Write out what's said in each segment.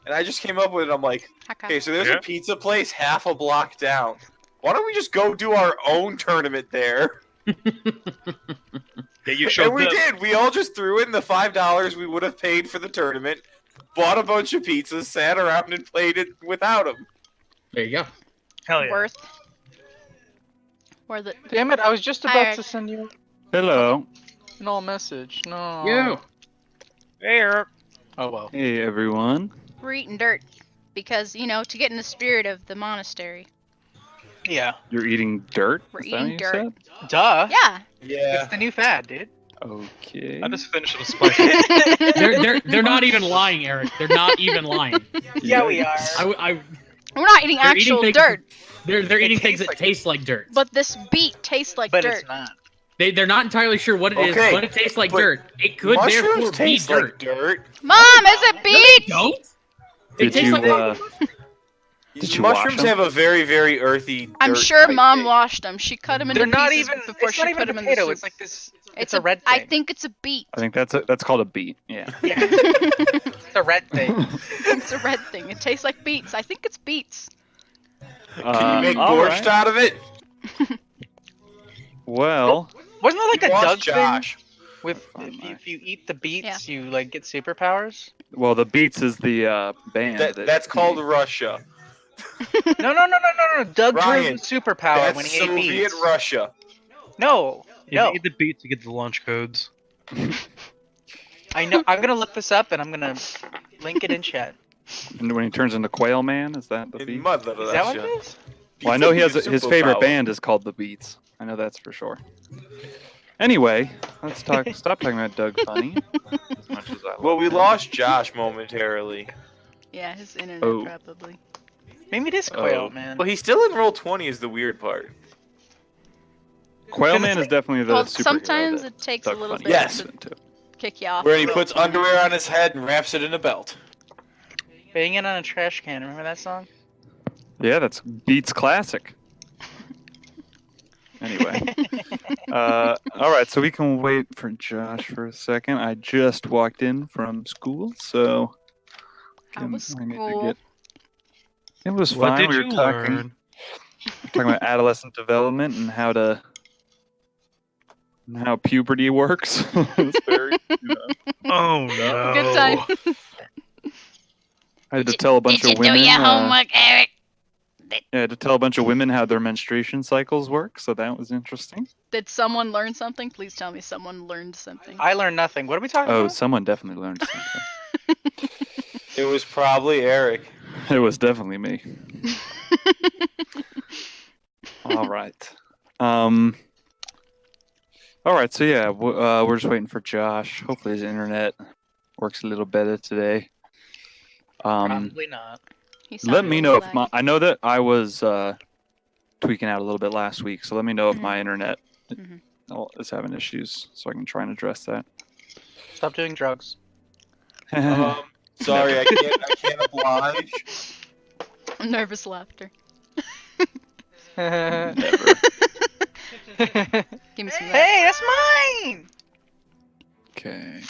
and I just came up with it. I'm like, okay, so there's a pizza place half a block down. Why don't we just go do our own tournament there? Yeah, you showed And we did. We all just threw in the $5 we would have paid for the tournament, bought a bunch of pizzas, sat around and played it without them. There you go. Hell yeah. Worth. Where the Damn it! I was just about to send you Hello. an all message. No. You. Hey, Eric. Oh well. Hey, everyone. we're eating dirt because to get in the spirit of the monastery. Yeah. You're eating dirt? We're Is that eating what dirt. you Duh. Yeah. Yeah. It's the new fad, dude. said? Okay. I just finished with a spicy. They're not even lying, Eric. They're not even lying. Yeah, we are. We're not eating They're actual eating things- dirt, They're eating things tastes that like taste like dirt. but this beet tastes like But dirt. it's not. They're not entirely sure what it is, Okay, but it tastes like but dirt. It could therefore Mushrooms be taste dirt. like dirt. Mom, is it beet? Don't. It Did tastes you, like Did you wash Mushrooms them? have a very, very earthy. I'm dirt sure type Mom taste. washed them. She cut them into They're not pieces even. before It's she not put even them in the potato. soup. It's like this. It's a red thing. I think it's a beet. I think that's called a beet. Yeah. Yeah. It's a red thing. It's a red thing. It tastes like beets. I think it's beets. Can you make all borscht right. out of it? Well, Wasn't there like You a lost Doug Josh. thing? With if you eat the beets, you like get superpowers. well, the Beats is the band. That's called Russia. No. Doug drew Ryan, the superpower That's when he ate Soviet beets. Russia. No. You need the beat to get the launch codes. I know. I'm gonna look this up and I'm gonna link it in chat. And when he turns into Quail Man, is that the In Beat? Mother Is that what it Russia. is? Well, I know he has He's a his favorite superpower. band is called the Beats. I know that's for sure. Anyway, let's talk. Stop talking about Doug Funny. As much as I love Well, we him. lost Josh momentarily. Yeah, his internet Oh. probably. Maybe it is Quail, Oh. man. Well, he's still in roll 20 is the weird part. Quail Man is definitely the Well, superhero sometimes that it takes a Doug little Funny bit Yes. to is into. kick you off. Where he puts underwear on his head and wraps it in a belt. Banging on a trash can. Remember that song? Yeah, that's Beats classic. Anyway, all right, so we can wait for Josh for a second. I just walked in from school, so How was I need to school? get- It was What fine. did We were you talking learn? about adolescent development and how puberty works. It's very, Oh no. Good time. I had to tell a bunch Did of you do women. your homework, Eric? I had to tell a bunch of women how their menstruation cycles work, so that was interesting. Did someone learn something? Please tell me someone learned something. I learned nothing. What are we talking Oh, about? someone definitely learned something. It was probably Eric. It was definitely me. All right. All right. So yeah, we're just waiting for Josh. Hopefully his internet works a little better today. Probably not. He sounded Let me a know little if my. laggy. I know that I was tweaking out a little bit last week, so let me know if Mhm. my internet Mhm. is having issues, so I can try and address that. Stop doing drugs. Sorry, I can't oblige. Nervous laughter. Hey, Never. Give me some of that. that's mine. Okay.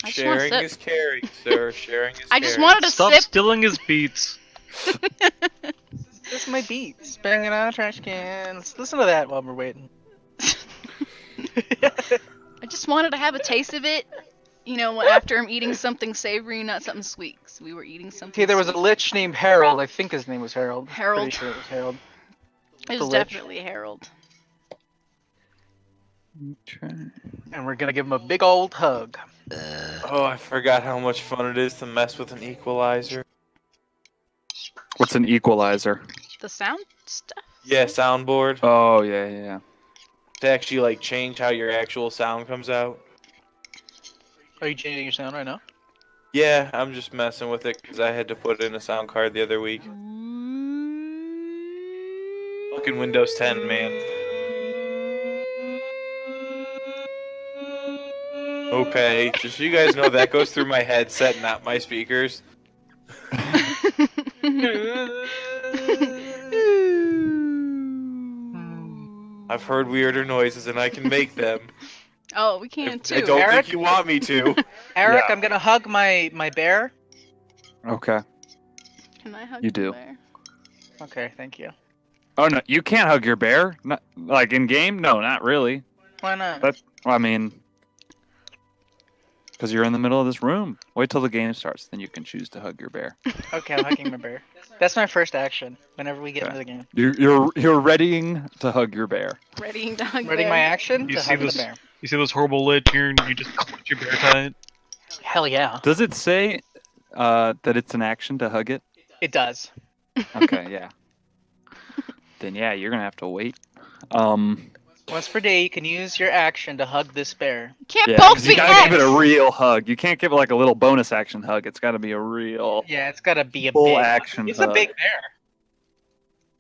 I just want Sharing to is sip. caring, sir. Sharing is I just caring. wanted to Stop sip. stealing his beats. This is my beats. Banging on a trash can. Let's listen to that while we're waiting. I just wanted to have a taste of it. After I'm eating something savory, not something sweet. 'Cause we were eating something. Okay, there was a sweet. lich named Harold. I think his name was Harold. Harold. Pretty sure it was Harold. It the was lich. definitely Harold. Okay. And we're gonna give him a big old hug. Oh, I forgot how much fun it is to mess with an equalizer. What's an equalizer? The sound stuff. Yeah, soundboard. Oh yeah. To actually change how your actual sound comes out. Are you changing your sound right now? Yeah, I'm just messing with it because I had to put in a sound card the other week. Fucking Windows 10, man. Okay, just so you guys know, that goes through my headset, not my speakers. I've heard weirder noises and I can make them. Oh, we can If too. I don't Eric? think you want me to. Eric, Yeah. I'm gonna hug my bear. Okay. Can I hug You the do. bear? Okay, thank you. Oh no, you can't hug your bear. Not like in game. No, not really. Why not? But I mean, because you're in the middle of this room. Wait till the game starts, then you can choose to hug your bear. Okay, I'm hugging my bear. That's my first action whenever we get Okay. into the game. You're readying to hug your bear. Ready to hug Ready bear. my action You to see hug this- the bear. You see those horrible lit here, and you just clutch your bear tight. Hell yeah. Does it say that it's an action to hug it? It does. Okay, yeah. Then yeah, you're gonna have to wait. Once per day, you can use your action to hug this bear. Can't Yeah, both 'cause you be gotta give it X. a real hug. You can't give it like a little bonus action hug. It's gotta be a real Yeah, it's gotta be a full big. action It's hug. a big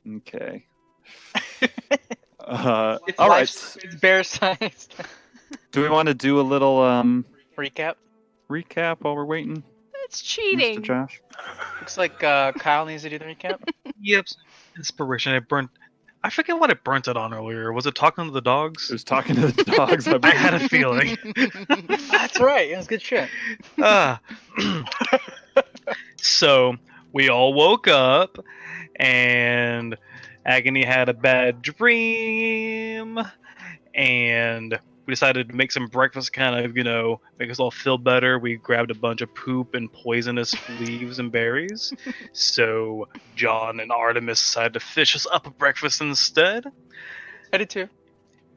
bear. Okay. It's All right. It's bear sized. Do we want to do a little Recap. recap while we're waiting, It's Mr. cheating. Josh? Looks like Kyle needs to do the recap. Yep. Inspiration. I forget what it burnt it on earlier. Was it talking to the It dogs? was talking to the dogs. I had a feeling. That's right. It was good shit. Ah. So we all woke up, and Agony had a bad dream, and we decided to make some breakfast, kind of, make us all feel better. We grabbed a bunch of poop and poisonous leaves and berries. So John and Artemis decided to fish us up a breakfast instead. I did too.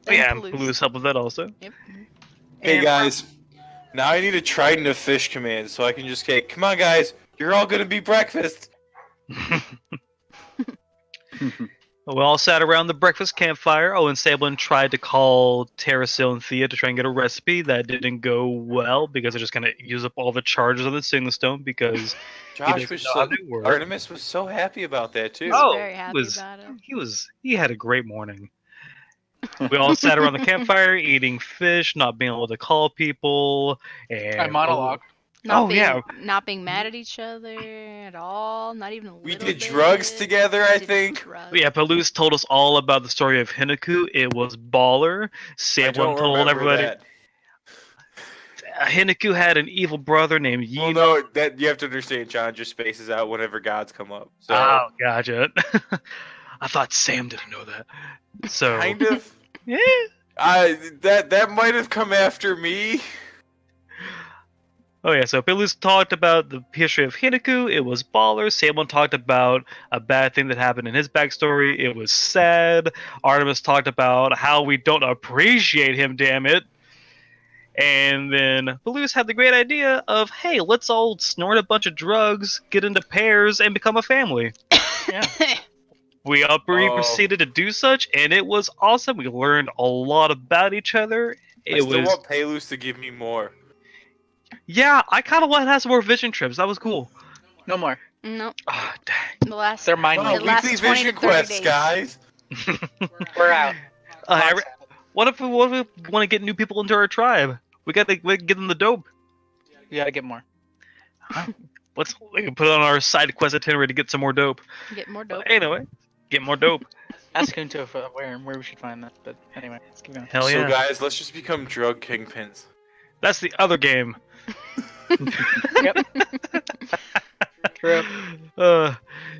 But yeah, Palouse. Blue's helped with that also. Yep. Hey And- guys, now I need a trident of fish command so I can just say, come on guys, you're all gonna be breakfast. We all sat around the breakfast campfire. Oh, and Sablin tried to call Terrasil and Thea to try and get a recipe. That didn't go well because it just kind of used up all the charges of the Singing Stone because he Josh doesn't was know how so, they work. Artemis was so happy about that too. Oh, Very happy was- about it. he had a great morning. We all sat around the campfire eating fish, not being able to call people, and I monologue. Oh, yeah. Not being mad at each other at all. Not even a We little did bit. drugs together, I Did think. drugs. Yeah, Palouse told us all about the story of Hinaku. It was baller. I Sablin don't told remember everybody. that. Hinaku had an evil brother named Yi. Well, no, that you have to understand. John just spaces out whenever gods come up. So Oh, gotcha. I thought Sam didn't know that. So kind of. yeah. That might have come after me. Oh yeah, so Palouse talked about the history of Hinaku. It was baller. Sablin talked about a bad thing that happened in his backstory. It was sad. Artemis talked about how we don't appreciate him, damn it. And then Palouse had the great idea of, hey, let's all snort a bunch of drugs, get into pairs, and become a family. We all Oh. proceeded to do such, and it was awesome. We learned a lot about each other. I It still was, want Palus to give me more. yeah, I kind of want to have some more vision trips. That was cool. No more. No, Ah, dang. the last. They're mine. Wow, It lasts weekly 20 vision to 30 quests, days. guys. We're out. What if we want to get new people into our tribe? We got to get them the dope. We gotta get more. We can put it on our side quest itinerary to get some more dope. Get more dope. Anyway, get more dope. Ask Kunto for where we should find that. But anyway, let's keep going. Hell So yeah. guys, let's just become drug kingpins. That's the other game. True.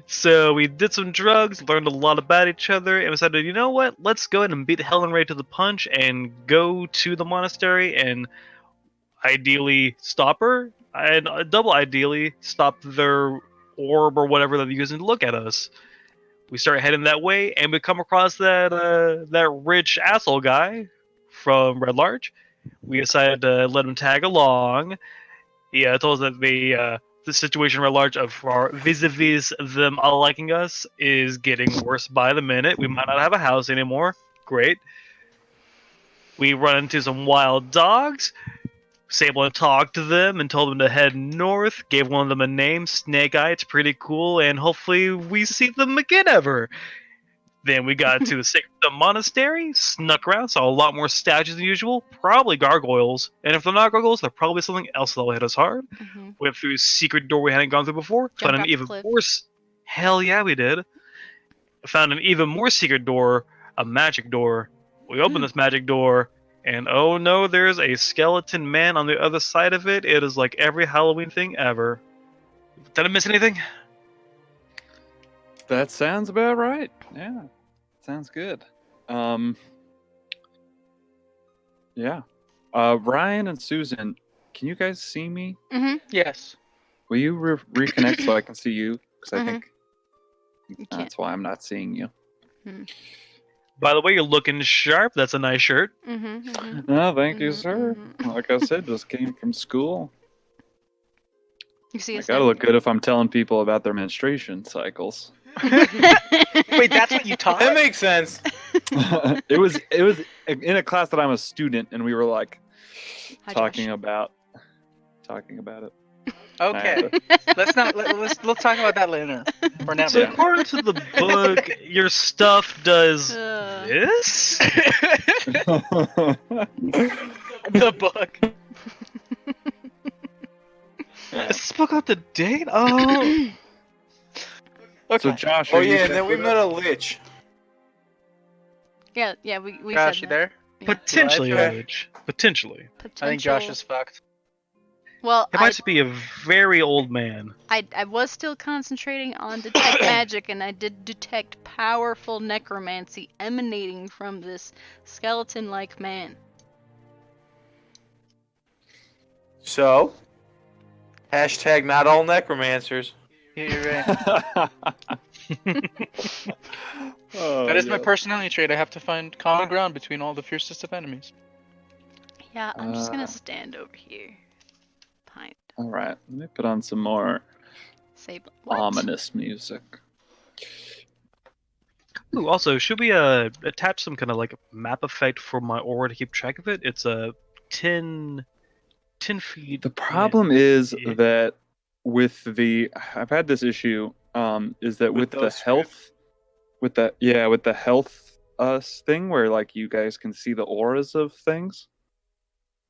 So we did some drugs, learned a lot about each other, and decided, you know what? Let's go ahead and beat Helen Ray to the punch and go to the monastery and ideally stop her, and double ideally stop their orb or whatever they're using to look at us. We start heading that way, and we come across that rich asshole guy from Red Larch. We decided to let him tag along. He told us that the situation Red Larch of our vis-a-vis them liking us is getting worse by the minute. We might not have a house anymore. Great. We run into some wild dogs. Sablin talked to them and told them to head north. Gave one of them a name, Snake Eye. It's pretty cool, and hopefully we see them again ever. Then we got to the monastery, snuck around, saw a lot more statues than usual, probably gargoyles. And if they're not gargoyles, they're probably something else that'll hit us hard. Mhm. Went through a secret door we hadn't gone through before. Found an off the even cliff. more. Hell yeah, we did. Found an even more secret door, a magic door. We opened this magic door, and oh no, there's a skeleton man on the other side of it. It is like every Halloween thing ever. Did I miss anything? That sounds about right. Yeah, sounds good. Yeah. Ryan and Susan, can you guys see me? Mm-hmm. Yes. Will you reconnect so I can see you? Because I Mhm. think You can't. that's why I'm not seeing you. By the way, you're looking sharp. That's a nice shirt. Mm-hmm. Mm-hmm. No, thank you, Mhm, sir. mhm. Like I said, just came from school. You see I us gotta now? look good if I'm telling people about their menstruation cycles. Wait, that's what you taught? That makes sense. it was in a class that I'm a student, and we were like Hi, talking Josh. about it. Okay. Let's talk about that later. For now. So Yeah. according to the book, your stuff does Uh, this. The book. Is this book up to date? Oh. Okay. So Josh, Oh are you yeah, and then we back met with a lich. yeah, we Josh, said you that. there? Yeah. Potentially, Okay. Lich. Potentially. I think Josh Potential- is fucked. Well, He might be a very old man. I was still concentrating on detect magic, and I did detect powerful necromancy emanating from this skeleton-like man. So, hashtag not all necromancers. Yeah, you're right. Oh, That is my yeah. personality trait. I have to find common ground between all the fiercest of enemies. Yeah, I'm just gonna Uh. stand over here. Behind All right, let me put on some more Sable. What? ominous music. Ooh, also, should we attach some kind of like map effect for my aura to keep track of it? It's a 10 feet. The problem is Yeah. that with I've had this issue, is that With with the those health, with the health thing where like you guys can see the auras of things.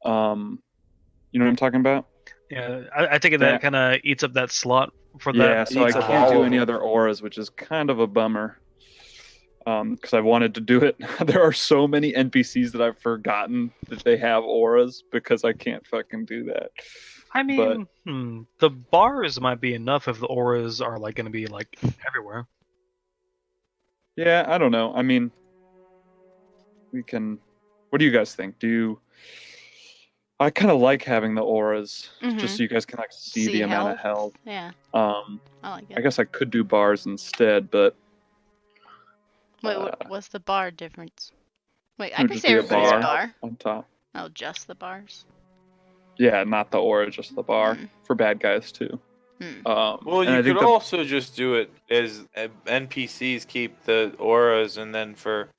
You know what I'm talking about? Yeah, I take it that kind of eats up that slot for Yeah, that. so I Eats up can't all do of any them. other auras, which is kind of a bummer. Because I wanted to do it. There are so many NPCs that I've forgotten that they have auras because I can't fucking do that. I mean, the bars might be enough if the auras are like going to be like everywhere. Yeah, I don't know. I mean, we can. What do you guys think? I kind of like having the auras, Mhm. just so you guys can like see the amount of health. Yeah, I I like it. guess I could do bars instead, but Wait, uh, what's the bar difference? Wait, it I would can just see be a everybody's bar. bar. on top. Oh, just the bars. Yeah, not the aura, just the bar Mm. for bad guys too. Hmm. Well, and I you think could also just do it as NPCs keep the auras, and then for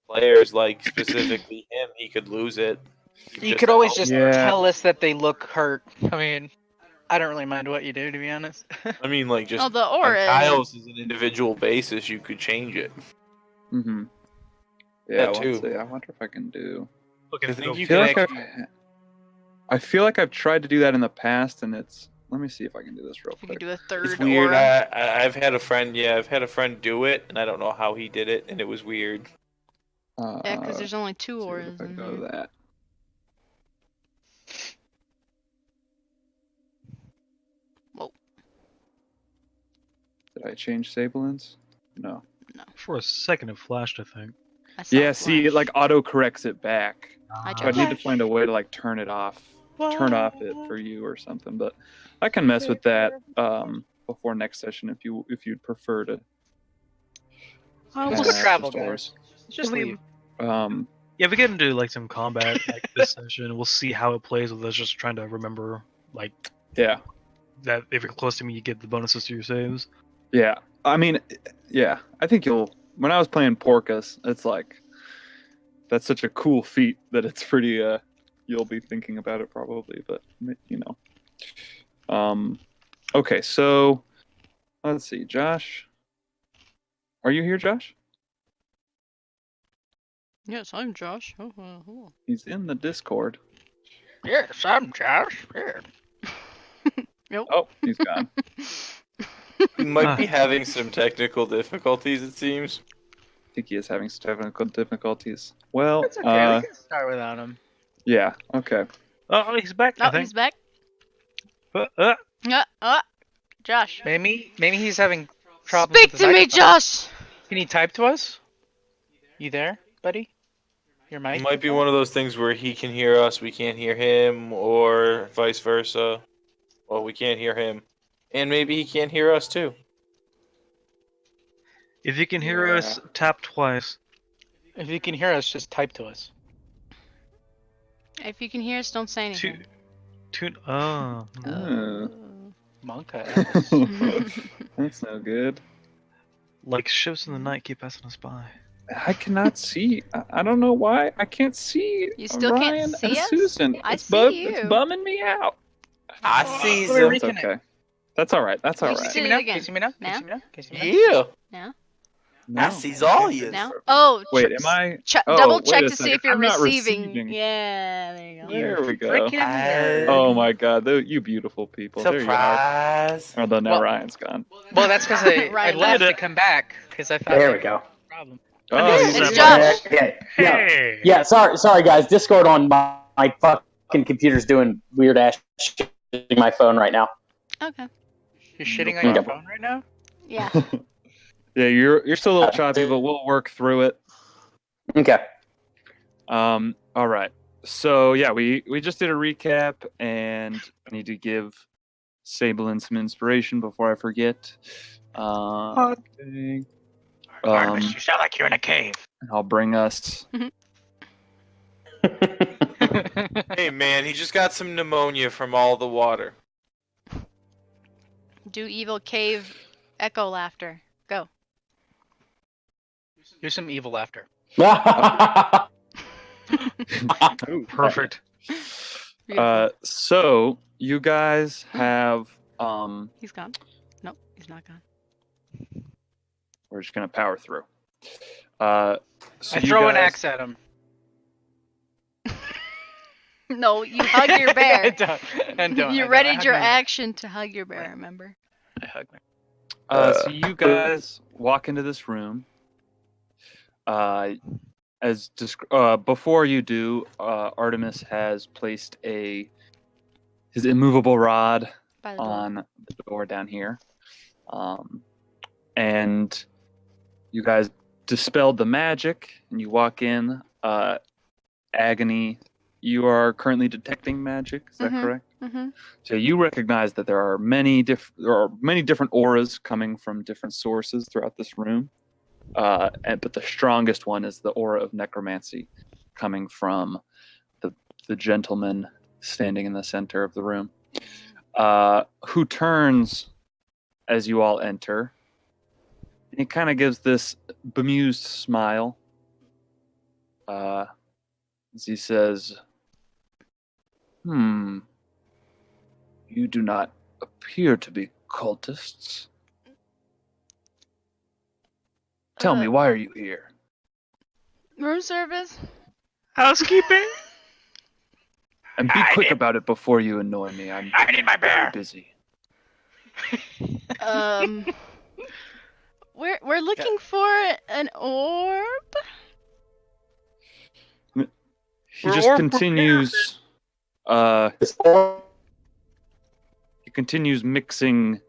players like specifically him, he could lose it. You could always just Yeah. tell us that they look hurt. I mean, I don't really mind what you do, to be honest. I mean, like just Oh, the on aura. tiles as an individual basis, you could change it. Mm-hmm. Yeah, That let's too. see. I wonder if I can do. Okay, I think so- you I feel can like actually. I feel like I've tried to do that in the past, and it's. Let me see if I can do this real You quick. could do a third It's weird. aura. I've had a friend. Yeah, I've had a friend do it, and I don't know how he did it, and it was weird. Yeah, because there's only two let's see auras if I in go to here. that. Whoa. Did I change Sablins? No. For a second, it flashed, I think. I saw Yeah, a see, it flash. like auto corrects it back. Hi, So I Josh. need to find a way to like turn it off it for you or something. But I can mess with that before next session if you'd prefer to. We'll have just travel, just auras. guys. Just We- leave. Yeah, we get into like some combat like this session. We'll see how it plays with us. Just trying to remember like Yeah. that if you're close to me, you get the bonuses to your saves. Yeah, I mean, yeah, I think you'll. When I was playing Porcus, it's like that's such a cool feat that it's pretty. You'll be thinking about it probably, but you know. Okay, so let's see, Josh. Are you here, Josh? Yes, I'm Josh. Oh. He's in the Discord. Yes, I'm Josh. Yeah. Oh, he's gone. He might be having some technical difficulties. It seems. I think he is having some technical difficulties. Well, It's okay. We can start without him. yeah, okay. Oh, he's back. I Oh, think. he's back. Uh, Uh, Josh. Maybe he's having problems. Speak with his to me, microphone. Josh! Can you type to us? You there, buddy? Your mic? It might be one of those things where he can hear us, we can't hear him, or vice versa. Well, we can't hear him, and maybe he can't hear us too. If you can hear us, tap twice. If you can hear us, just type to us. If you can hear us, don't say anything. Oh. Monk. That's no good. Like ships in the night keep passing us by. I cannot see. I don't know why. I can't see. You still can't Ryan see and us? Susan. I It's see It's you. bumming me out. I see Let me That's reconnect. okay. That's all right. That's all You Can you right. see me it now? again. Can you see me now? Can Now? you see me now? Can you see me now? Yeah, No. I sees all you. Now? Oh, Wait, am I? Oh, double wait check a to see second. if you're I'm not receiving. receiving. Yeah, there you go. There we go. Freaking nerd. Oh my God, you beautiful people. There you are. Surprise! Although now Well- Ryan's gone. Well, that's because I Ryan left did to it. come back because I thought There we go. problem. Oh, It's he's Josh. Yeah. Hey! Yeah, sorry guys. Discord on my fucking computer's doing weird ass shit on my phone right now. Okay. You're shitting on No your problem. phone right now? Yeah. Yeah, you're still a little choppy, but we'll work through it. Okay. All right. So yeah, we just did a recap, and I need to give Sablin some inspiration before I forget. Okay. You sound like you're in a cave. I'll bring us. Hey man, he just got some pneumonia from all the water. Do evil cave echo laughter. Go. Here's some evil laughter. Perfect. So you guys have He's gone. Nope, he's not gone. we're just gonna power through. So I you throw an guys- axe at him. No, you hug your bear. and don't. You readied your action to hug your bear, remember? I hug me. So you guys walk into this room. Before you do, Artemis has placed his immovable rod By the door. on the door down here, and you guys dispelled the magic, and you walk in. Agony, you are currently detecting magic. Is that Mhm. correct? Mm-hmm. So you recognize that there are many different auras coming from different sources throughout this room, but the strongest one is the aura of necromancy, coming from the gentleman standing in the center of the room, who turns as you all enter, and he kind of gives this bemused smile as he says, You do not appear to be cultists. Tell me, why are you here? Room service. Housekeeping? And be quick about it before you annoy me. I need my very bear. busy. We're looking for an orb. He just continues. He continues mixing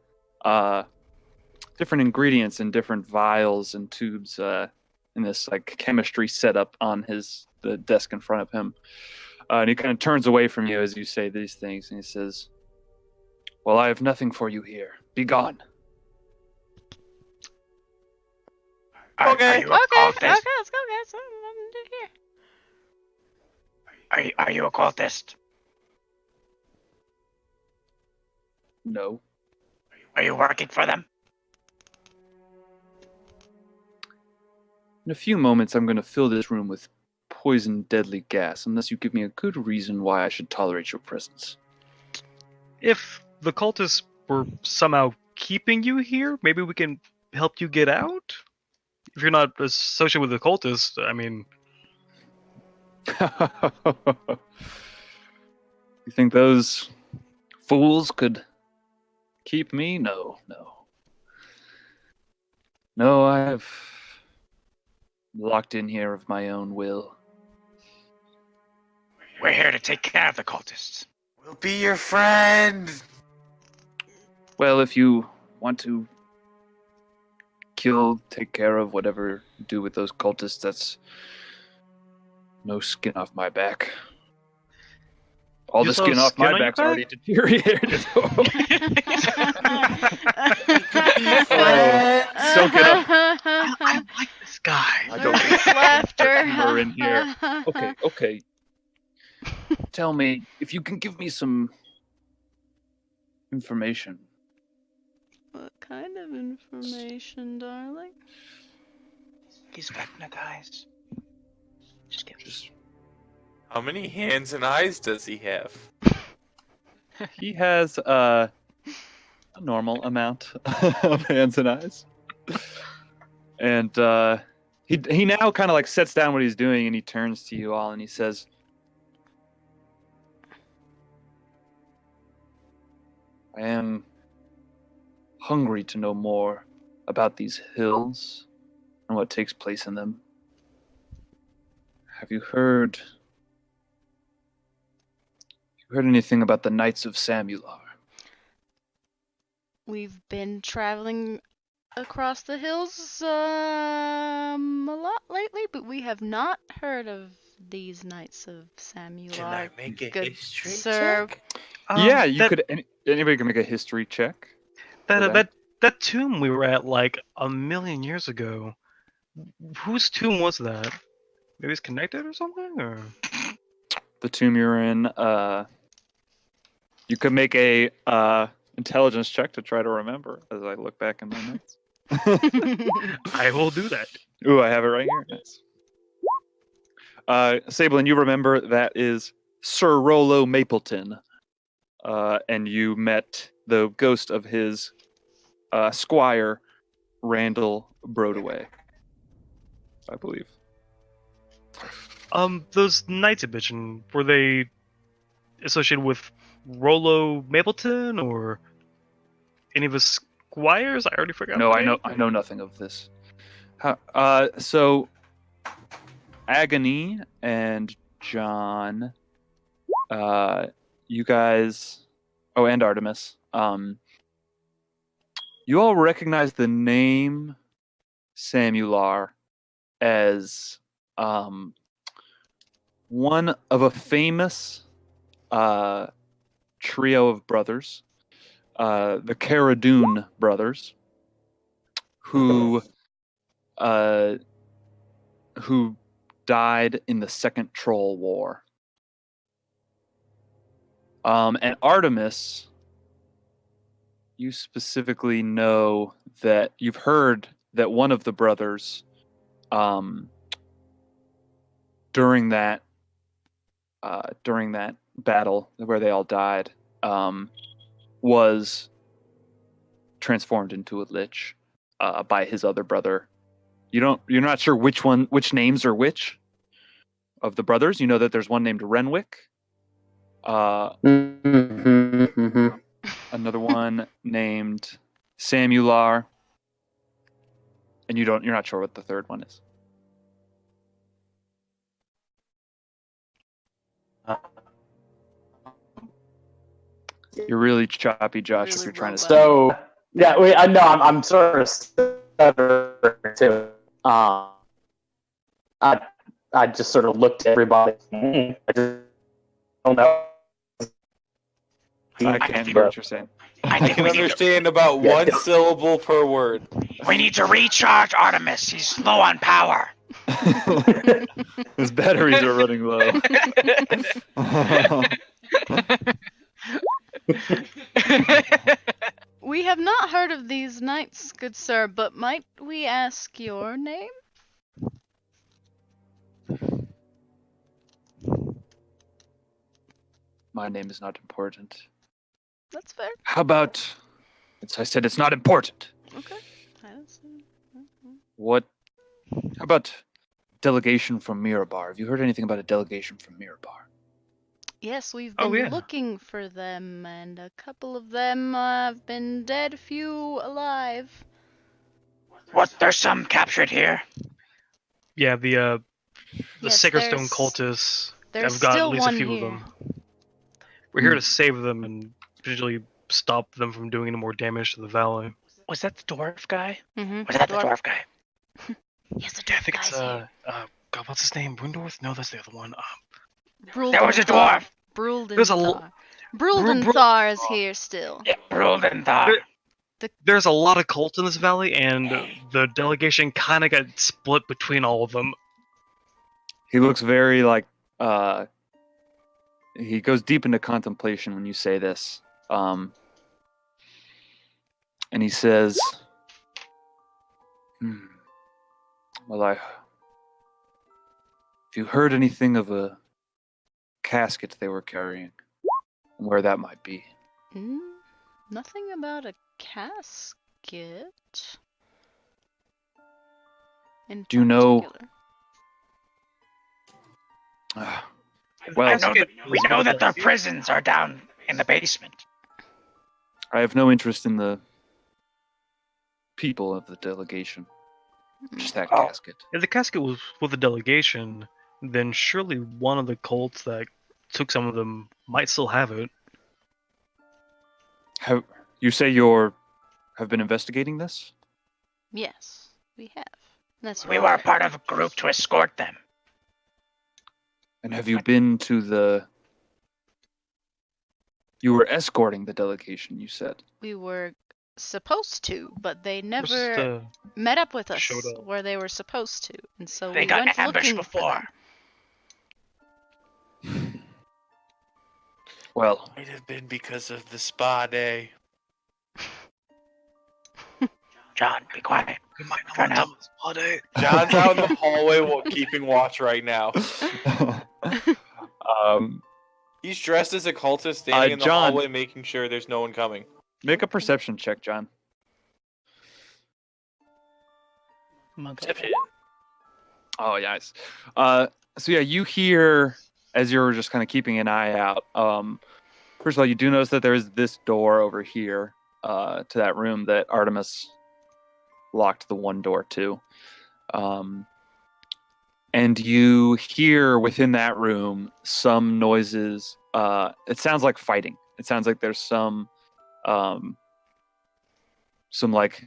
different ingredients in different vials and tubes in this like chemistry setup on the desk in front of him. And he kind of turns away from you as you say these things, and he says, "Well, I have nothing for you here. Be gone." Okay. Okay, let's go, guys. What am I do here? Are you a cultist? No. Are you working for them? In a few moments, I'm going to fill this room with poison deadly gas, unless you give me a good reason why I should tolerate your presence. If the cultists were somehow keeping you here, maybe we can help you get out? If you're not associated with the cultists, I mean... You think those fools could keep me? No. No, I have locked in here of my own will. We're here to take care of the cultists. We'll be your friend. Well, if you want to take care of whatever you do with those cultists, that's no skin off my back. All You the saw skin off skin my on your back's already deteriorated. Soak it up. I like this guy. I don't think Nervous laughter. we're in here. Okay. Tell me, if you can give me some information. What kind of information, darling? He's Vecna, guys. Just give Just How many hands and eyes does he have? he has a normal amount of hands and eyes, and he now kind of like sets down what he's doing and he turns to you all and he says, "I am hungry to know more about these hills and what takes place in them. Have you heard anything about the Knights of Samular?" We've been traveling across the hills a lot lately, but we have not heard of these Knights of Samular. Can I make a Good history sir. check? Yeah, you that, could. Anybody can make a history check. That tomb we were at like a million years ago. Whose tomb was that? Maybe it's connected or something, or The tomb you're in. You could make a intelligence check to try to remember. As I look back in my notes. I will do that. Ooh, I have it right here. Nice. Sablin, you remember that is Sir Rollo Mapleton, and you met the ghost of his squire, Randall Broadway, I believe. Those Knights of Bitchin, were they associated with Rollo Mapleton or any of his squires? I already forgot. No, the I name. know nothing of this. So Agony and John, you guys, and Artemis, you all recognize the name Samular as one of a famous trio of brothers, the Caradune brothers, who died in the Second Troll War. And Artemis, you specifically know that you've heard that one of the brothers, during that battle where they all died, was transformed into a lich by his other brother. You're not sure which names are which of the brothers. You know that there's one named Renwick, another one named Samular, and you're not sure what the third one is. You're really choppy, Josh, if Really you're trying to robot. So yeah, I know I'm sort of stuttering too. I just sort of looked at everybody. I just don't know. I can't hear what you're saying. I can understand about one syllable per word. We need to recharge Artemis. He's low on power. His batteries are running low. We have not heard of these knights, good sir, but might we ask your name? My name is not important. That's fair. How about? I said it's not important. Okay. I don't see. What? How about delegation from Mirabar? Have you heard anything about a delegation from Mirabar? Yes, we've Oh, been yeah. looking for them, and a couple of them have been dead, few alive. What? There's some captured here. Yeah, the Yes, Sacred Stone there's- cultists There's have got still at least one a few here. of them. We're here to save them and potentially stop them from doing any more damage to the valley. Was that the dwarf guy? Mm-hmm. Was that the dwarf guy? Yes, the Yeah, I dwarf think guy's it's here. God, what's his name? Brundorth? No, that's the other one. That was a dwarf. There's a Bruldenthar. Bruldenthar is here still. Yeah, Bruldenthar. There's a lot of cults in this valley, and the delegation kind of got split between all of them. He looks very like he goes deep into contemplation when you say this. And he says, well, if you heard anything of a casket they were carrying, and where that might be. Nothing about a casket. In Do you know- particular. Well, We know that their prisons are down in the basement. I have no interest in the people of the delegation. Just that Oh. casket. If the casket was with the delegation, then surely one of the cults that took some of them might still have it. Have you say have been investigating this? Yes, we have. That's We why. were part of a group to escort them. And have you been to the? You were escorting the delegation, you said. We were supposed to, but they Just, never met up with us showed up. where they were supposed to, and so They we got went ambushed looking for before. them. Well, Might have been because of the spa day. John, be quiet. we might not Fair want to enough. tell us John's out in the hallway keeping watch right now. He's dressed as a cultist standing in the John. hallway making sure there's no one coming. make a perception check, John. Oh, yes. So yeah, you hear as you're just kind of keeping an eye out. First of all, you do notice that there is this door over here to that room that Artemis locked the one door to. And you hear within that room some noises. It sounds like fighting. It sounds like there's some like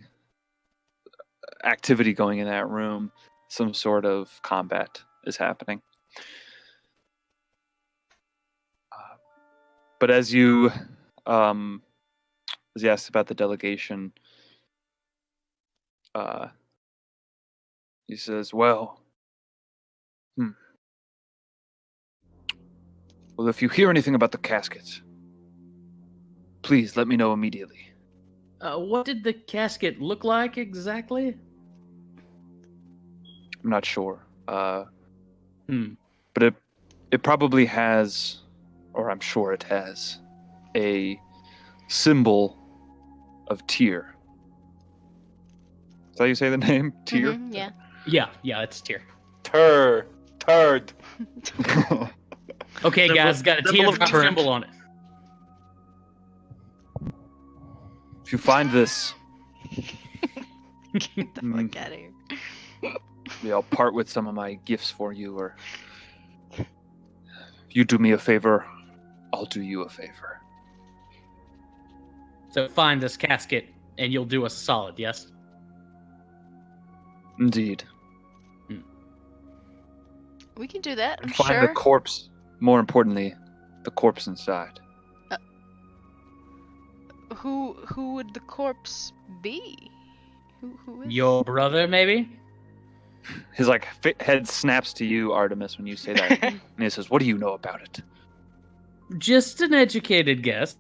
activity going in that room. Some sort of combat is happening. But as you asked about the delegation, he says, well, if you hear anything about the casket, please let me know immediately. What did the casket look like exactly? I'm not sure. But Hmm. it probably has, or I'm sure it has, a symbol of Tyr. Is that how you say the name? Tyr? Mhm, yeah. Yeah, it's Tyr. Turd. Okay, Symbol- guys, got a symbol of teardrop turret. symbol on it. If you find this, Get the fuck out of here. maybe I'll part with some of my gifts for you, or if you do me a favor, I'll do you a favor. So find this casket, and you'll do us a solid, yes? Indeed. We can do that, I'm And find sure. the corpse, more importantly, the corpse inside. Who would the corpse be? Who is? Your brother, maybe? His like head snaps to you, Artemis, when you say that, and he says, "What do you know about it?" Just an educated guess.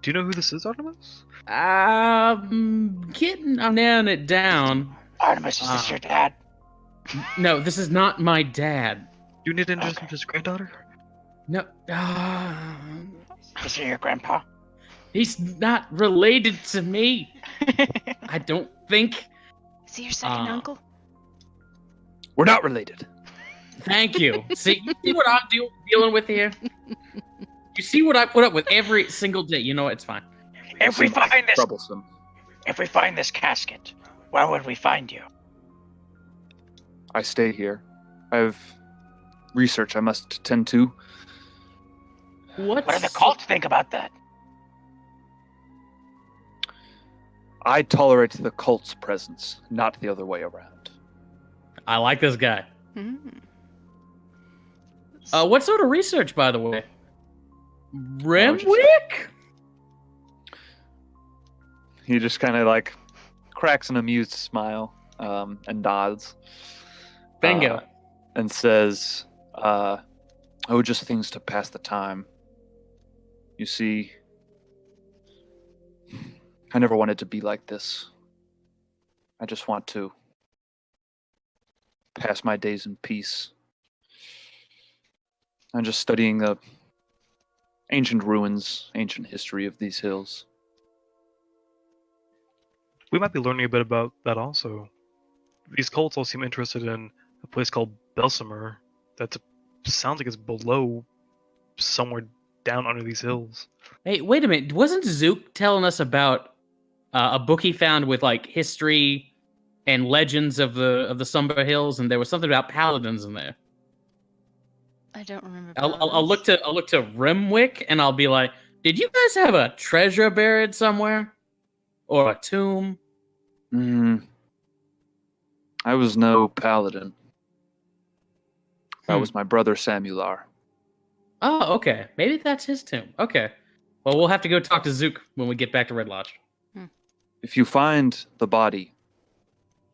Do you know who this is, Artemis? Getting narrowing it down. Artemis, is this your dad? No, this is not my dad. Do you need to introduce him to his granddaughter? No, Is he your grandpa? he's not related to me. I don't think. Is he your second Ah. uncle? We're not related. Thank you. See what I'm dealing with here? You see what I put up with every single day. You know, it's fine. If we find this, Troublesome. if we find this casket, where would we find you? I stay here. I have research I must tend to. What What do the cult think about that? I tolerate the cult's presence, not the other way around. I like this guy. Hmm. What sort of research, by the way? just- Remwick? He just kind of like cracks an amused smile and nods. Bingo. And says, just things to pass the time. You see, I never wanted to be like this. I just want to pass my days in peace. I'm just studying the ancient ruins, ancient history of these hills. We might be learning a bit about that also. These cults all seem interested in a place called Belsamer. Sounds like it's below, somewhere down under these hills. Hey, wait a minute. Wasn't Zook telling us about a book he found with like history and legends of the Sumber Hills, and there was something about paladins in there? I don't remember. I'll look to Remwick, and I'll be like, "Did you guys have a treasure buried somewhere, or a tomb?" I was no paladin. That Hmm. was my brother Samular. Oh, okay. Maybe that's his tomb. Okay. Well, we'll have to go talk to Zook when we get back to Red Lodge. If you find the body,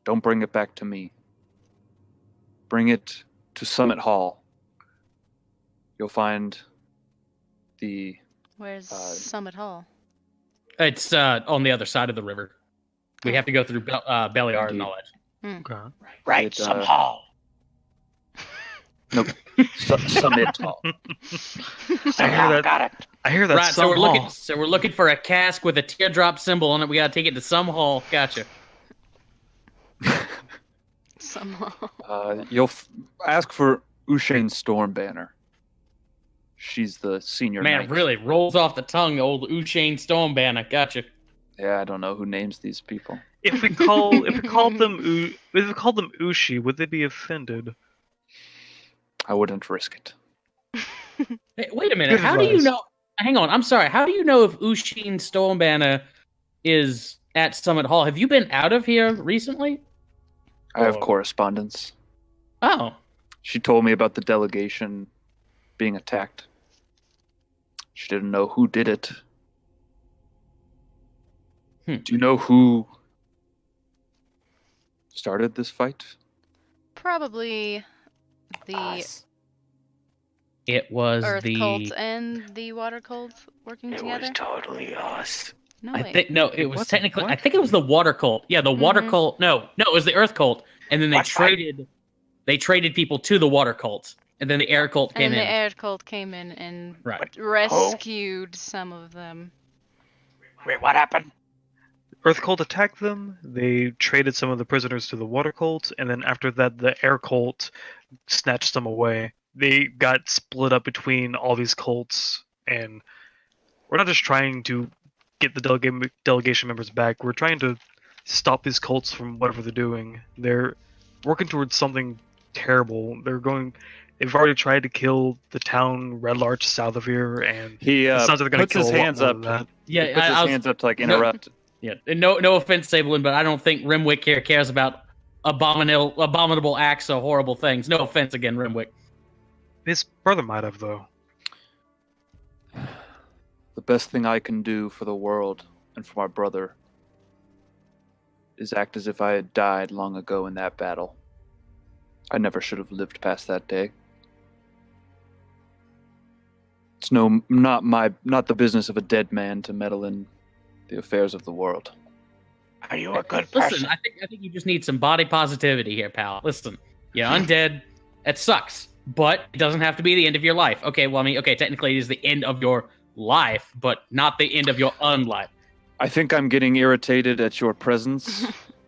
don't bring it back to me. Bring it to Summit Hall. You'll find the... Where's Summit Hall? It's on the other side of the river. We have to go through Beliar and all that. Okay. Right, It, some hall. Nope. Summit Hall. I hear that. Got it. I hear that. Right, so somehow. we're looking for a cask with a teardrop symbol on it. We gotta take it to some hall. Gotcha. Some hall. You'll ask for Ushane Stormbanner. She's the senior Man, knight. it really rolls off the tongue, old Ushane Stormbanner. Gotcha. Yeah, I don't know who names these people. If we called them Ushi, would they be offended? I wouldn't risk it. Hey, wait a minute. Good How do you advice. know? Hang on. I'm sorry. How do you know if Usheen Stormbanner is at Summit Hall? Have you been out of here recently? I have Oh. correspondence. Oh, She told me about the delegation being attacked. She didn't know who did it. Hmm. Do you know who started this fight? Probably the Us. it was Earth the. cult and the Water cult working It together. was totally us. No I way. think no. It was What the- technically. I what? think it was the Water Cult. Yeah, the Water Mhm. Cult. No, it was the Earth Cult, and then they What fight? traded. They traded people to the Water Cult, and then the Air Cult came And the in. Air cult came in and Right. rescued some of them. Wait, what happened? Earth Cult attacked them. They traded some of the prisoners to the Water Cult, and then after that, the Air Cult snatched them away. They got split up between all these cults, and we're not just trying to get the delegation members back. We're trying to stop these cults from whatever they're doing. They're working towards something terrible. They've already tried to kill the town Red Larch south of here, and He it sounds like they're gonna puts his kill a lot hands more up. than that. Yeah, He puts his I was, hands up to like No. interrupt. yeah. And no offense, Sablin, but I don't think Rimwick here cares about abominable acts or horrible things. No offense again, Rimwick. His brother might have, though. The best thing I can do for the world and for my brother is act as if I had died long ago in that battle. I never should have lived past that day. It's not the business of a dead man to meddle in the affairs of the world. Are you a good person? Listen, I think you just need some body positivity here, pal. Listen, you're undead. It sucks, but it doesn't have to be the end of your life. Okay, well, I mean, okay, technically it is the end of your life, but not the end of your unlife. I think I'm getting irritated at your presence.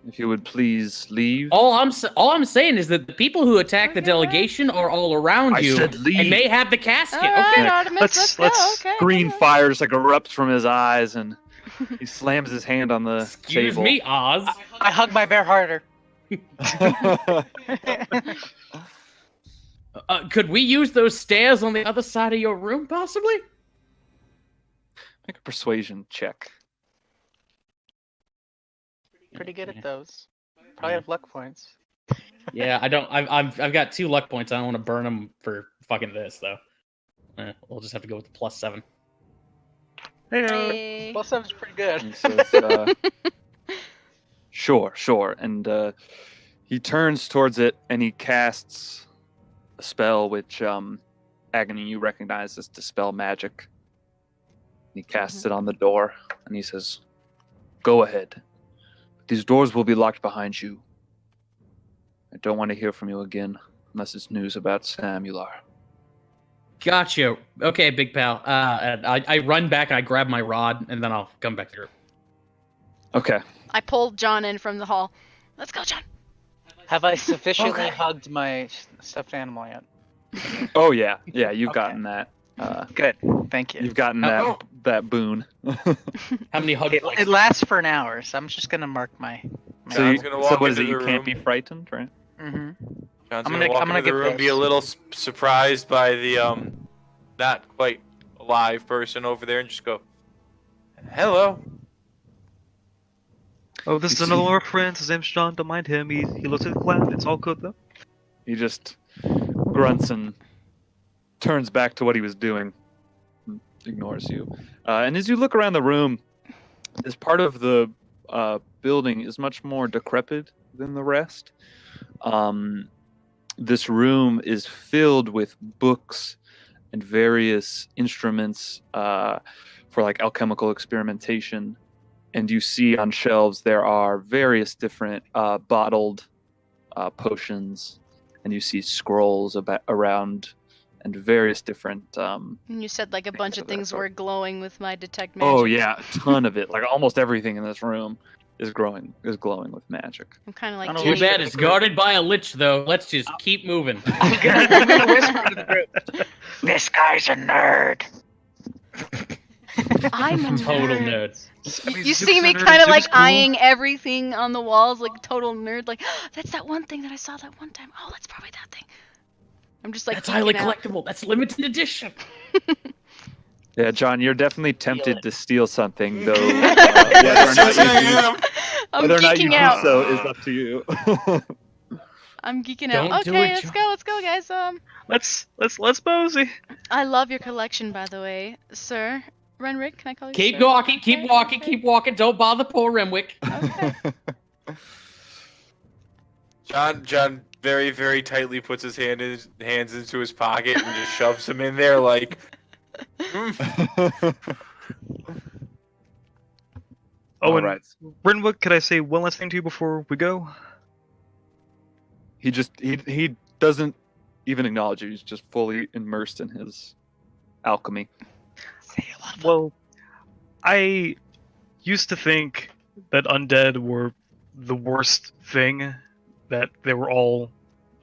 If you would please leave. All I'm saying is that the people who attack the Okay, delegation are all around I you, said leave. and they have the casket. All right, Okay, Artemis, let's- let's let's go. Okay. Green fire just like erupts from his eyes, and he slams his hand on the excuse table. me, Oz. I hug my bear harder. Could we use those stairs on the other side of your room, possibly? Make a persuasion check. Pretty good at those. Probably have luck points. Yeah, I don't. I've got 2 luck points. I don't want to burn them for fucking this though. We'll just have to go with the +7. Hey. Plus 7's pretty good. He says, sure. And he turns towards it and he casts a spell which, Agony, you recognize as Dispel Magic. He casts it on the door and he says, "Go ahead. These doors will be locked behind you. I don't want to hear from you again unless it's news about Samular." Gotcha. Okay, big pal. And I run back and I grab my rod and then I'll come back through. Okay. I pulled John in from the hall. Let's go, John. Have I sufficiently Okay. hugged my stuffed animal yet? Oh yeah, you've Okay. gotten that. Good. Thank you. You've gotten Oh. that boon. How many hug It, points? it lasts for an hour, so I'm just gonna mark my. So, John's gonna walk what is it? into You the can't be room. frightened, right? Mm-hmm. John's I'm gonna gonna- walk I'm gonna into the get room, be a this. little surprised by the not quite alive person over there, and just go, "Hello." Oh, this is You another see- one of our friends. His name's John. Don't mind him. He looks like a clown. It's all good though. He just grunts and turns back to what he was doing. And ignores you. And as you look around the room, this part of the building is much more decrepit than the rest. This room is filled with books and various instruments for like alchemical experimentation. And you see on shelves there are various different bottled potions, and you see scrolls around and various different. And you said like a bunch of of that things sort. were glowing with my detect magic. Oh yeah, a ton of it. Like almost everything in this room is glowing with magic. I'm kind of I like don't Too know Jenny. bad it's guarded by a lich, though. Let's just keep moving. I'm gonna whisper to the group. This guy's a nerd. I'm a Total nerd. nerd. You see me kind of like eyeing everything on the walls, like total nerd. Like, that's that one thing that I saw that one time. Oh, that's probably that thing. I'm just like That's highly geeking out. collectible. That's limited edition. Yeah, John, you're definitely tempted it. to steal something, though. I'm whether or not you geeking do out. so is up to you. I'm geeking Don't out. do Okay, it, let's go, guys. Let's mosey. I love your collection, by the way, sir. Renrick, can I call you? Keep sir? walking, keep Okay, walking, okay. keep walking. Don't bother poor Renwick. Okay. John very, very tightly puts his hands into his pocket and just shoves them in there like. Oh, All and right. Renwood, could I say one last thing to you before we go? He doesn't even acknowledge you. He's just fully immersed in his alchemy. Well, I used to think that undead were the worst thing, that they were all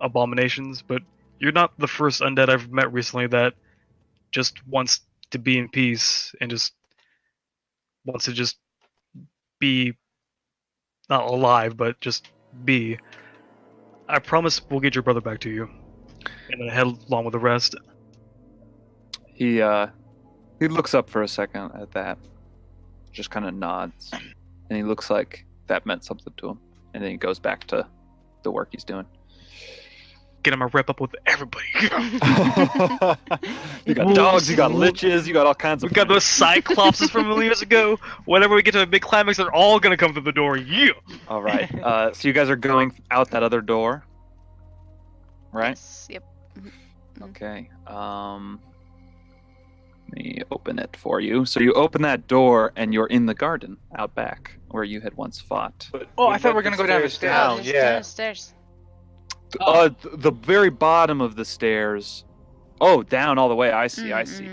abominations, but you're not the first undead I've met recently that just wants to be in peace and just wants to just be not alive, but just be. I promise we'll get your brother back to you, and then head along with the rest. He looks up for a second at that, just kind of nods, and he looks like that meant something to him, and then he goes back to the work he's doing. Get him a rep up with everybody. You got dogs, you got liches, you got all kinds of. We got those cyclopses from a million years ago. Whenever we get to a big climax, they're all gonna come through the door. Yeah. All right. So you guys are going out that other door, right? Yes, yep. Okay. Let me open it for you. So you open that door, and you're in the garden out back, where you had once fought. Oh, I thought we were gonna go down the stairs. Oh, Down, just yeah. downstairs. The very bottom of the stairs. Oh, down all the way. I see. I see.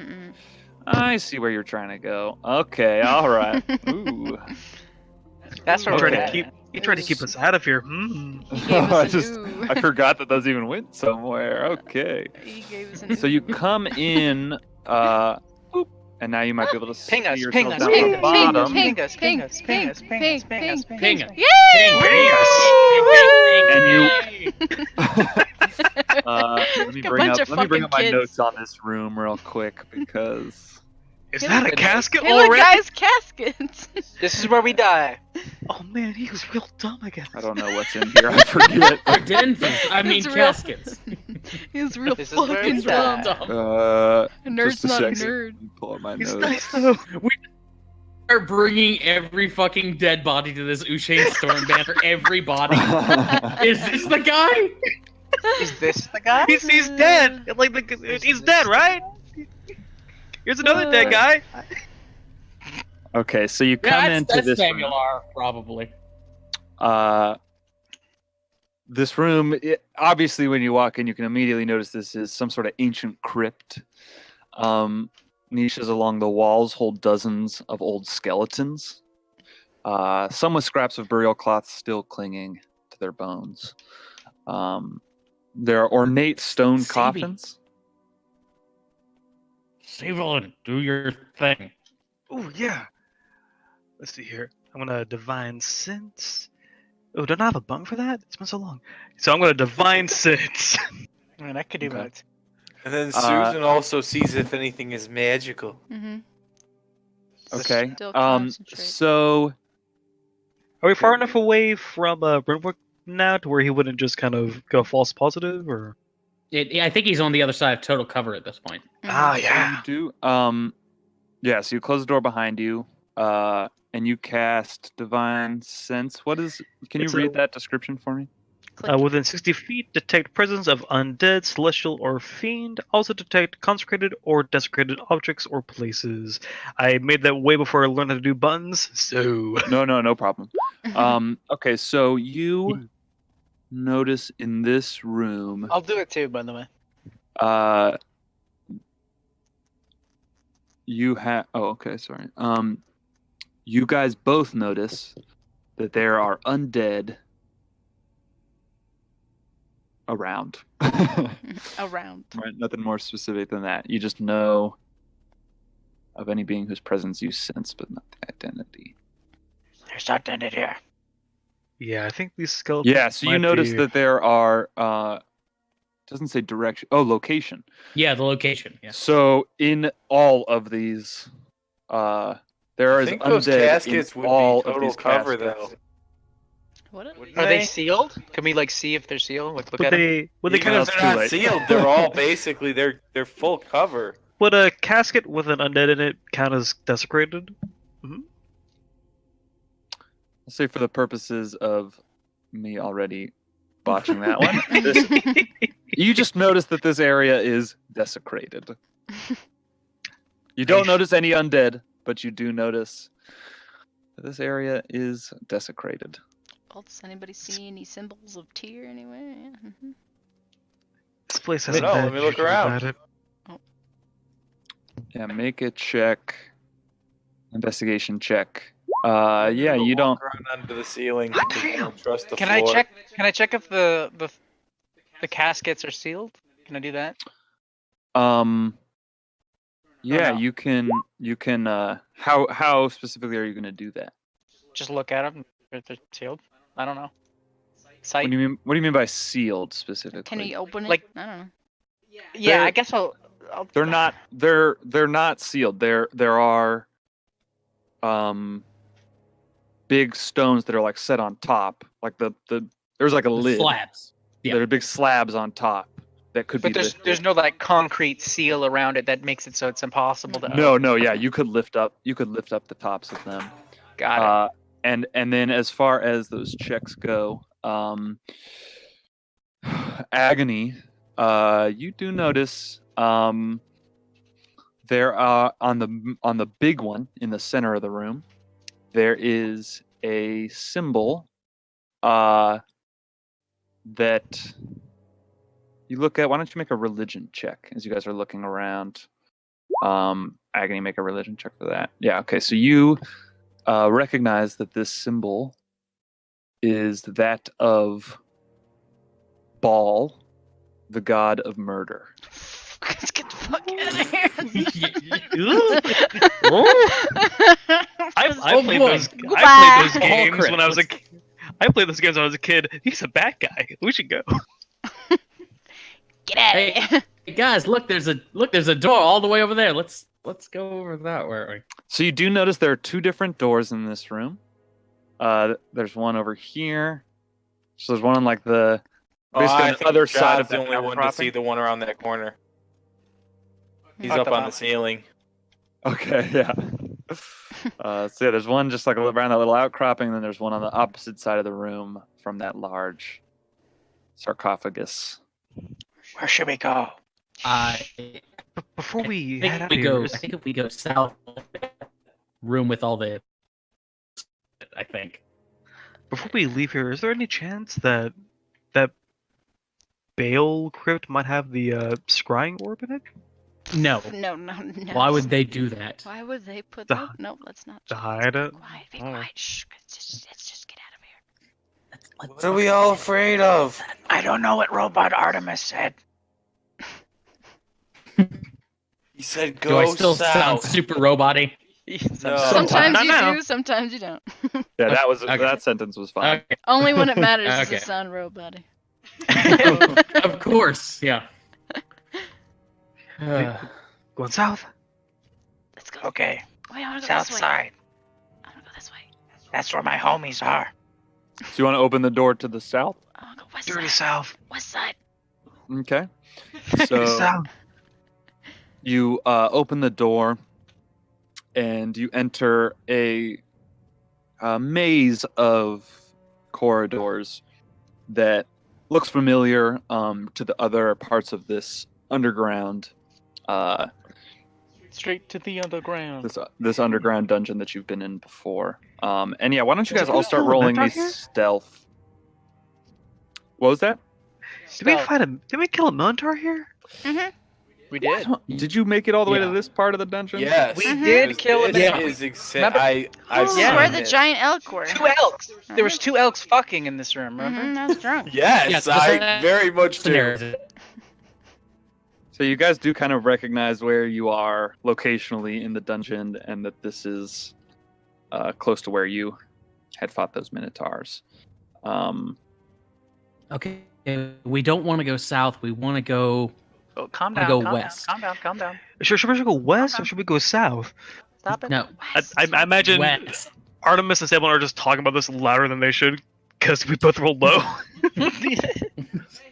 I see where you're trying to go. Okay. All right. Ooh. That's He what tried we're to at. keep. He tried to keep us out of here. Hmm. He gave us I an ooh. I forgot that those even went somewhere. Okay. He gave us an So ooh. you come in. Boop, and now you might be able to see Ping us, yourself ping us, down ping on the us, bottom. ping us, ping us, ping us, ping us, ping us, Ping us. Yay! And you. Let me Like a bring bunch up. of Let me bring up my fucking notes on this room real quick because Is Kill that a the casket Kill a already? guy's caskets. This is where we die. Oh man, he was real dumb, I guess. I don't know what's in here. I forget. Dens. I mean It's real- caskets. He's real This is where fucking we dumb. die. Uh, A nerd's just a not a second. nerd. Pull up my He's notes. nice though. Are bringing every fucking dead body to this Ushane Stormbanner. Every body. Is this the guy? Is this the guy? He's dead. Like he's dead, right? Here's another dead guy. Okay, so you come Yeah, into that's this Samuel room. R. Probably. This room, obviously, when you walk in, you can immediately notice this is some sort of ancient crypt. Niches along the walls hold dozens of old skeletons, some with scraps of burial cloths still clinging to their bones. There are ornate stone Sabi. coffins. Savelin, do your thing. Oh yeah. Let's see here. I'm gonna divine sense. Oh, don't I have a bung for that? It's been so long. So I'm gonna divine sense. I mean, I could do Okay. that. And then Susan also sees if anything is magical. Mm-hmm. Okay. Still concentrate. So Are we far enough away from Brentwood now to where he wouldn't just kind of go false positive, or? I think he's on the other side of total cover at this point. Ah, So yeah. you do. Yeah. So you close the door behind you, and you cast Divine Sense. What is? Can you It's read a- that description for me? Within 60 feet, detect presence of undead, celestial, or fiend. Also detect consecrated or desecrated objects or places. I made that way before I learned how to do buttons, so. No problem. Okay, so you notice in this room, I'll do it too, by the way. you have. Oh, okay, sorry. You guys both notice that there are undead around. Around. Right, nothing more specific than that. You just know of any being whose presence you sense, but not the identity. There's nothing in here. Yeah, I think these skeletons. Yeah, so you might notice be- that there are. Doesn't say direction. Oh, location. Yeah, the location. Yeah. So in all of these, there I is think those undead caskets in would all be of total these cover, caskets. though. What? Wouldn't Are they sealed? Can we like see if they're sealed? Like look Would at them. they Even kind if of it's they're too not late. sealed, they're all basically they're full cover. would a casket with an undead in it count as desecrated? I'll say for the purposes of me already botching that one, you just notice that this area is desecrated. You don't notice any undead, but you do notice that this area is desecrated. Well, does anybody see any symbols of tear anywhere? Yeah. Mhm. This place I has don't know, let me look around. Yeah, make a check. Investigation check. Yeah, you don't. Walk around under the ceiling. Hot 'cause you damn. don't trust the Can floor. I check? Can I check if the caskets are sealed? Can I do that? Yeah, no. you can. You can. How specifically are you going to do that? Just look at them if they're sealed. I don't know. Sight. What do you mean? What do you mean by sealed specifically? Can he open it? Like- I don't know. Yeah, They're- I guess I'll. They're not. They're not sealed. There are big stones that are like set on top. Like the there's like a lid. Slabs. Yeah. There are big slabs on top that could But be. there's lifted. there's no like concrete seal around it that makes it so it's impossible to. No. Yeah, you could lift up. You could lift up the tops of them. Got it. And then as far as those checks go, agony. You do notice there are on the big one in the center of the room. There is a symbol that you look at. Why don't you make a religion check as you guys are looking around? Agony, make a religion check for that. Yeah. Okay. So you recognize that this symbol is that of Baal, the god of murder. Let's get the fuck out of here. I played boy. those. Goodbye. I played those Oh, games crap. when I was a. I played those games when I was a kid. He's a bad guy. We should go. Get out of Hey. here. Hey guys, look, there's a door all the way over there. Let's let's go over that way. So you do notice there are two different doors in this room. There's one over here. So there's one on like the basically I on the think other side of John's the only one to see the one around that corner. He's up on the ceiling. Okay, yeah. So yeah, there's one just like around that little outcropping, and then there's one on the opposite side of the room from that large sarcophagus. Where should we go? Before we I head out think we here, go. I think if we go south, room with all the. I think. before we leave here, is there any chance that Bale crypt might have the scrying orb in it? No. No. Why would they do that? Why would they put The- that? No, let's not. To hide it? Quiet, be Oh. quiet. Shh. Let's just get out of here. What are we all afraid of? I don't know what Robot Artemis said. He said go Do I still sound south. super robot-y? No. Sometimes you Not now. do, sometimes you don't. Yeah, that was Okay. that sentence was fine. Okay. Only when it matters does Okay. it sound robot-y. Of course, yeah. Going south? Let's go. Okay, Wait, I wanna go south this way. side. I wanna go this way. That's where my homies are. So you want to open the door to the south? I wanna go west Dirty side. south. West side. Okay. Dirty So south. you open the door, and you enter a maze of corridors that looks familiar to the other parts of this underground Straight to the underground. this underground dungeon that you've been in before. And yeah, why don't you Did guys we all start kill a rolling Mentor these here? stealth? What was that? Did we kill a Minotaur here? Mm-hmm. We did. Did you make it all the way to Yeah. this part of the dungeon? Yes. We Mhm. did kill a This Minotaur. is Remember- I've This is Yeah. where seen the it. giant elk were. Two elks. There was two elks fucking in this room. Remember? Mm-hmm, I was drunk. Yes, Yes, I that's- very much do. Narrative. So you guys do kind of recognize where you are locationally in the dungeon, and that this is close to where you had fought those minotaurs. Okay, we don't want to go south. We want to go. Oh, calm I down. go calm west. Down, calm down. Calm down. Should we go west or should we go south? Stop it. No, I imagine west. Artemis and Sable are just talking about this louder than they should because we both rolled low.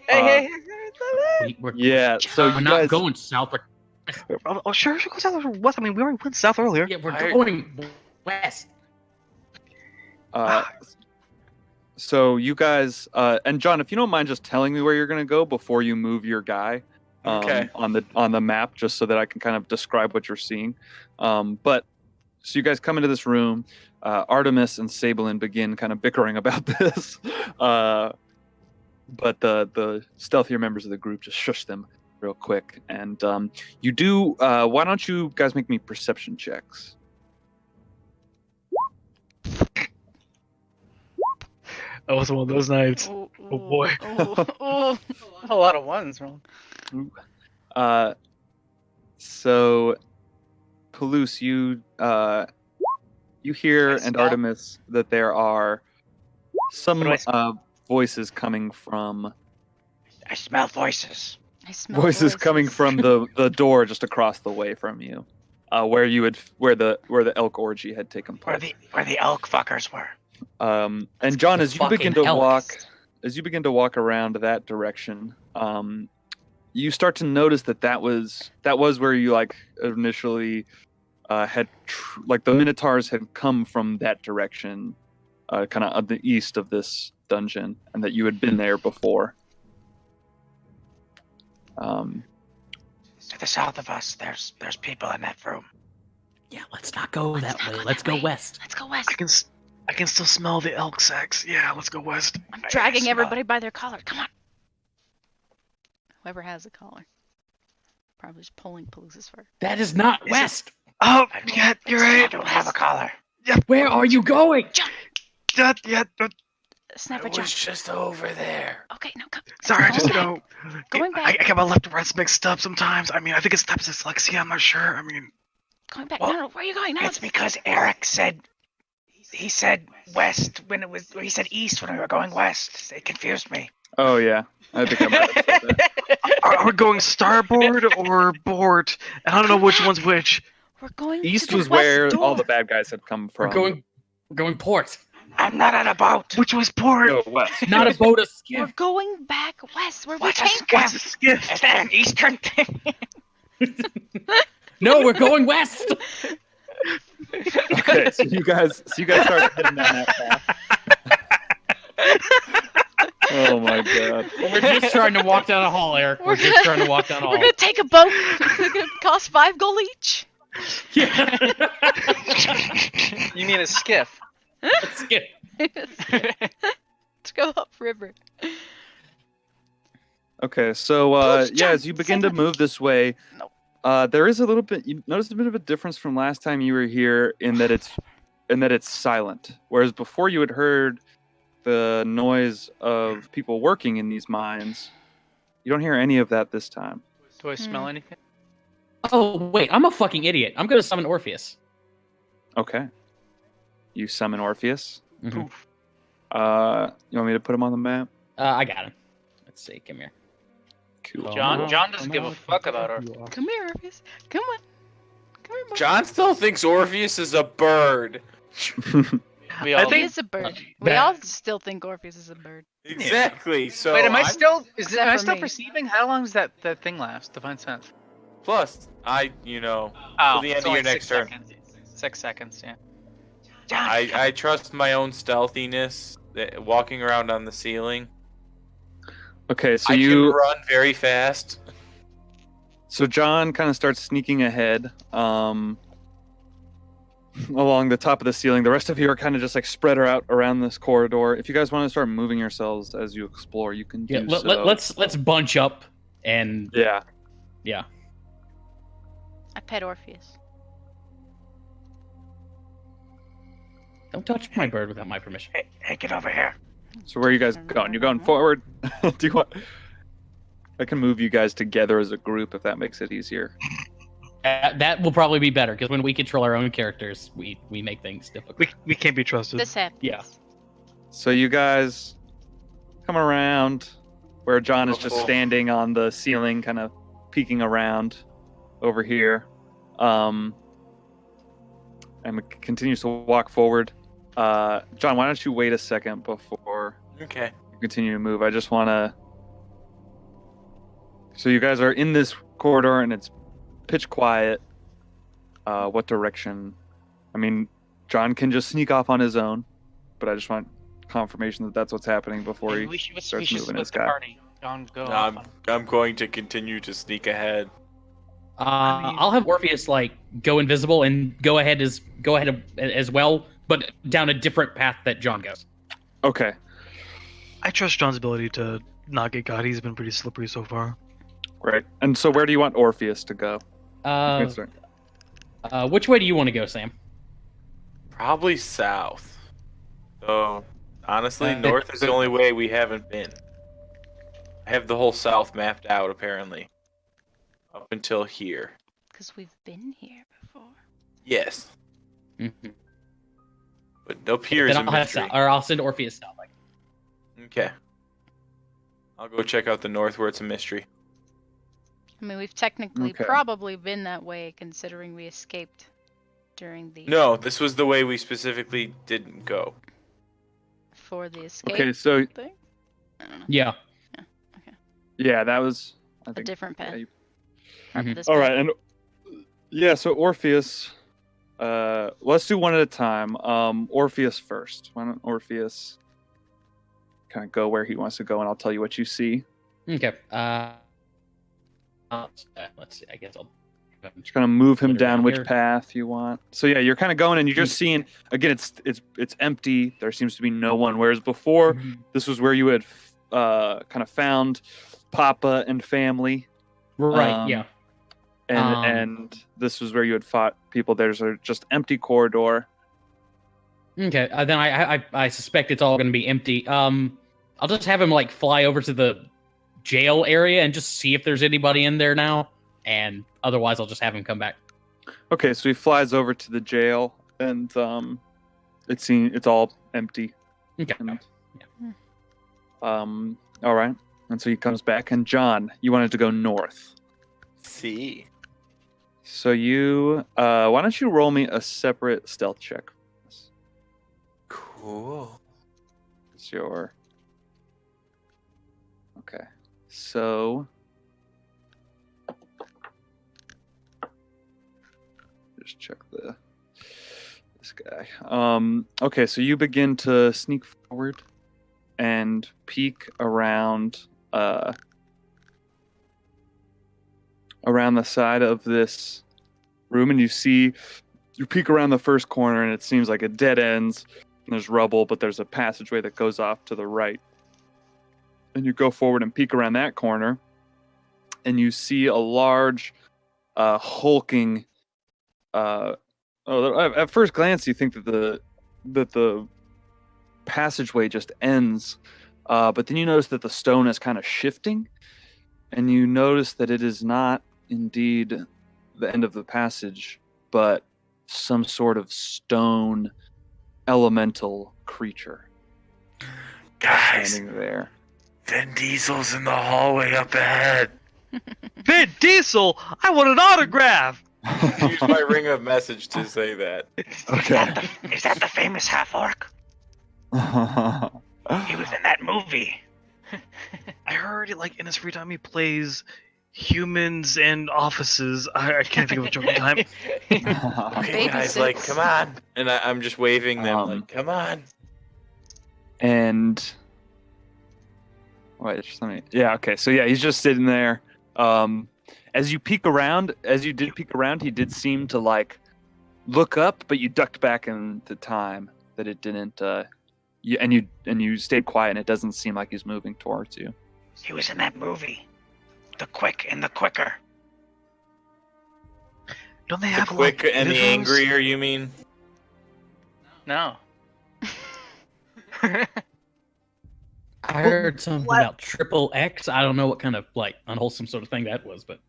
Hey. We're Yeah, so we're you not guys, going south. Oh, sure, should go south or west. I mean, we already went south earlier. Yeah, we're I- going west. so you guys, and John, if you don't mind just telling me where you're going to go before you move your guy, Okay. on the map, just so that I can kind of describe what you're seeing. But so you guys come into this room. Artemis and Sablin begin kind of bickering about this, but the stealthier members of the group just shush them real quick. And you do. Why don't you guys make me perception checks? That was one of those nights. Oh, boy. Oh. A lot of ones, bro. So, Palouse, you hear, I and smell- Artemis, that there are some What do I voices coming from I smell voices. I smell voices coming from the door just across the way from you, where the elk orgy had taken Where place. the elk fuckers were. And John, as you begin to Fucking elks. walk around that direction, you start to notice that was where you like initially had like the minotaurs had come from that direction, kind of the east of this dungeon, and that you had been there before. To the south of us, there's people in that room. Yeah, let's not go Let's that not way. go Let's that go way. west. Let's go west. I can still smell the elk sex. Yeah, let's go west. I'm dragging smell- everybody by their collar. Come on. Whoever has a collar. Probably just pulling Palouse's fur. That is not Is it- west. Oh, I don't- yeah, you're I right. don't have a collar. Where are you going? Sniper I jump. was just over there. Okay, no, come. Sorry, I just Going Going back. I get my left and right mixed up sometimes. I mean, I think it's types of dyslexia. I'm not sure. I mean, Going back. Well, No, where are you going? No, It's because Eric said he said west when he said east when we were going west. It confused me. Oh yeah, I think I might have said that. are we going starboard or board? And I don't know which one's which. We're going East to the was west where door. all the bad guys had come from. We're going port. I'm not on a boat. Which was port. No, west. Not a boat, a We're skiff. going back west where we What's a came skiff? from. Skiff. Is that an eastern thing? No, we're going west. Okay, so you guys start heading down that path. Oh my god. We're just trying to walk down a hall, Eric. We're just trying to walk down a We're hall. gonna take a boat. It's gonna cost 5 gold each. Yeah. You mean a skiff? Let's skip. Let's go upriver. Okay, so Push, yeah, as jump, you begin to move this way, No. there is a little bit. You notice a bit of a difference from last time you were here in that it's silent. Whereas before you had heard the noise of people working in these mines, you don't hear any of that this time. Do I smell anything? Oh wait, I'm a fucking idiot. I'm gonna summon Orpheus. Okay, you summon Orpheus. Mhm. You want me to put him on the map? I got him. Let's see. Come here. Cool. John doesn't give a fuck about her. Come here, Orpheus. Come on. Come here, boy. John still thinks Orpheus is a bird. We I all He think- is a bird. We that- all still think Orpheus is a bird. Exactly. So Wait, am I I'm- still? Except Am I for still me. perceiving? How long does that thing last? Divine sense. Plus, Oh, the end it's of only your next 6 turn. seconds. 6 seconds. Yeah. John, I trust my own stealthiness, walking around on the ceiling. Okay, so I you can run very fast. So John kind of starts sneaking ahead along the top of the ceiling. The rest of you are kind of just like spread out around this corridor. If you guys want to start moving yourselves as you explore, you can do Yeah, so. let's bunch up and Yeah. I pet Orpheus. don't touch my bird without my permission. hey, get over here. So where are you guys going? You're going forward? Do you want... I can move you guys together as a group if that makes it easier. That will probably be better because when we control our own characters, we make things difficult. We can't be trusted. This happens. Yeah. So you guys come around where John is just Oh. standing on the ceiling, kind of peeking around over here. And continues to walk forward. John, why don't you wait a second before Okay. you continue to move? I just want to. So you guys are in this corridor and it's pitch quiet. What direction? I mean, John can just sneak off on his own, but I just want confirmation that that's what's happening before he we should starts moving split his the guy. party. John, go. I'm going to continue to sneak ahead. I'll have Orpheus like go invisible and go ahead as well, but down a different path that John goes. Okay. I trust John's ability to not get caught. He's been pretty slippery so far. Great. And so where do you want Orpheus to go? Uh, Good start. which way do you want to go, Sam? Probably south. So, honestly, north is the only way we haven't been. I have the whole south mapped out, apparently. Up until here. Because we've been here before. Yes. Mm-hmm. But up here is a mystery. I'll send Orpheus south. Okay. I'll go check out the north where it's a mystery. I mean, we've technically Okay. probably been that way considering we escaped during the... No, this was the way we specifically didn't go. For the escape Okay, so thing? I don't know. Yeah. yeah, that was I A think. different path. yeah, you- Or Mhm. this All path. right, and yeah, so Orpheus. Let's do one at a time. Orpheus first. Why don't Orpheus kind of go where he wants to go, and I'll tell you what you see. Okay. Let's see. I guess I'll. Just kind of move him Put it down down which here. path you want. So yeah, you're kind of going, and you're just seeing again. It's empty. There seems to be no one. Whereas before, this was where you had kind of found Papa and family. Right. Yeah. And this was where you had fought people. There's a just empty corridor. Okay. Then I suspect it's all going to be empty. I'll just have him like fly over to the jail area and just see if there's anybody in there now, and otherwise I'll just have him come back. Okay, so he flies over to the jail, and it's all empty. Okay. And, Yeah. all right, and so he comes back. And John, you wanted to go north. See. So you, why don't you roll me a separate stealth check? Cool. It's your. Okay. So. Just check this guy. Okay, so you begin to sneak forward and peek around around the side of this room, and you peek around the first corner, and it seems like it dead ends. And there's rubble, but there's a passageway that goes off to the right. And you go forward and peek around that corner, and you see a large, hulking. At first glance, you think that the passageway just ends, but then you notice that the stone is kind of shifting, and you notice that it is not indeed the end of the passage, but some sort of stone elemental creature Guys, standing there. Vin Diesel's in the hallway up ahead. Vin Diesel, I want an autograph. Use my ring of message to say that. Okay. Is that the famous half orc? He was in that movie. I heard like in his free time he plays humans and offices. I can't think of a joke in time. Okay, guys, like, come on. And I'm just waving them, like, come on. And wait, just let me. Yeah, okay. So yeah, he's just sitting there. As you peek around, he did seem to like look up, but you ducked back into time that it didn't. You stayed quiet, and it doesn't seem like he's moving towards you. He was in that movie. The Quick and the Quicker. Don't they The have quick like, and the individuals? angrier, you mean? No. I heard something about triple X. I don't know what kind of like unwholesome sort of thing that was, but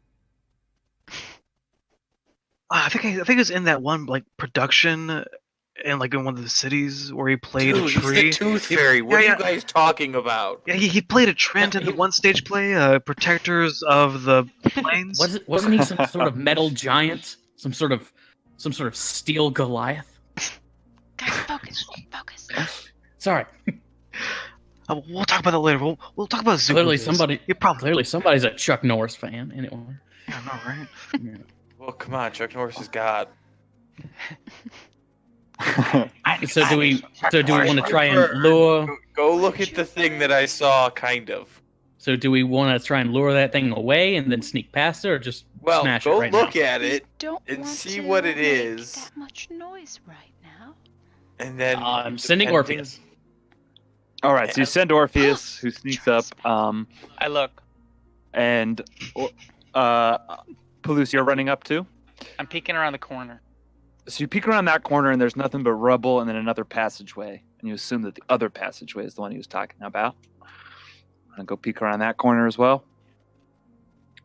I think it was in that one like production, in like in one of the cities where he played Dude, a he's tree. the Tooth Fairy. What Yeah, are you guys talking about? Yeah, he played a Trent in the one stage play, Protectors of the Plains. wasn't he some sort of metal giant? Some sort of steel Goliath? Guys, focus. Sorry. We'll talk about that later. We'll talk about Zuko. Clearly somebody's a Chuck Norris fan. Anyway. Yeah, no, right? Yeah. Well, come on, Chuck Norris is God. So do we want to try and lure? Go look at the thing that I saw, kind of. So do we want to try and lure that thing away and then sneak past it, or just Well, smash go it right look now? at it Don't and want see to what it make is. that much noise right now. and then I'm sending depending- Orpheus. All right, so you send Orpheus, who sneaks up. I look. And Palouse, you're running up too. I'm peeking around the corner. So you peek around that corner, and there's nothing but rubble, and then another passageway, and you assume that the other passageway is the one he was talking about. I'm gonna go peek around that corner as well.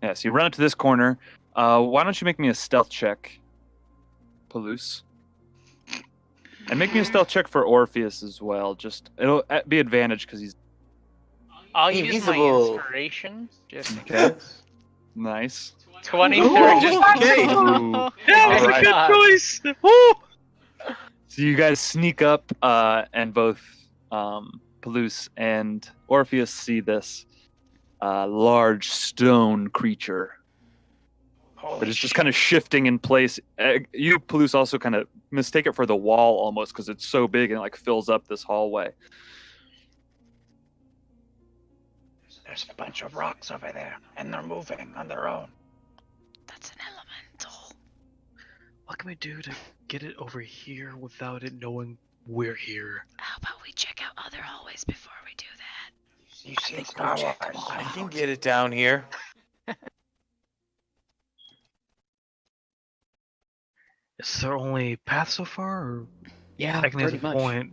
Yeah, so you run up to this corner. Why don't you make me a stealth check, Palouse? And make me a stealth check for Orpheus as well. Just it'll be advantage because he's I'll use my Invisible. inspiration. Just Okay. nice. 23. Just in case. Ooh. Yeah, Oh that's a my good God. choice. Woo! So you guys sneak up, and both Palouse and Orpheus see this large stone creature. But it's just kind of shifting in place. You, Palouse, also kind of mistake it for the wall almost because it's so big and it like fills up this hallway. There's a bunch of rocks over there, and they're moving on their own. That's an elemental. What can we do to get it over here without it knowing we're here? How about we check out other hallways before we do that? You see Star Wars. I can get it down here. Is there only path so far? Or Yeah, I can pretty hit the much. point.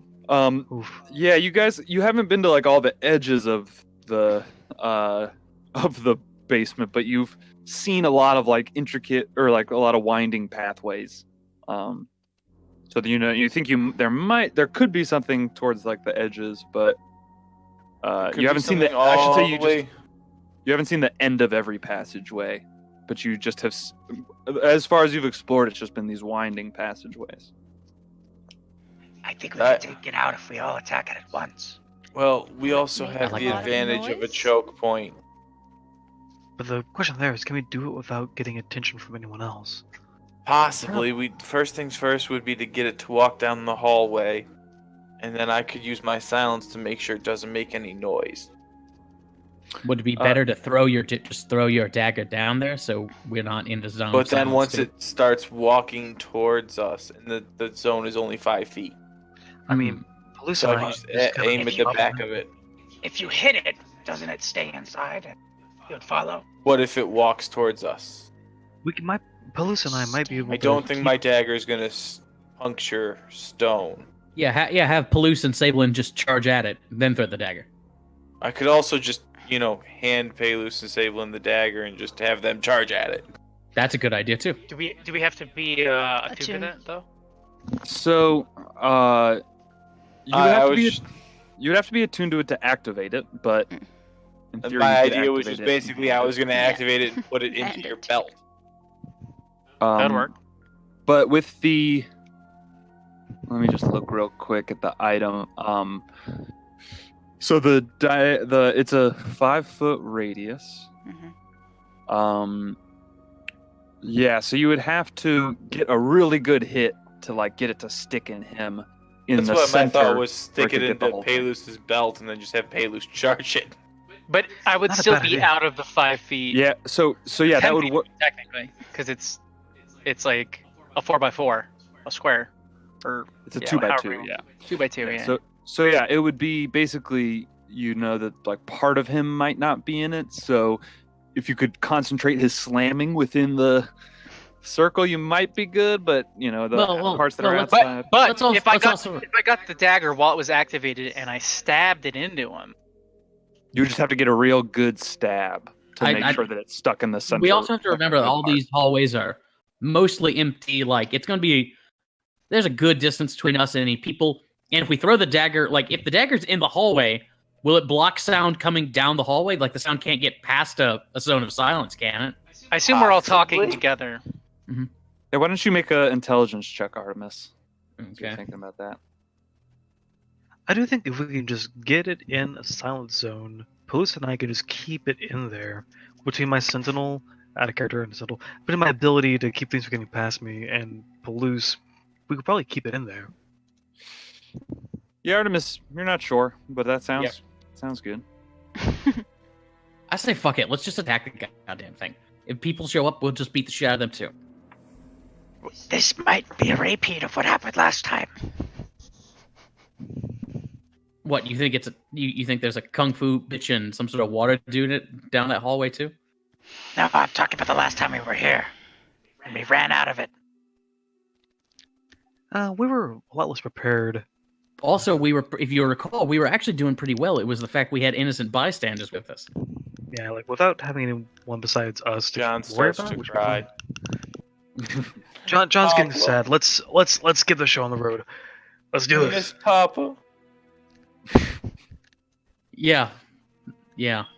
Oof. Yeah, you haven't been to like all the edges of the basement, but you've seen a lot of like intricate or like a lot of winding pathways. So that, you think there could be something towards like the edges, but Could you be haven't seen the. something I should all say the way. you haven't seen the end of every passageway. but you just have, as far as you've explored, it's just been these winding passageways. I think we can take it out if we all attack it at once. Well, we also Make have a the lot of advantage of a noise? choke point. But the question there is, can we do it without getting attention from anyone else? Possibly. We first things first would be to get it to walk down the hallway, and then I could use my silence to make sure it doesn't make any noise. Would it be better to just throw your dagger down there so we're not in the zone? But of then silence once too? it starts walking towards us, and the zone is only 5 feet, I mean, Palooza so and I I just just kinda aim at keep the up back on of it. If you hit it, doesn't it stay inside and you'd follow? What if it walks towards us? Palooza and I might be able I to don't think keep- my dagger is gonna puncture stone. Yeah, have Palouse and Sablin just charge at it, then throw the dagger. I could also just, hand Palus and Sablin the dagger and just have them charge at it. That's a good idea too. Do we have to be attuned to Attuned. that though? So, you would I have to was be just- you'd have to be attuned to it to activate it, but in theory, my you could idea was just activate it. basically I was gonna activate it and put it into And your it. belt. That'd Um, work. But with the, let me just look real quick at the item. So it's a 5-foot radius. Mhm. Yeah. So you would have to get a really good hit to get it to stick in him. That's the what my center thought was: stick where it it could get the into whole thing. Palus's belt and then just have Palus charge it. But I would Not a still bad be idea. out of the 5 feet. Yeah. So yeah, 10 that would feet, work. technically, because it's like a 4x4, a square, or It's a yeah, 2x2. however- Yeah. 2x2. Yeah. So yeah, it would be basically that part of him might not be in it. So if you could concentrate his slamming within the circle, you might be good. But the parts that are let's- outside. But Let's also- if I let's got also- if I got the dagger while it was activated and I stabbed it into him, You just have to get a real good stab to I- make I- sure that it's stuck in the center. We also have to remember that all part. these hallways are mostly empty. It's going to be there's a good distance between us and any people. And if we throw the dagger, if the dagger's in the hallway, will it block sound coming down the hallway? The sound can't get past a zone of silence, can it? I assume we're all talking Possibly. together. Yeah, why don't you make an intelligence check, Artemis? If you're Okay. thinking about that. I do think if we can just get it in a silent zone, Palooza and I can just keep it in there between my sentinel, out of character and sentinel, but in my ability to keep things from getting past me and Palooza, we could probably keep it in there. Yeah, Artemis, you're not sure, but that sounds good. I say fuck it. Let's just attack the goddamn thing. If people show up, we'll just beat the shit out of them too. This might be a repeat of what happened last time. What you think you think there's a kung fu bitch and some sort of water dude down that hallway too? No, I'm talking about the last time we were here. And we ran out of it. We were a lot less prepared. Also, if you recall, we were actually doing pretty well. It was the fact we had innocent bystanders with us. Yeah, without having anyone besides us to John worry starts about, to we should be cry. fine. John's getting Papa. sad. Let's get the show on the road. Let's do Miss this. Papa. Yeah,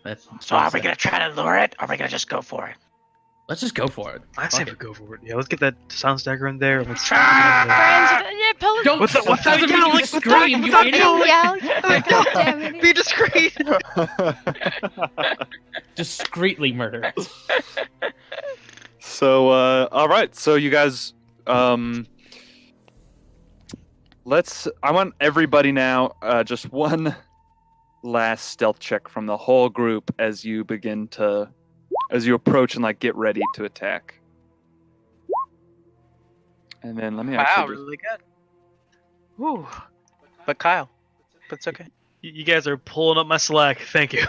that's. So are we gonna try to lure it, or are we gonna just go for it? Let's just go for it. I say Fuck we it. go for it. Yeah, let's get that sound stagger in there. And let's Ah! Yeah, Pelican. Don't What's that- what's that doesn't mean yelling? you What's that- scream, what's you that idiot. yelling? Yeah, God damn it. Be discreet. Discreetly murder. So, all right. So you guys, I want everybody now, just one last stealth check from the whole group as you approach and get ready to attack. And then let me Wow, actually just, really good. Woo. But Kyle, but it's okay. You guys are pulling up my slack. Thank you.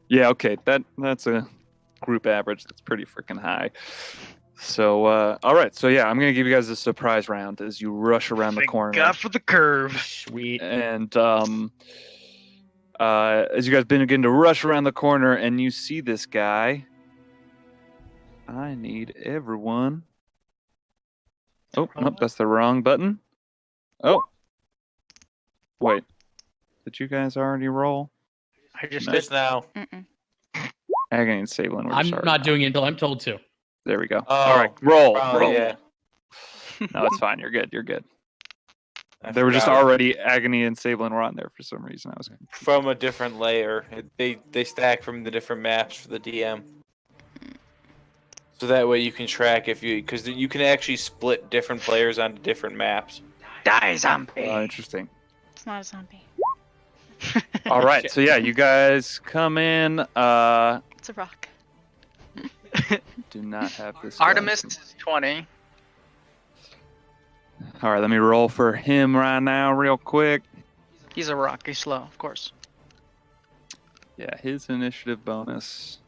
yeah, okay. That's a group average. That's pretty freaking high. So, all right. So yeah, I'm gonna give you guys a surprise round as you rush around the Thank corner. God for the curve. Sweet. And as you guys begin to rush around the corner and you see this guy, I need everyone. Oh, nope, that's the wrong button. Oh, wait. Did you guys already roll? I just Just now. Mm-mm. Agony and Sablin. I'm not doing it until I'm told to. There we go. Oh, All right, roll. Oh, yeah. No, it's fine. You're good. You're good. I They were just forgot. already Agony and Sablin were on there for some reason. I was From a different layer. They stack from the different maps for the DM. So that way you can track because you can actually split different players onto different maps. Die, zombie. interesting. It's not a zombie. All right, so yeah, you guys come in. It's a rock. Do not have this. Artemis is 20. All right, let me roll for him right now, real quick. He's a rock. He's slow, of course. Yeah, his initiative bonus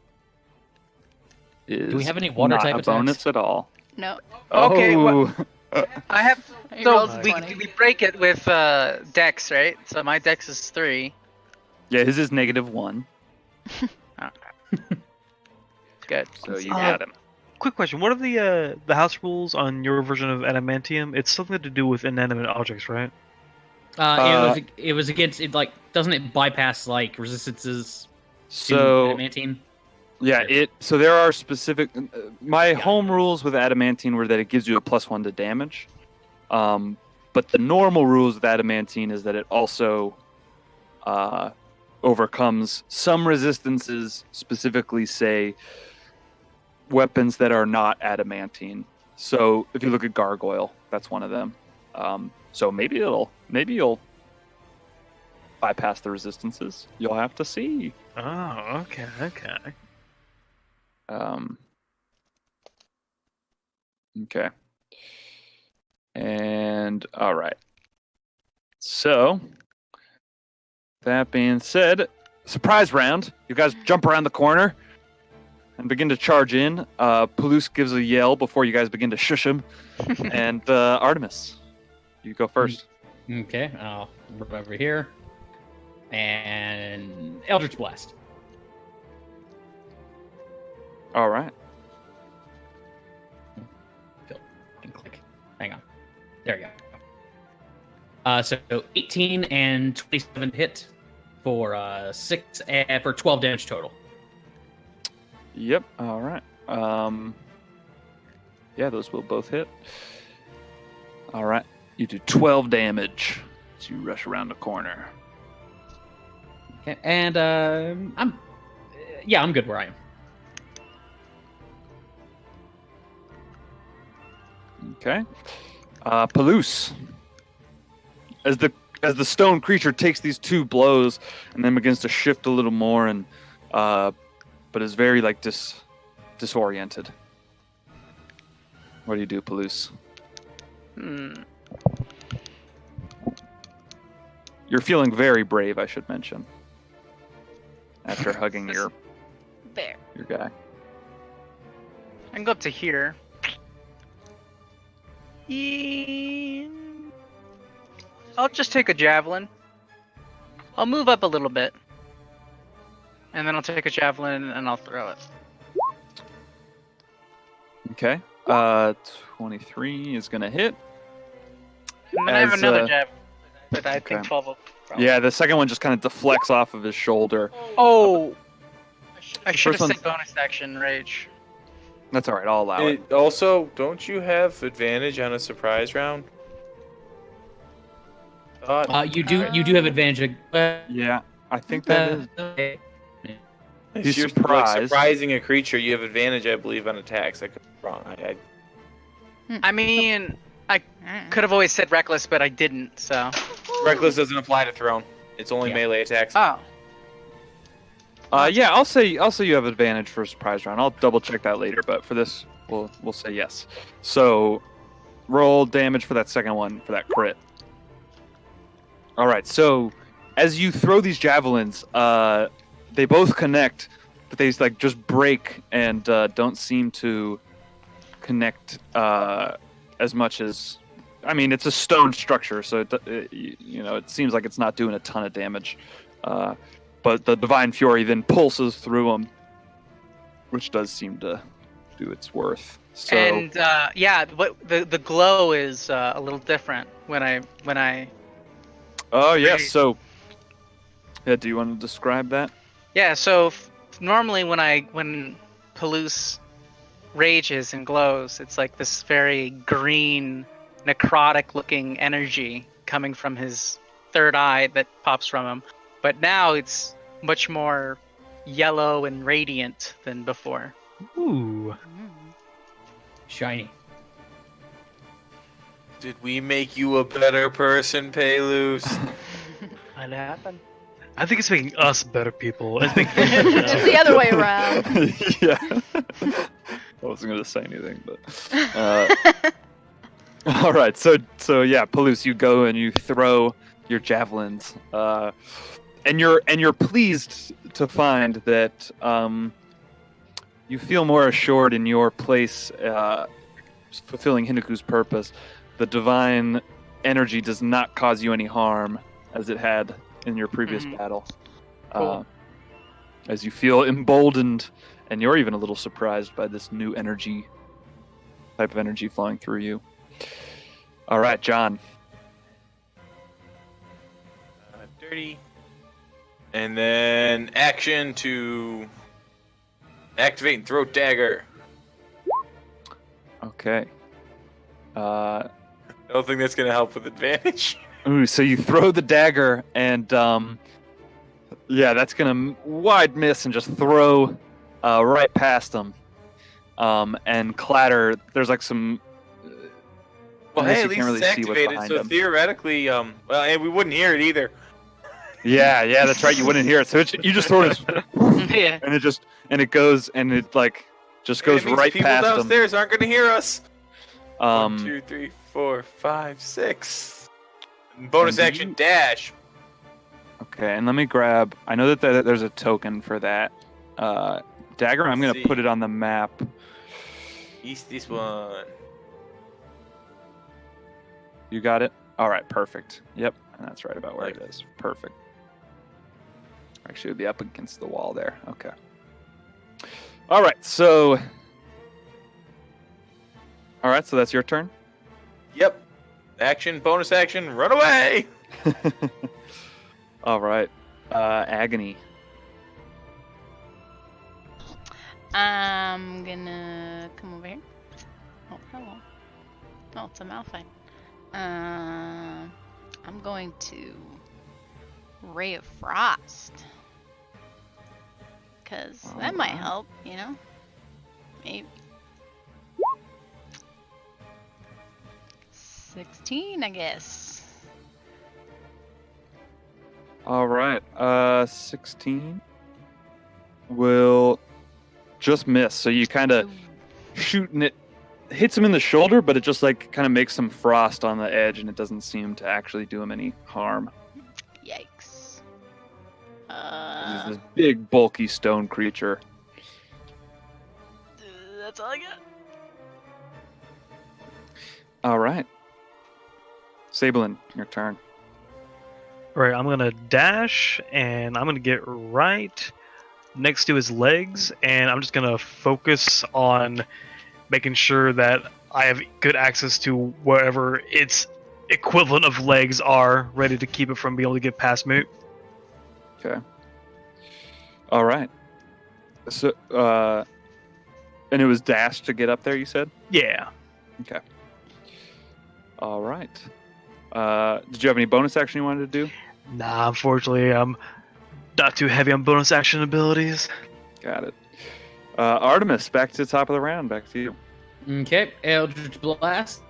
is Do we have any water not type a attacks? bonus at all. No. Okay, Oh, I have. He So rolled a we 20. we break it with Dex, right? So my Dex is 3. yeah, his is -1, Good. so you Uh, got him. Quick question: what are the house rules on your version of adamantium? It's something to do with inanimate objects, right? It was against it. Like, doesn't it bypass like resistances to So adamantine? yeah, so there are specific. My home rules with adamantine were that it gives you a +1 to damage, but the normal rules with adamantine is that it also overcomes some resistances, specifically say weapons that are not adamantine. So if you look at gargoyle, that's one of them. So maybe you'll bypass the resistances. You'll have to see. Oh, okay. Okay. And all right. So that being said, surprise round. You guys jump around the corner and begin to charge in. Palouse gives a yell before you guys begin to shush him. And Artemis, you go first. Okay, I'll move over here. And Eldritch Blast. All right. And click. Hang on. There you go. So 18 and 27 hit for 12 damage total. Yep. All right. Yeah, those will both hit. All right. You do 12 damage as you rush around the corner. Okay, and I'm good where I am. Okay. Palouse. As the stone creature takes these 2 blows and then begins to shift a little more and but is very like disoriented. What do you do, Palouse? You're feeling very brave, I should mention. After hugging your There. guy. I can go up to here. I'll just take a javelin. I'll move up a little bit. And then I'll take a javelin and I'll throw it. Okay. 23 is gonna hit. And then I have As, another uh, javelin. But I think okay. 12 will probably. Yeah, the second one just kind of deflects off of his shoulder. Oh! I should have First said bonus action rage. That's all right. I'll allow it. Also, don't you have advantage on a surprise round? You do have advantage. Yeah, I think that is. Okay. If He's you're surprised. surprising a creature, you have advantage, I believe, on attacks. I could be wrong. I mean, I Mm. could have always said reckless, but I didn't, so. Reckless doesn't apply to thrown. It's only Yeah. melee attacks. Oh. Yeah, I'll say you have advantage for a surprise round. I'll double check that later, but for this, we'll say yes. So, roll damage for that second one for that crit. All right. So, as you throw these javelins, they both connect, but they just break and don't seem to connect as much as. I mean, it's a stone structure, so it seems like it's not doing a ton of damage. But the Divine Fury then pulses through them, which does seem to do its worth. So, And but the glow is a little different when I. oh yes. Right. So, yeah. Do you want to describe that? Yeah. So normally when Palouse rages and glows, it's like this very green, necrotic-looking energy coming from his third eye that pops from him. But now it's much more yellow and radiant than before. Ooh. Shiny. Did we make you a better person, Paylus? What happened? I think it's making us better people. I think Just the other way around. Yeah. I wasn't gonna say anything, but all right. So yeah, Palouse, you go and you throw your javelins, and you're pleased to find that you feel more assured in your place, fulfilling Hinduku's purpose. The divine energy does not cause you any harm as it had in your previous battle. Cool. As you feel emboldened, and you're even a little surprised by this new energy, type of energy flowing through you. All right, John. Dirty. And then action to activate and throw dagger. Okay. I don't think that's going to help with advantage. Ooh, so you throw the dagger, and yeah, that's gonna wide miss and just throw right past them, and clatter. There's like some. Well, I guess hey, you at least can't really it's see what's activated, behind so them. theoretically, well, and we wouldn't hear it either. Yeah, that's right. You wouldn't hear it, so you just throw it, Yeah. and it goes, and it like just And it goes means right people past them. downstairs aren't going to hear us. 1, 2, Um, 3, 4, 5, 6. Bonus And action dash. okay, and let me grab. I know that there's a token for that dagger. I'm Let's gonna see. put it on the map. East this one. You got it? All right, perfect. Yep, and that's right about where it is. Perfect. Actually, it would be up against the wall there. Okay. All right, so... All right, so that's your turn? Yep. Action, bonus action, run away. All right. Agony. I'm gonna come over here. Oh, hello. Oh, it's a Malphite. I'm going to Ray of Frost. Because that might Alright. help, you know? Maybe. 16, I guess. All right. 16 will just miss. So you kind of shoot, and it hits him in the shoulder, but it just like kind of makes some frost on the edge, and it doesn't seem to actually do him any harm. Yikes. He's this big, bulky stone creature. That's all I got. All right. Sablin, your turn. Right, I'm gonna dash, and I'm gonna get right next to his legs, and I'm just gonna focus on making sure that I have good access to wherever its equivalent of legs are, ready to keep it from being able to get past me. Okay. All right. So, and it was dash to get up there, you said? Yeah. Okay. All right. Did you have any bonus action you wanted to do? Nah, unfortunately, I'm not too heavy on bonus action abilities. Got it. Artemis, back to the top of the round. Back to you. Okay, Eldritch Blast.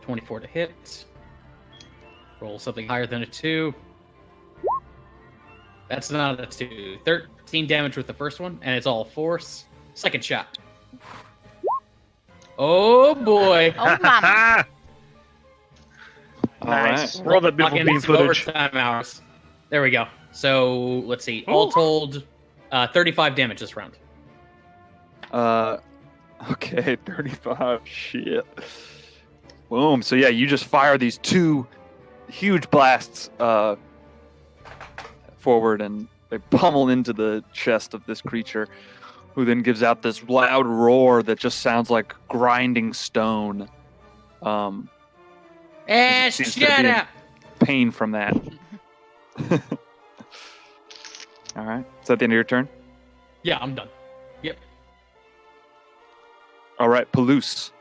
24 to hit. Roll something higher than a 2. That's not a 2. 13 damage with the first one, and it's all force. Second shot. Oh boy. Oh, mama. All Nice. right. Roll that beautiful Fucking beam footage. overtime hours. There we go. So let's see. All told, 35 damage this round. Okay, 35. Shit. Boom. So yeah, you just fire these two huge blasts forward, and they pummel into the chest of this creature, who then gives out this loud roar that just sounds like grinding stone. Eh, seems to shut be- up. Pain from that. All right. Is that the end of your turn? Yeah, I'm done. All right, Palouse.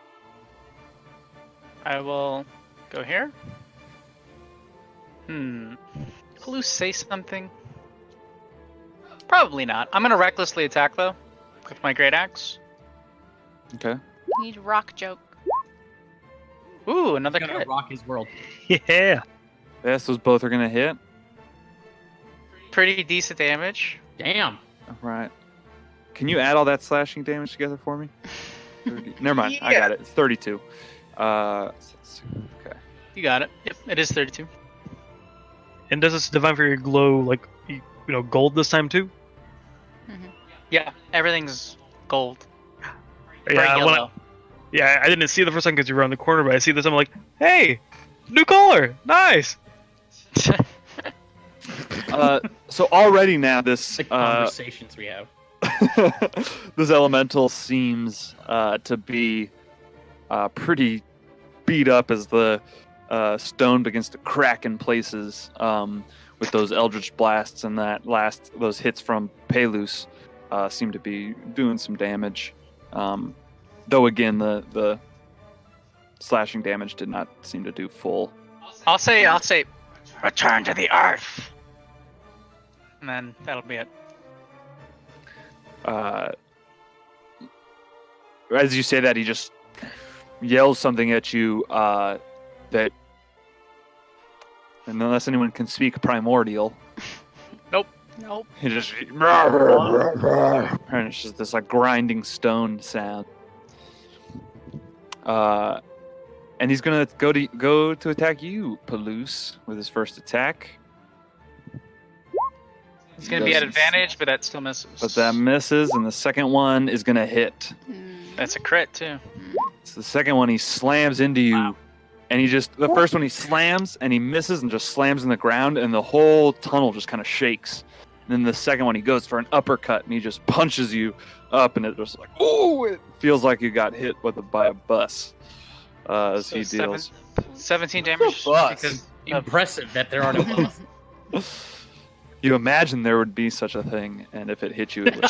I will go here. Palouse say something? Probably not. I'm gonna recklessly attack though, with my great axe. Okay. Need a rock joke. Ooh, another Gonna crit. rock his world. Yeah. Yes, those both are gonna hit. Pretty decent damage. Damn. All right. Can you add all that slashing damage together for me? 30. Never mind. I got it. It's 32. Okay. You got it. Yep, it is 32. And does this Divine Fury glow like gold this time too? Yeah, everything's gold. Bright Yeah. yellow. I didn't see it the first time because you were around the corner, but I see this. I'm like, hey, new color, nice. So already now this The conversations we have. this elemental seems to be pretty beat up as the stone begins to crack in places with those eldritch blasts, and those hits from Palouse seem to be doing some damage. Though again, the slashing damage did not seem to do full. I'll say, Return to the earth. and then that'll be it. As you say that, he just yells something at you that, and unless anyone can speak primordial, Nope. he just and it's just this like grinding stone sound. And he's gonna go to attack you, Palouse, with his first attack. It's gonna be at Doesn't- advantage, but that still misses. But that misses, and the second one is gonna hit. That's a crit too. So the second one he slams into you, and the first one he slams and he misses and just slams in the ground, and the whole tunnel just kind of shakes. And then the second one he goes for an uppercut and he just punches you up, and it just like, oh, it feels like you got hit by a bus as So he deals. 17 damage. bus? Because Impressive that there are no bugs. You imagine there would be such a thing, and if it hit you, it would. Do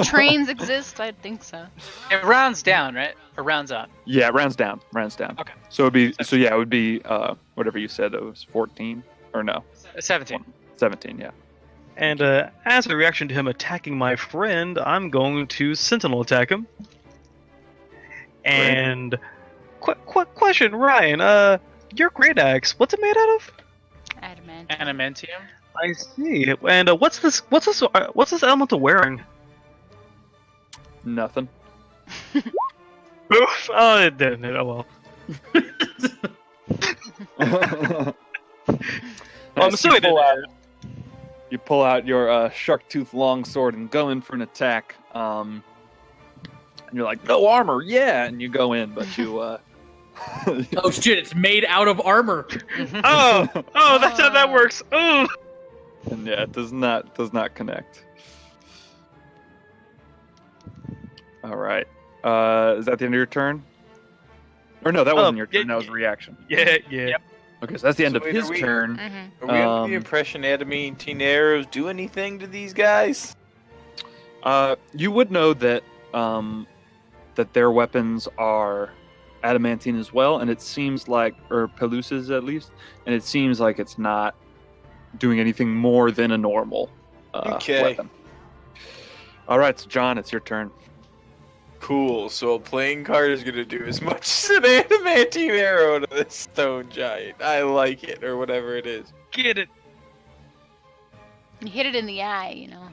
trains exist? I think so. it rounds down, right? Or rounds up. Yeah, it rounds down. Okay. So it would be whatever you said. It was 14 or no, 17. 17. Yeah. And as a reaction to him attacking my friend, I'm going to Sentinel attack him. And question, Ryan, your great axe, what's it made out of? Adamant. Adamantium. I see. And what's this elemental wearing? Nothing. Oof. Oh, it didn't. Oh well. I'm assuming You pull out your shark tooth longsword and go in for an attack. And you're like, no armor, yeah, and you go in, but you. Oh shit! It's made out of armor. Oh, that's how that works. Oh. And yeah, it does not connect. All right. Is that the end of your turn? Or no, that wasn't your turn. That was a reaction. Yeah. Yep. Okay, so that's the end So of wait, his are we- turn. Mm-hmm. Are we under Um, the impression adamantine arrows do anything to these guys? You would know that that their weapons are adamantine as well, and it seems like, or Palouse's at least, and it seems like it's not doing anything more than a normal Okay. weapon. All right, so John, it's your turn. Cool. So a playing card is gonna do as much as an adamantine arrow to this stone giant. I like it, or whatever it is. Get it. You hit it in the eye, you know.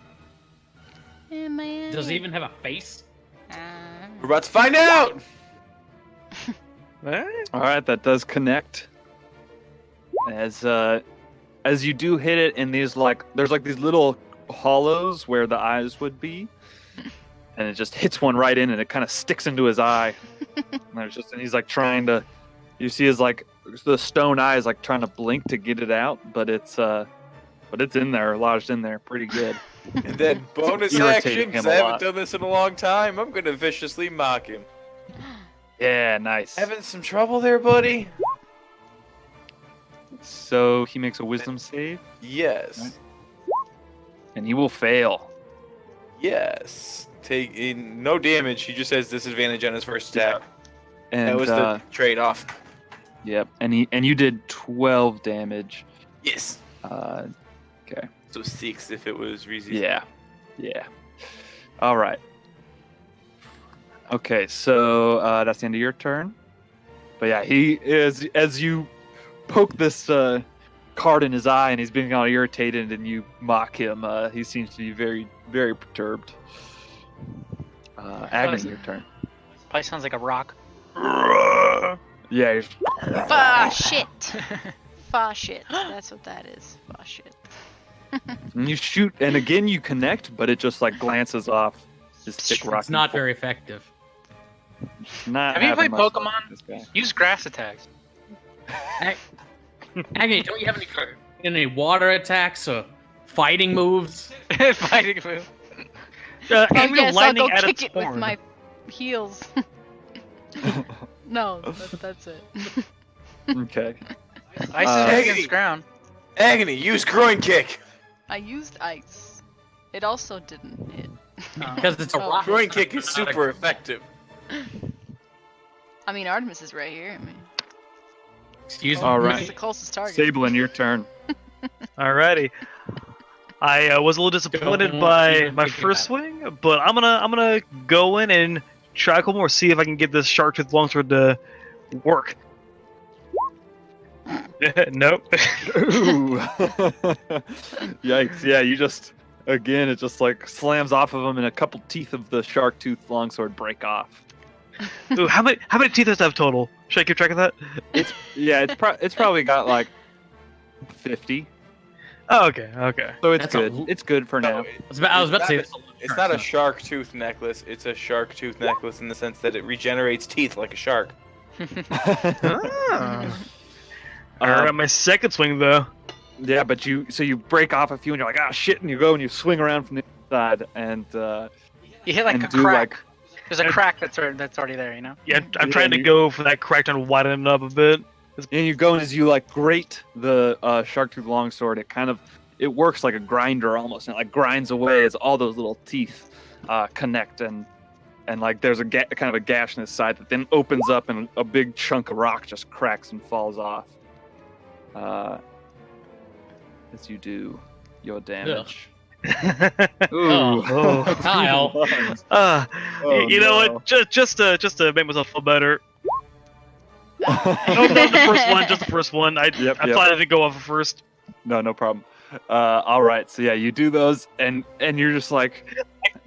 In my eye. Does it even have a face? We're about to find out. All right, that does connect. As you do hit it in these there's these little hollows where the eyes would be, and it just hits one right in, and it kind of sticks into his eye. And he's like trying to, you see his the stone eye is like trying to blink to get it out, but it's in there, lodged in there, pretty good. And then bonus irritating action, because him a I haven't lot. done this in a long time. I'm gonna viciously mock him. Yeah, nice. Having some trouble there, buddy? So he makes a wisdom save. Yes. and he will fail. Yes. Take in no damage. He just has disadvantage on his first attack. And That was the trade-off. yep, and you did 12 damage. Yes. Okay. So 6 if it was resist. Yeah. All right. Okay, so that's the end of your turn. But yeah, he is, as you poke this card in his eye and he's being all irritated and you mock him, he seems to be very, very perturbed. Agony, your turn. Probably sounds like a rock. Yeah, he's, Fa shit. Fa shit. That's what that is. Fa shit. and you shoot, and again you connect, but it just like glances off his thick rock. It's not very effective. Not Have you having played much luck Pokemon? with this guy. Use grass attacks. Agony, don't you have any water attacks or fighting moves? Fighting move. I Aim your guess I'll go lightning at kick its it with horn. my heels. No, that's it. Okay. Ice Uh, is against ground. Agony, use groin kick. I used ice. It also didn't hit. Because it's a Oh. rock. Groin kick is super effective. I mean, Artemis is right here. I mean, Excuse me. All that's right. the closest target. Sablin, your turn. Alrighty. I was a little disappointed by my first swing, but I'm gonna go in and try a couple more, see if I can get this shark tooth longsword to work. Nope. Ooh. Yikes. Yeah, you just, again, it just like slams off of him and a couple teeth of the shark tooth longsword break off. Ooh, how many teeth does it have total? Should I keep track of that? Yeah, it's probably got like 50. Oh, okay. So it's That's a good. l- It's good for now. I was about to say this. It's not a shark tooth necklace. It's a shark tooth necklace in the sense that it regenerates teeth like a shark. Alright, on my second swing though. Yeah, but you break off a few and you're like, ah, shit, and you go and you swing around from the inside and You hit like and a do crack. like There's a crack that's already there, you know? Yeah, I'm trying to go for that crack and widen it up a bit. and you go and as you like grate the shark tooth longsword, it works like a grinder almost, and it like grinds away as all those little teeth connect and like there's a kind of a gash in his side that then opens up and a big chunk of rock just cracks and falls off. As you do your damage. Ooh. Oh, Kyle. Oh, You know no. what? Just to make myself feel better. Oh, no, the first one, just the first one. I Yep. thought I didn't go off at first. No problem. All right, so yeah, you do those, and you're just like,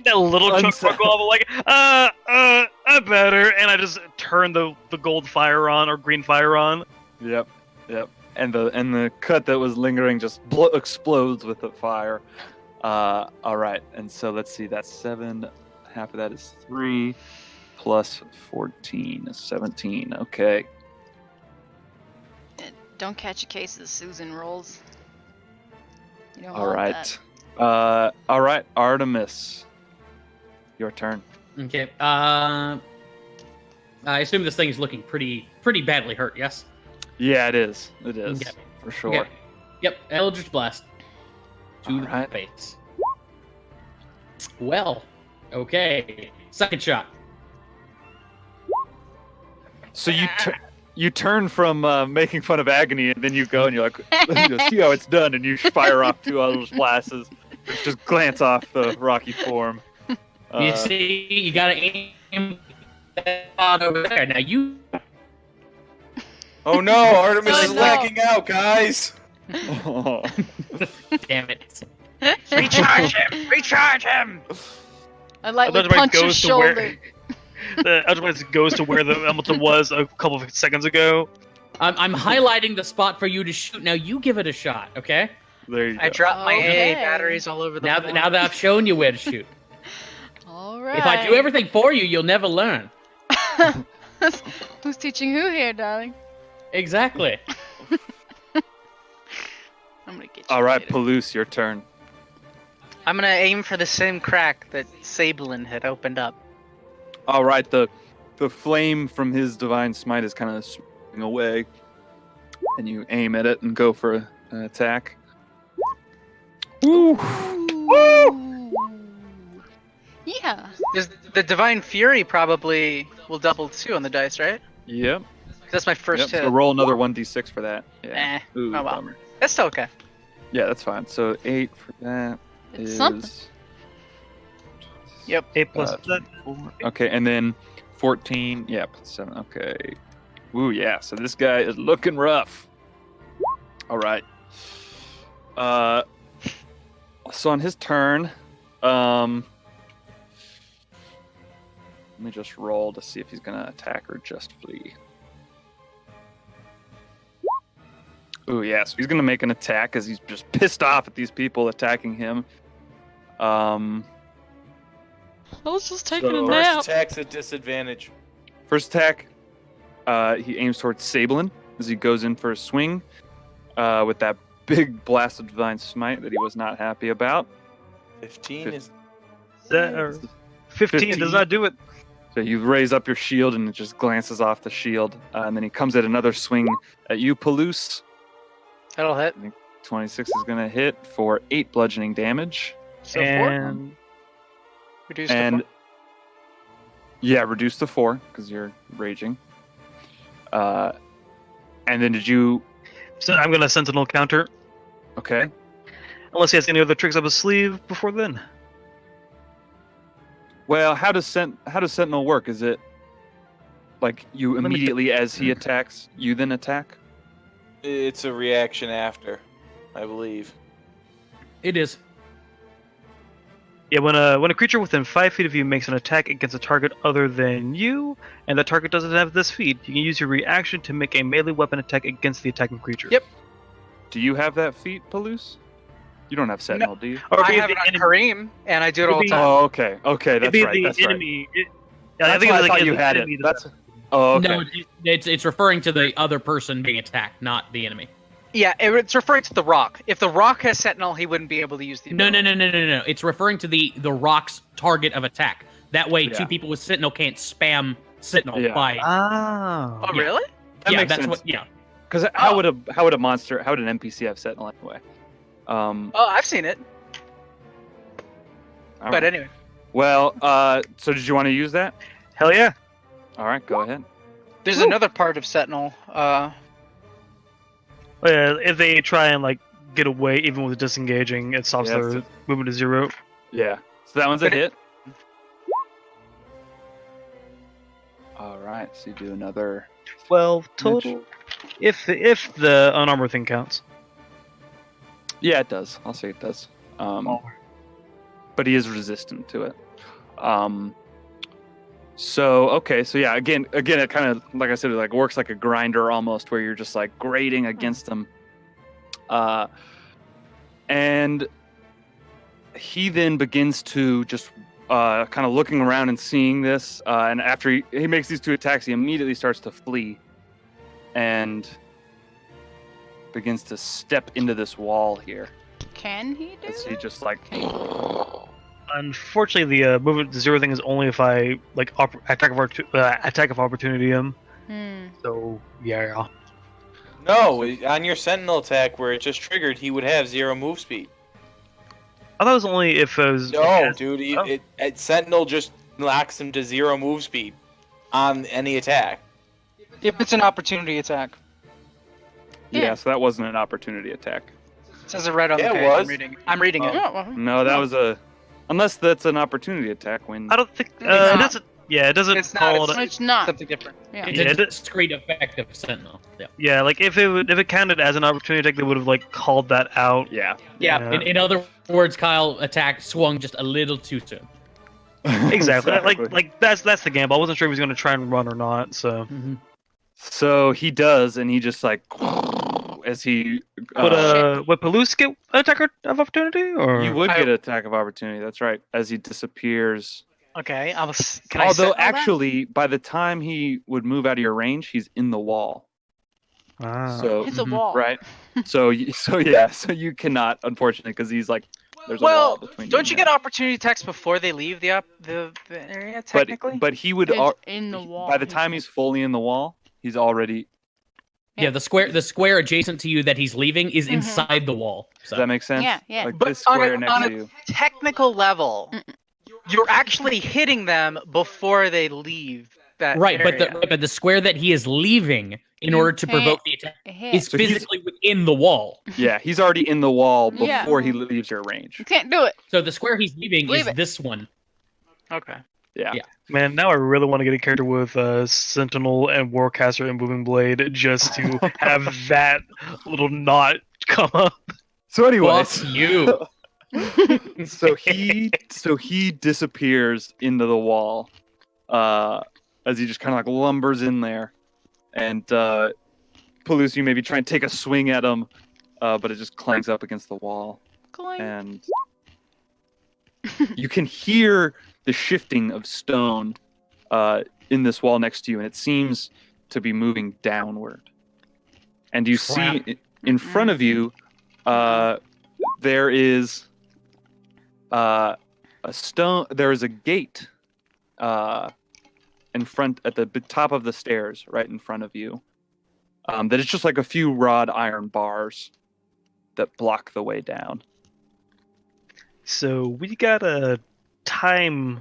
That little chunk Unsa- broke off. I'm like, I'm better, and I just turn the gold fire on or green fire on. yep, and the cut that was lingering just explodes with the fire. All right, and so let's see, that's 7. Half of that is 3, plus 14 is 17. Okay. Don't catch a case of the Susan rolls. You don't All want right. that. All right, Artemis, your turn. Okay. I assume this thing is looking pretty badly hurt. Yes. Yeah, it is. It is Okay. for sure. Okay. Yep. Eldritch Blast. To the Alright. face. Well. Okay. Second shot. So you turn from making fun of Agony, and then you go and you're like, you see how it's done, and you fire off 2 other blasts. Just glance off the rocky form. You see, you gotta aim that spot over there. Now you. Oh no, Artemis Oh, is no. lacking out, guys. Damn it. Recharge him! Recharge him! I lightly Eldritch Blast punch his goes to shoulder. where the Eldritch Blast goes to where the Hamilton was a couple of seconds ago. I'm highlighting the spot for you to shoot. Now you give it a shot, okay? There you go. I dropped my Okay. AA batteries all over the Now, floor. now that I've shown you where to shoot. All right. If I do everything for you, you'll never learn. Who's teaching who here, darling? Exactly. I'm gonna get you. All right, later. Palouse, your turn. I'm gonna aim for the same crack that Sablin had opened up. All right, the flame from his divine smite is kind of swinging away, and you aim at it and go for an attack. Ooh. Ooh. Yeah. The Divine Fury probably will double too on the dice, right? Yep. That's my first Yep. hit. So roll another 1d6 for that. Yeah. Ooh, oh well. bummer. That's still okay. Yeah, that's fine. So 8 for that It's is something. 8 plus Uh, that. okay, and then 14. Yep, 7. Okay. Ooh, yeah. So this guy is looking rough. All right. So on his turn, let me just roll to see if he's gonna attack or just flee. Ooh, yeah. So he's gonna make an attack because he's just pissed off at these people attacking him. I was just taking So- a First nap. attack's at disadvantage. First attack, he aims towards Sablin as he goes in for a swing with that big blast of divine smite that he was not happy about. 15 is. That, or 15 does not do it. So you raise up your shield and it just glances off the shield, and then he comes at another swing at you, Palouse. That'll hit. 26 is going to hit for 8 bludgeoning damage. So And reduce to And 4. yeah, reduce to 4 because you're raging. And then did you? so I'm gonna Sentinel counter, Okay. unless he has any other tricks up his sleeve before then. Well, how does Sentinel work? Is it like you me immediately as he attacks, you then attack? It's a reaction after, I believe. It is. Yeah, when a creature within 5 feet of you makes an attack against a target other than you, and the target doesn't have this feat, you can use your reaction to make a melee weapon attack against the attacking creature. Yep. Do you have that feat, Palouse? You don't have Sentinel, do you? Or I be have the it on enemy- Kareem, and I do it all the It'd be- time. Oh, okay. Okay, it'd that's be right. the That's right. enemy. Yeah, That's I think why it was I thought like you the had enemy it. that- That's. Oh, okay. No, it's referring to the other person being attacked, not the enemy. Yeah, it's referring to the rock. If the rock has Sentinel, he wouldn't be able to use the No, ability. no. It's referring to the rock's target of attack. That way, Yeah. two people with Sentinel can't spam Sentinel Yeah. by. Oh. Oh, Yeah. really? That yeah, makes that's sense. what. Yeah. Because how would an NPC have Sentinel anyway? Oh, I've seen it. all But right. anyway. Well, so did you want to use that? Hell yeah. All right, go ahead. There's another part of Sentinel. Yeah, if they try and like get away, even with disengaging, it stops Yeah, their so- movement to 0. Yeah. So that one's a But hit. All right. So you do another. 12 total. If the unarmored thing counts. Yeah, it does. I'll say it does. But he is resistant to it. So okay, so yeah, again, it kind of like I said, it like works like a grinder almost, where you're just like grating against him. And he then begins to just kind of looking around and seeing this, and after he makes these 2 attacks, he immediately starts to flee, and begins to step into this wall here. Can he do As he that? just like Unfortunately, the movement to 0 thing is only if I like attack of opportunity him. Hmm. So yeah. No, on your Sentinel attack where it just triggered, he would have 0 move speed. I thought it was only if it was. No, dude, Oh. Sentinel just knocks him to 0 move speed on any attack. If it's an opportunity attack. yeah, so that wasn't an opportunity attack. It says it right on Yeah, the it page. was. I'm reading it. Oh, well, No, that was a. Unless that's an opportunity attack when. I don't think. not. It doesn't. Yeah, it doesn't It's not, call it's- it. it's not. Something different. Yeah. It's Yeah, a it- discrete effect of Sentinel. Yeah. Yeah, like if it counted as an opportunity attack, they would have like called that out. Yeah. Yeah. In other words, Kyle attack swung just a little too soon. Exactly. Like that's the gamble. I wasn't sure if he was going to try and run or not. So. So he does, and he just like. As he. Would Palouse get an attack of opportunity or? you would get an attack of opportunity, that's right. As he disappears. Okay. Can I Although, Sentinel that? actually, by the time he would move out of your range, he's in the wall. Ah. So. It's a wall. Right. So you cannot, unfortunately, because he's like. There's a wall Well, between don't you and get him. opportunity attacks before they leave the area? Technically. But he would. It's in the wall. By the time he's fully in the wall, he's already. Yeah, the square adjacent to you that he's leaving is Mhm. inside the wall. Does So that make sense? Yeah, yeah. Like But this on a- square next on a- to you. Technical level, you're actually hitting them before they leave that right, area. but the square that he is leaving in You order to can't provoke the attack hit. is So he's- physically within the wall. Yeah, he's already in the wall Yeah. before he leaves your range. You can't do it. So the square he's leaving Leave is it. this one. Okay. Yeah. Yeah. Man, now I really want to get a character with Sentinel and Warcaster and Moving Blade just to have that little knot come up. So anyways, Fuck you. so he disappears into the wall as he just kind of like lumbers in there, and Pelusi, you maybe try and take a swing at him, but it just clangs up against the wall, Cloink. and you can hear the shifting of stone in this wall next to you, and it seems to be moving downward. And you Crap. see in front of you, there is a stone. There is a gate in front at the top of the stairs, right in front of you. That is just like a few wrought iron bars that block the way down. So we got a timer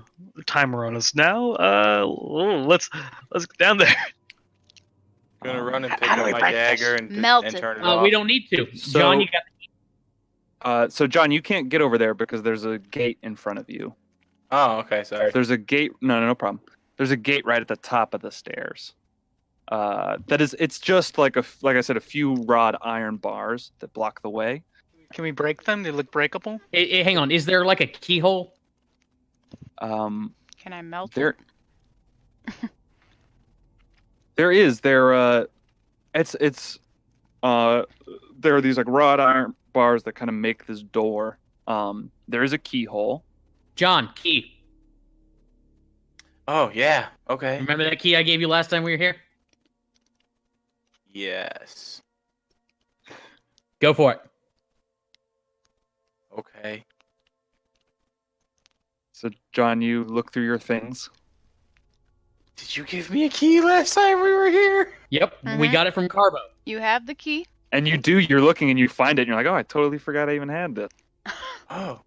on us now. Let's get down there. I'm gonna run and pick How do up we my break this? dagger and Melt and it. turn it off. We don't need to. So- John, you got So John, you can't get over there because there's a gate in front of you. Oh, okay, sorry. There's a gate. No problem. There's a gate right at the top of the stairs. It's just like like I said, a few wrought iron bars that block the way. Can we break them? They look breakable. hang on. Is there like a keyhole? Um, Can I melt there, it? there is there. There are these like wrought iron bars that kind of make this door. There is a keyhole. John, key. Oh yeah. Okay. Remember that key I gave you last time we were here? Yes. Go for it. Okay. So John, you look through your things. Did you give me a key last time we were here? Yep, we Mhm. got it from Carbo. You have the key. And you're looking and you find it and you're like, oh, I totally forgot I even had it. Oh.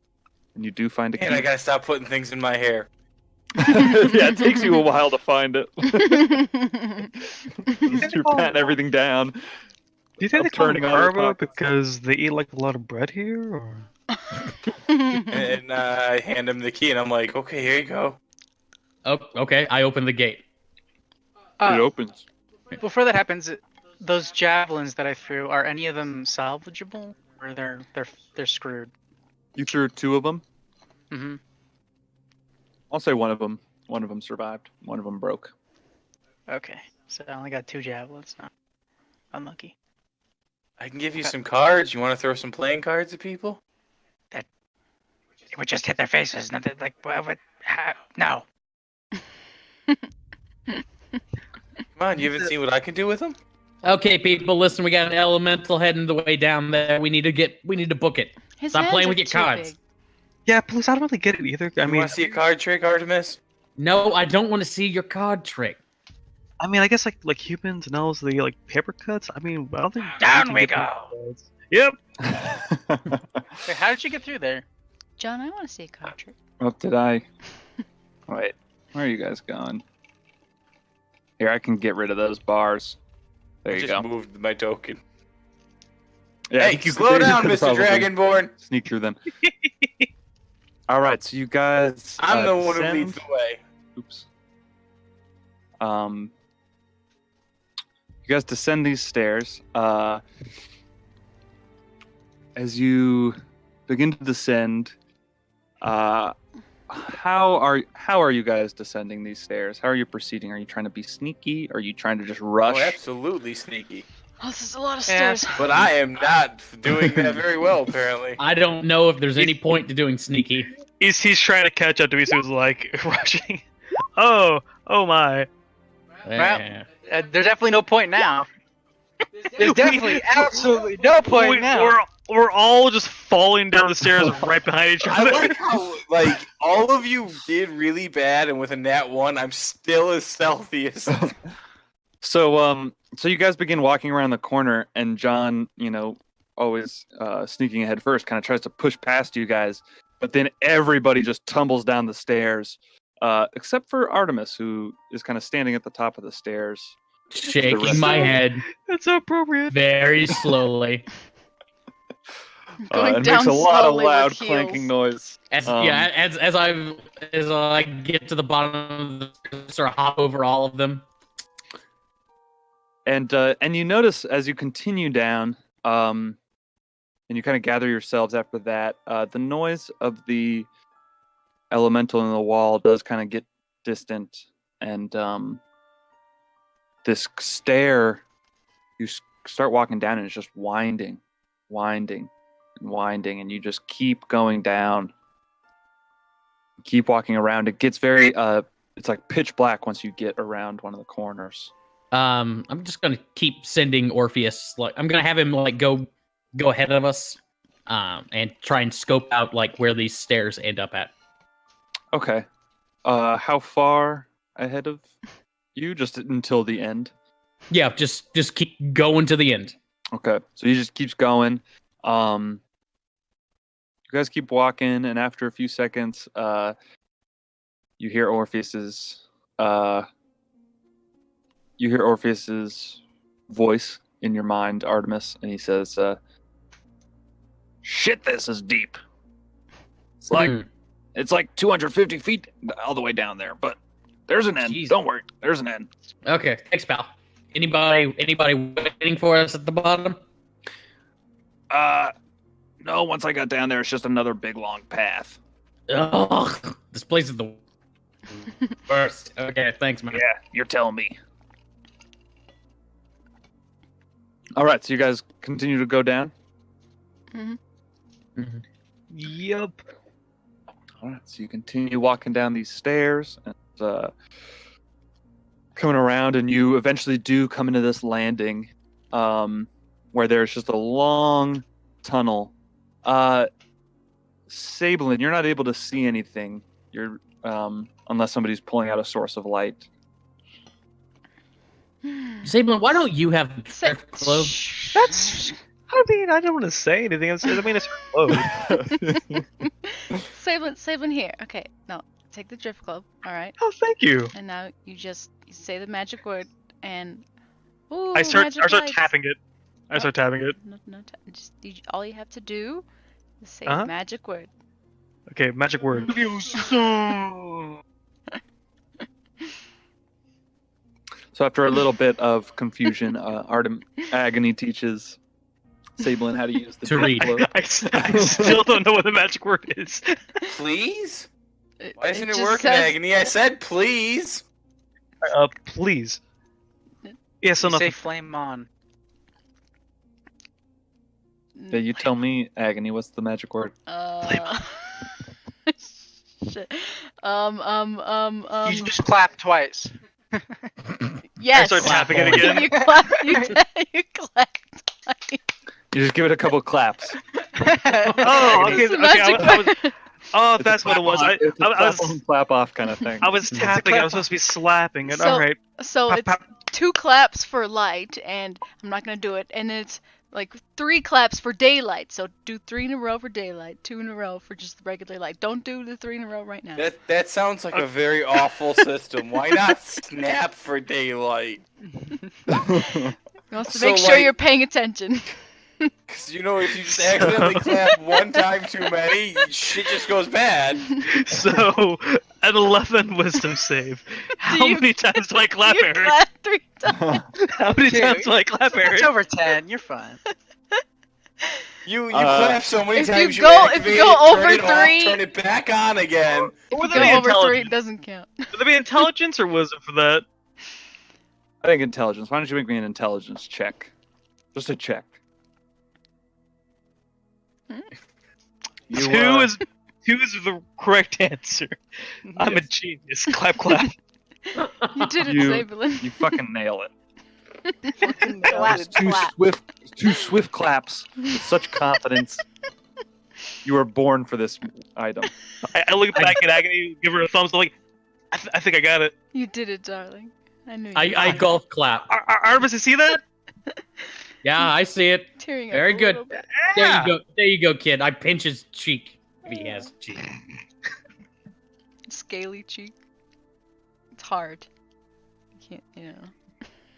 And you do find a key. Man, I gotta stop putting things in my hair. Yeah, it takes you a while to find it. You're patting everything down. Do you think I'm they call them turning on the Carbo pockets. because they eat like a lot of bread here? Or? And I hand him the key, and I'm like, okay, here you go. Oh, okay. I opened the gate. It opens. Before that happens, those javelins that I threw, are any of them salvageable, or they're screwed? You threw two of them. Mm-hmm. I'll say one of them. One of them survived. One of them broke. Okay, so I only got 2 javelins. Not unlucky. I can give you some cards. You want to throw some playing cards at people? It would just hit their faces. Nothing like no. Come on, you haven't seen what I can do with them? Okay, people, listen. We got an elemental heading the way down there. We need to book it. His Stop hands playing are with your too cards. big. Yeah, please. I don't really get it either. I You mean, want to see a card trick, Artemis? No, I don't want to see your card trick. I guess like humans and elves, they get like paper cuts. I mean, I don't think. Down can we get go. paper cuts. Yep. Wait, how did you get through there? John, I want to see a card trick. Oh, did I? Wait, where are you guys going? Here, I can get rid of those bars. There I you just go. moved my token. Yeah, Hey, you could- slow you down, could Mr. probably Dragonborn. Sneak through them. All right, so you guys. I'm the one who descend- leads the way. Oops. You guys descend these stairs. As you begin to descend, how are you guys descending these stairs? How are you proceeding? Are you trying to be sneaky? Are you trying to just rush? Oh, absolutely sneaky. Oh, this is a lot of Yeah. stairs. But I am not doing that very well, apparently. I don't know if there's any point to doing sneaky. He's trying to catch up to me, so he's like rushing. Oh my. Eh. There's definitely no point now. There's definitely absolutely no point now. We're all just falling down the stairs right behind each I other. like how, like, all of you did really bad, and with a nat 1, I'm still as stealthy as... So, So you guys begin walking around the corner, and John, always sneaking ahead first, kind of tries to push past you guys, but then everybody just tumbles down the stairs, except for Artemis, who is kind of standing at the top of the stairs. Shaking my head That's so appropriate. very slowly. Going and down makes a lot of slowly loud with clanking heels. noise. As Um, as I get to the bottom of the stairs, sort of hop over all of them. And you notice as you continue down, and you kind of gather yourselves after that, the noise of the elemental in the wall does kind of get distant, and this stair, you start walking down, and it's just winding, and winding, and you just keep going down, keep walking around. It gets very it's like pitch black once you get around one of the corners. I'm just gonna keep sending Orpheus. Like, I'm gonna have him like go ahead of us, and try and scope out like where these stairs end up at. Okay. How far ahead of you? Just until the end. Yeah, just keep going to the end. Okay. So he just keeps going. You guys keep walking, and after a few seconds, you hear Orpheus's voice in your mind, Artemis, and he says, "Shit, this is deep. It's like Hmm. it's like 250 feet all the way down there, but there's an end. Jeez. Don't worry, there's an end." Okay, thanks, pal. Anybody waiting for us at the bottom? No, once I got down there, it's just another big long path. Ugh, this place is the worst. Okay, thanks, man. Yeah, you're telling me. All right, so you guys continue to go down? Yup. All right, so you continue walking down these stairs and coming around, and you eventually do come into this landing where there's just a long tunnel. Sablin, you're not able to see anything. You're unless somebody's pulling out a source of light. Sablin, why don't you have the Sa- drift globe? That's. I mean, I don't want to say anything. It's close. Sablin here. Okay, no, take the drift globe. All right, Oh, thank you. and now you say the magic word, and ooh, I start magic lights. tapping it. I start tapping it. All you have to do is say Uh-huh. the magic word. Okay, magic word. So after a little bit of confusion, Agony teaches Sablin how to use the To read. globe. I still don't know what the magic word is. Please? Why isn't it just working, says- Agony? I said please. Please. Yeah, so You say nothing. flame on. Yeah, you tell me, Agony, what's the magic word? Shit. You just clap twice. Yes. I start tapping it again. You clap. You clap. You just give it a couple claps. Oh, okay. It's the Okay, magic oh, that's what it was. It's a I clap was on, clap off kind of thing. I was tapping. I was supposed to be slapping it. So- All right. So Pop, it's pop. 2 claps for light, and I'm not gonna do it. And then it's like 3 claps for daylight. So do 3 in a row for daylight, 2 in a row for just regular light. Don't do the 3 in a row right now. That sounds like a very awful system. Why not snap for daylight? You want to so, make sure like- you're paying attention. Because if you just accidentally clap one time too many, shit just goes bad. So, an 11 wisdom save. How you- many times do I clap, you Aaron? clap 3 times. How many Dude, times do I clap, It's Aaron? over 10. You're fine. You clap so many if you times go- if activate you go it, over turn it off, 3 turn it back on again. Would Go that be over 3 intelligence? doesn't count. Would that be intelligence or wisdom for that? I think intelligence. Why don't you make me an intelligence check? Just a check. You, Two is the correct answer. I'm a genius. Clap, clap. You did it, You- Sablin. you fucking nail it. Clap, Just clap. two swift claps with such confidence. You were born for this item. I look back at Agony, give her a thumbs up, like, I think I got it. You did it, darling. I knew you. I golf clap. Artemis, you see that? Yeah, I see it. Tearing up Very a good. little bit. There Yeah. you go. There you go, kid. I pinch his cheek if he has a cheek. Scaly cheek. It's hard. You can't, you know.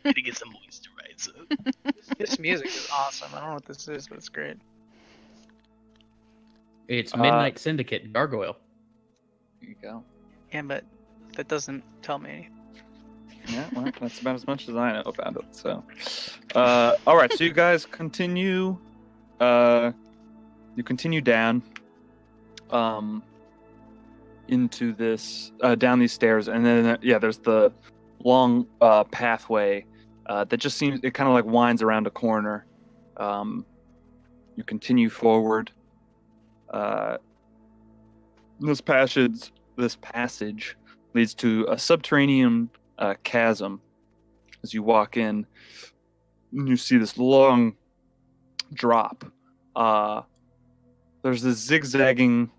Need to get some moisturizer. This music is awesome. I don't know what this is, but it's great. It's Midnight Syndicate Gargoyle. There you go. Yeah, but that doesn't tell me anything. Yeah, well, that's about as much as I know about it. So, all right. So you guys continue. You continue down, into this, down these stairs, and then there's the long pathway that just seems it kind of like winds around a corner. You continue forward. This passage leads to a subterranean chasm. As you walk in, you see this long drop. There's this zigzagging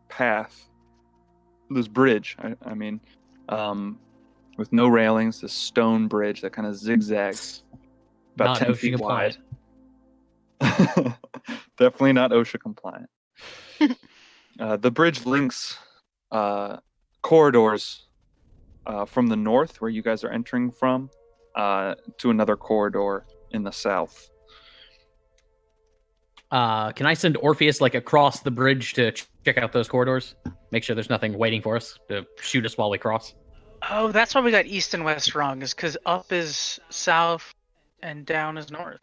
path, this bridge. I mean, with no railings, this stone bridge that kind of zigzags about Not 10 OSHA feet compliant. wide. Definitely not OSHA compliant. The bridge links corridors from the north, where you guys are entering from, to another corridor in the south. Can I send Orpheus like across the bridge to check out those corridors? Make sure there's nothing waiting for us to shoot us while we cross. Oh, that's why we got east and west wrong. Is because up is south and down is north.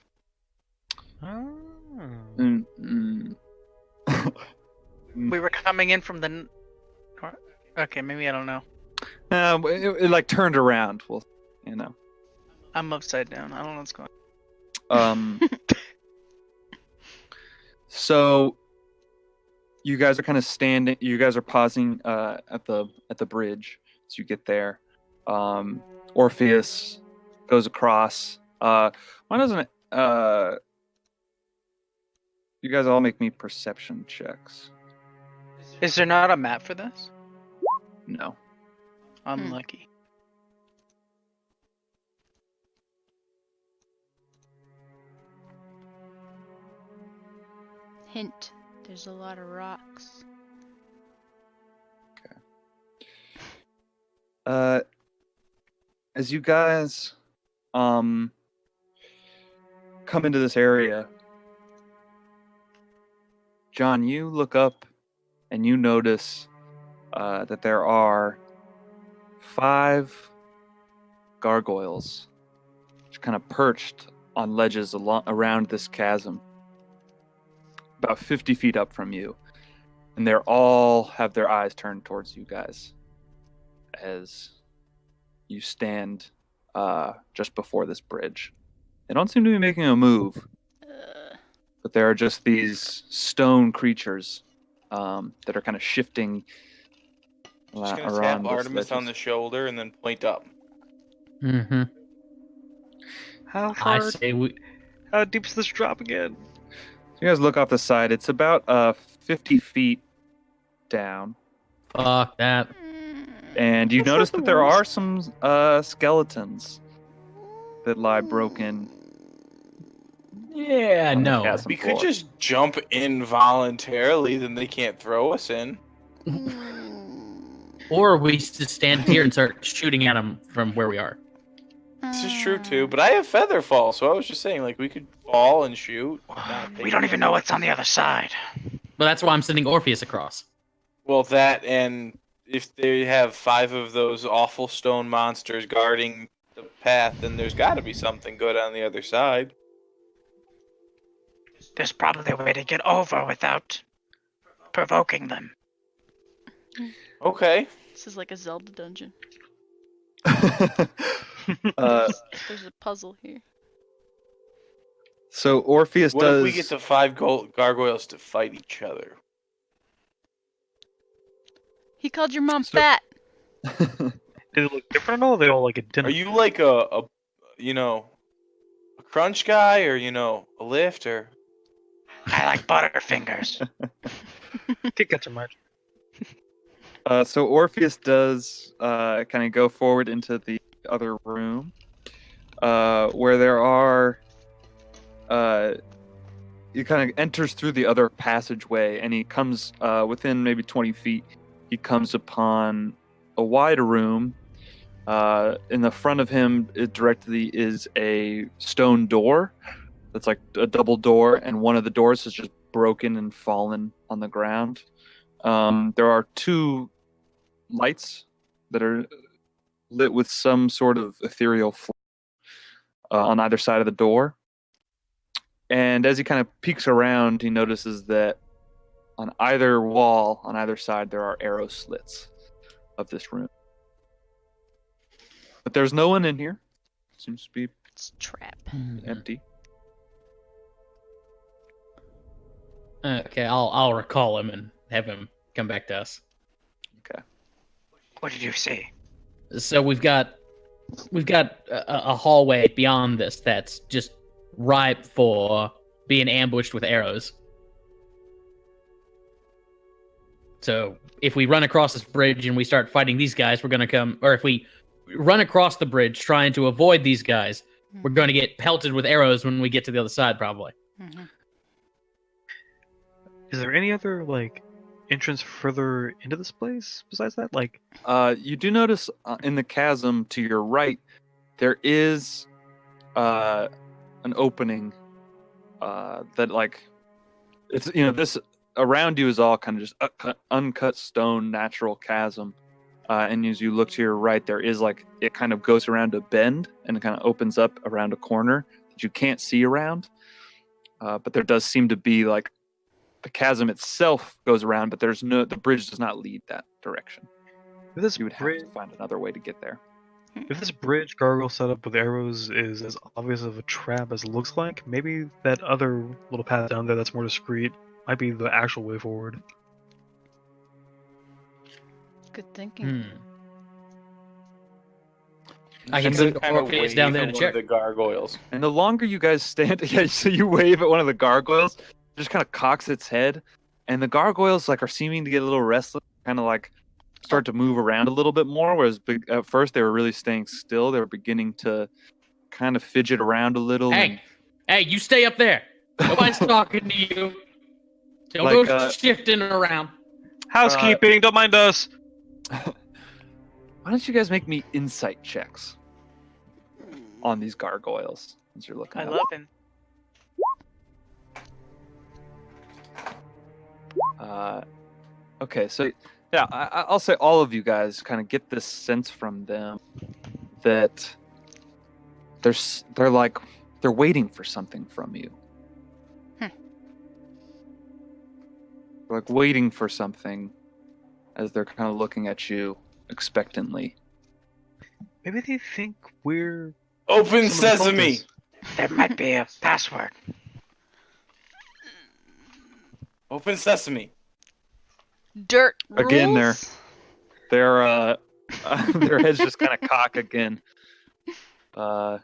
We were coming in from the. Okay, maybe I don't know. It like turned around. Well, you know. I'm upside down. I don't know what's going Um. So, you guys are kind of standing. You guys are pausing at the bridge as you get there. Orpheus goes across. Why doesn't it? You guys all make me perception checks. on. Is there not a map for this? No. Unlucky. Hint. There's a lot of rocks. As you guys come into this area, John, you look up and you notice that there are 5 gargoyles just kind of perched on ledges around this chasm, about 50 feet up from you. And they're all have their eyes turned towards you guys as you stand just before this bridge. They don't seem to be making a move, but there are just these stone creatures that are kind of shifting Just gonna around tap this Artemis on the ledges. shoulder and then point up. Mm-hmm. How I hard? say we. How deep is this drop again? You guys look off the side. It's about 50 feet down. Fuck that. And you That's not notice the that there worst. are some skeletons that lie broken. Yeah, on the no. chasm We could floor. just jump in voluntarily, then they can't throw us in. Or we just stand here and start shooting at them from where we are. This is true too, but I have feather fall, so I was just saying, like, we could fall and shoot. not We take don't any even know what's on the other side. But that's why I'm sending Orpheus across. Well, that, and if they have 5 of those awful stone monsters guarding the path, then there's got to be something good on the other side. There's probably a way to get over without provoking them. Okay. This is like a Zelda dungeon. uh, There's a puzzle here. so Orpheus What does. if we get the 5 gargoyles to fight each other? He called your mom So- fat. Do they look different at all? They all like a dinner. Are you like a crunch guy, or a lift, or I like Butterfingers. Kit Kats are margin. So Orpheus does kind of go forward into the other room, where there are. He kind of enters through the other passageway, and he comes within maybe 20 feet. He comes upon a wide room. In the front of him, directly is a stone door. That's like a double door, and one of the doors is just broken and fallen on the ground. There are 2 lights that are lit with some sort of ethereal flame on either side of the door. And as he kind of peeks around, he notices that on either wall, on either side, there are arrow slits of this room. But there's no one in here. Seems to be It's a trap. empty. Okay, I'll recall him and have him come back to us. What did you say? So we've got a hallway beyond this that's just ripe for being ambushed with arrows. So if we run across this bridge and we start fighting these guys, we're gonna come. Or if we run across the bridge trying to avoid these guys, we're going to get pelted with arrows when we get to the other side, probably. Mm-hmm. Is there any other like entrance further into this place besides that? Like, You do notice in the chasm to your right, there is an opening that like it's this around you is all kind of just uncut stone, natural chasm. And as you look to your right, there is like it kind of goes around a bend and it kind of opens up around a corner that you can't see around. But there does seem to be like the chasm itself goes around, but the bridge does not lead that direction. if this You would have bridge, to find another way to get there. if this bridge gargoyle setup with arrows is as obvious of a trap as it looks like, maybe that other little path down there that's more discreet might be the actual way forward. Good thinking. Hmm. I can And send the- Kind of Orpheus down there to one of check. the gargoyles. And the longer you guys stand, yeah, so you wave at one of the gargoyles, it just kind of cocks its head, and the gargoyles like are seeming to get a little restless, kind of like start to move around a little bit more. Whereas at first they were really staying still. They were beginning to kind of fidget around a little. Hey, you stay up there. Nobody's talking to you. Don't Like, go shifting around. Housekeeping, don't mind us. Why don't you guys make me insight checks on these gargoyles as you're looking? I at love him. Okay, so yeah, I'll say all of you guys kind of get this sense from them that they're waiting for something from you. Hmm. They're like waiting for something as they're kind of looking at you expectantly. Maybe they think we're Open some of the sesame. cultists. There might be a password. Open sesame. Dirt Again, rules? Their their heads just kind of cock again. What?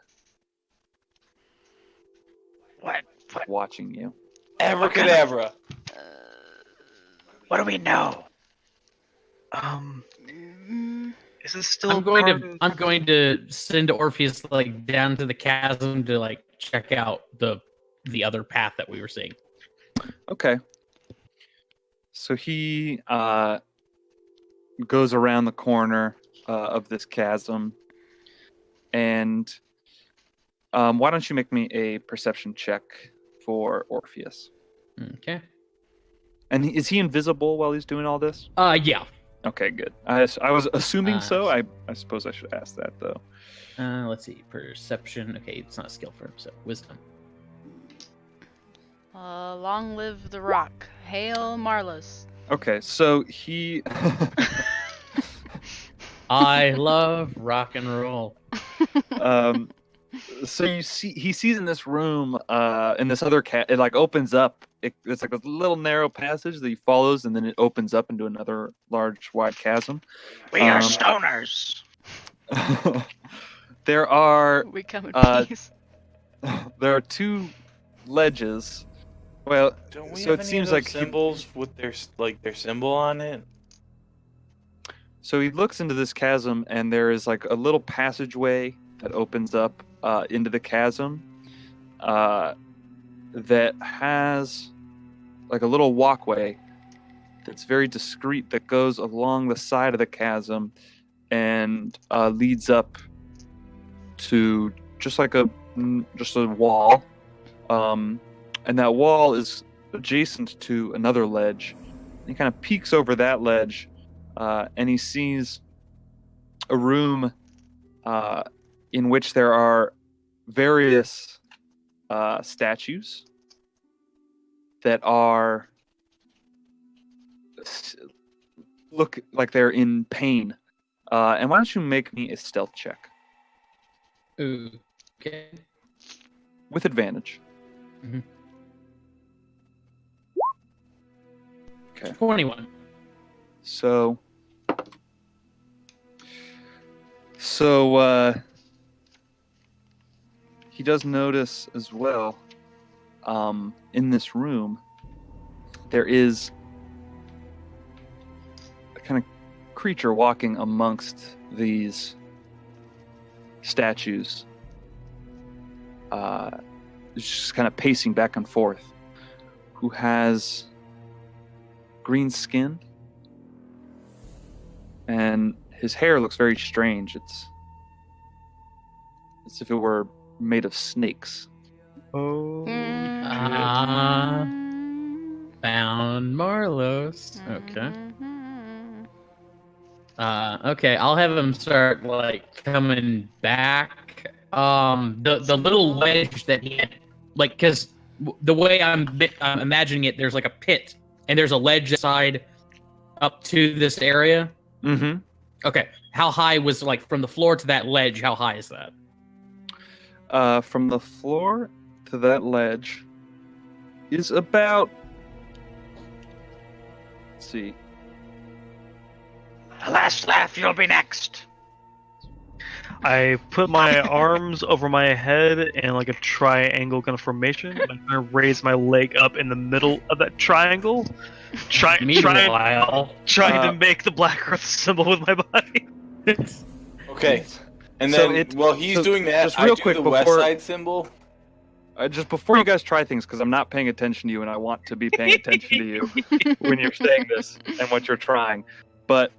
Watching you. Abracadabra. What do we know? Is this still? I'm going to send Orpheus like down to the chasm to like check out the other path that we were seeing. Okay. So he goes around the corner of this chasm, and why don't you make me a perception check for Orpheus? Okay. And is he invisible while he's doing all this? Yeah. Okay, good. I was assuming so. I suppose I should ask that though. Let's see. Perception. Okay, it's not a skill for him, so wisdom. Long live the rock. Hail Marlos. Okay, so he I love rock and roll. so he sees in this room in this other it like opens up. It's like a little narrow passage that he follows, and then it opens up into another large wide chasm. We are stoners. There are We come in peace. there are two ledges. Well, Don't we so have it any seems of those like symbols with their symbol on it? So he looks into this chasm, and there is like a little passageway that opens up into the chasm that has like a little walkway that's very discreet that goes along the side of the chasm and leads up to just a wall. And that wall is adjacent to another ledge. He kind of peeks over that ledge, and he sees a room in which there are various statues that look like they're in pain. And why don't you make me a stealth check Ooh. Okay. with advantage? 21. So he does notice as well, in this room, there is a kind of creature walking amongst these statues. Just kind of pacing back and forth, who has green skin, and his hair looks very strange. It's as if it were made of snakes. Oh. Found Marlos. Okay. Okay, I'll have him start like coming back. The little ledge that he had, like, because the way I'm imagining it, there's like a pit, and there's a ledge side up to this area. Mm-hmm. Okay, how high was, like, from the floor to that ledge? How high is that? From the floor to that ledge is about, let's see, The last laugh, you'll be next. I put my arms over my head in like a triangle kind of formation. And I'm gonna raise my leg up in the middle of that triangle, trying Meanwhile, to make the Black Earth symbol with my body. Okay. And So then, it- while he's so doing that, just I real do quick the west before- side symbol. just before you guys try things, because I'm not paying attention to you, and I want to be paying attention to you when you're saying this and what you're trying. But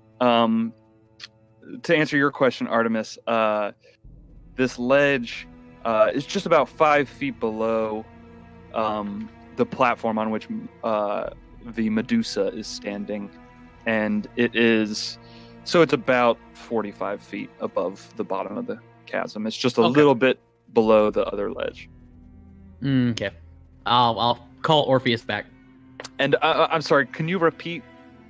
to answer your question, Artemis, this ledge is just about 5 feet below the platform on which the Medusa is standing, and it's about 45 feet above the bottom of the chasm. It's just a Okay. little bit below the other ledge. Okay. I'll call Orpheus back. And I'm sorry, can you repeat,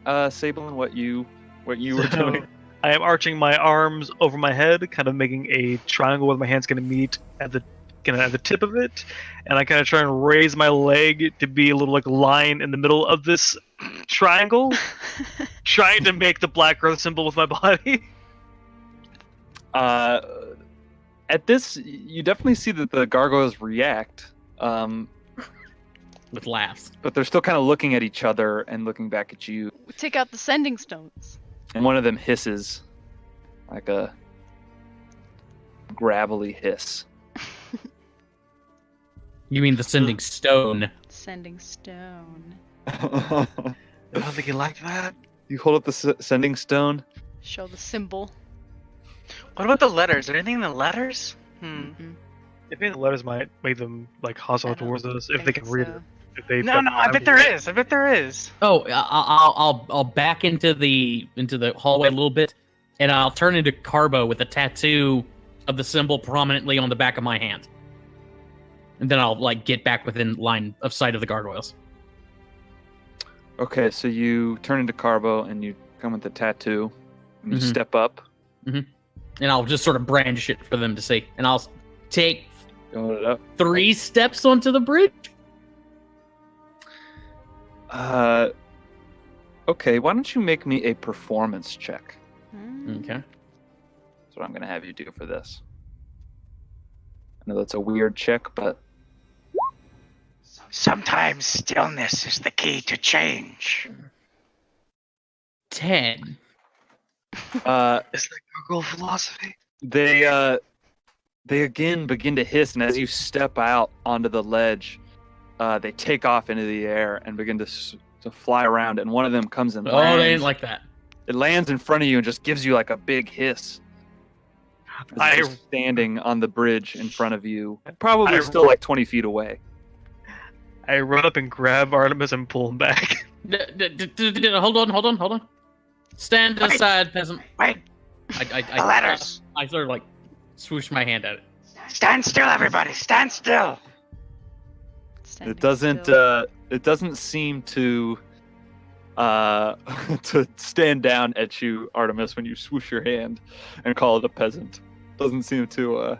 Sablin, what you were doing? I am arching my arms over my head, kind of making a triangle where my hands going to meet at the tip of it, and I kind of try and raise my leg to be a little like line in the middle of this triangle, trying to make the Black Earth symbol with my body. At this, you definitely see that the gargoyles react, With laughs. but they're still kind of looking at each other and looking back at you. Take out the sending stones. And one of them hisses, like a gravelly hiss. You mean the sending stone? Sending stone. I don't think you like that. You hold up the sending stone. Show the symbol. What about the letters? Is there anything in the letters? Mhm. I think the letters might make them like hostile I don't towards us if they think can read so. it. If they No, I bet there is. I bet there is. Oh, I'll back into the hallway a little bit, and I'll turn into Carbo with a tattoo of the symbol prominently on the back of my hand, and then I'll like get back within line of sight of the gargoyles. Okay, so you turn into Carbo and you come with the tattoo. And you Mhm. step up. And I'll just sort of brandish it for them to see, and I'll take Hold it up. 3 steps onto the bridge. Okay, why don't you make me a performance check? Mm. Okay. That's what I'm going to have you do for this. I know that's a weird check, but Sometimes stillness is the key to change. 10. Is that Google philosophy? They again begin to hiss, and as you step out onto the ledge, they take off into the air and begin to fly around. And one of them comes and Oh, lands. they didn't like that. It lands in front of you and just gives you like a big hiss. It's just standing on the bridge in front of you, probably still like 20 feet away. I run up and grab Artemis and pull him back. Hold on. Stand Wait. aside, peasant. Wait, I the letters. I sort of like swoosh my hand at it. Stand still, everybody. Stand still. Standing It doesn't. still. It doesn't seem to. To stand down at you, Artemis, when you swoosh your hand and call it a peasant. Doesn't seem to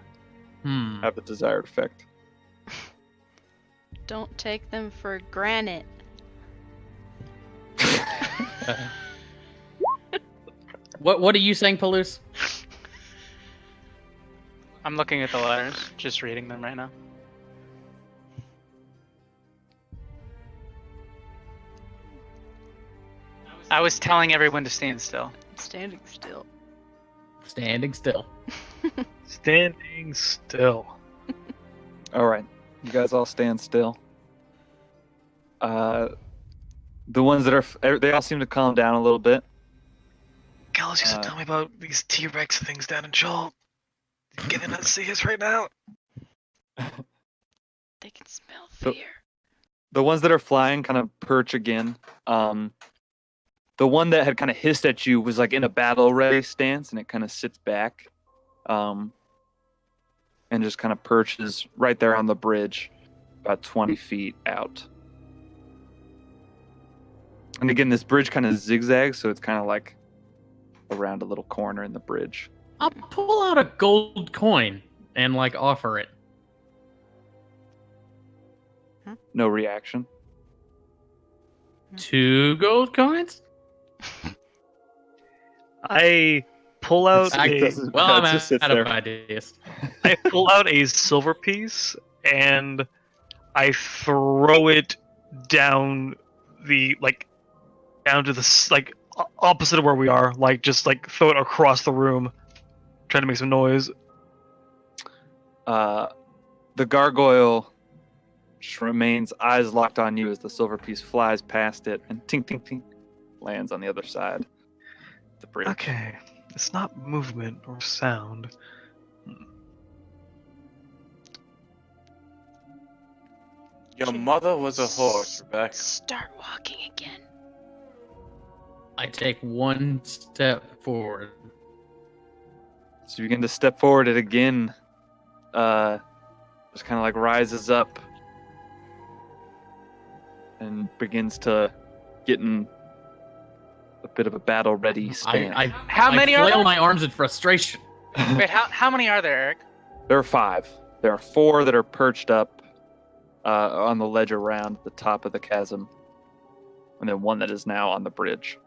have the desired effect. Don't take them for granite. What are you saying, Palouse? I'm looking at the letters, just reading them right now. I was telling everyone to stand still. Standing still. Standing still. Standing still. All right, you guys all stand still. The ones that are, they all seem to calm down a little bit. Gallus used to tell me about these T-Rex things down in Joel. Can they not see us right now? They can smell So- fear. The ones that are flying kind of perch again. The one that had kind of hissed at you was like in a battle ready stance, and it kind of sits back, and just kind of perches right there on the bridge, about 20 feet out. And again, this bridge kind of zigzags, so it's kind of like around a little corner in the bridge. I'll pull out a gold coin and like offer it. No reaction. 2 gold coins? I pull out It a doesn't- Well, no, I'm it just sits out there. of ideas. I pull out a silver piece and I throw it down down to the opposite of where we are, like just like throw it across the room, trying to make some noise. The gargoyle just remains eyes locked on you as the silver piece flies past it and tink tink tink lands on the other side of the bridge. Okay, it's not movement or sound. Your mother was a horse, Rebecca. Start walking again. I take 1 step forward. So you begin to step forward. It again just kind of like rises up and begins to get in a bit of a battle ready stance. I How many are flail there? my arms in frustration. Wait, how many are there, Eric? There are 5. There are 4 that are perched up on the ledge around the top of the chasm, and then 1 that is now on the bridge.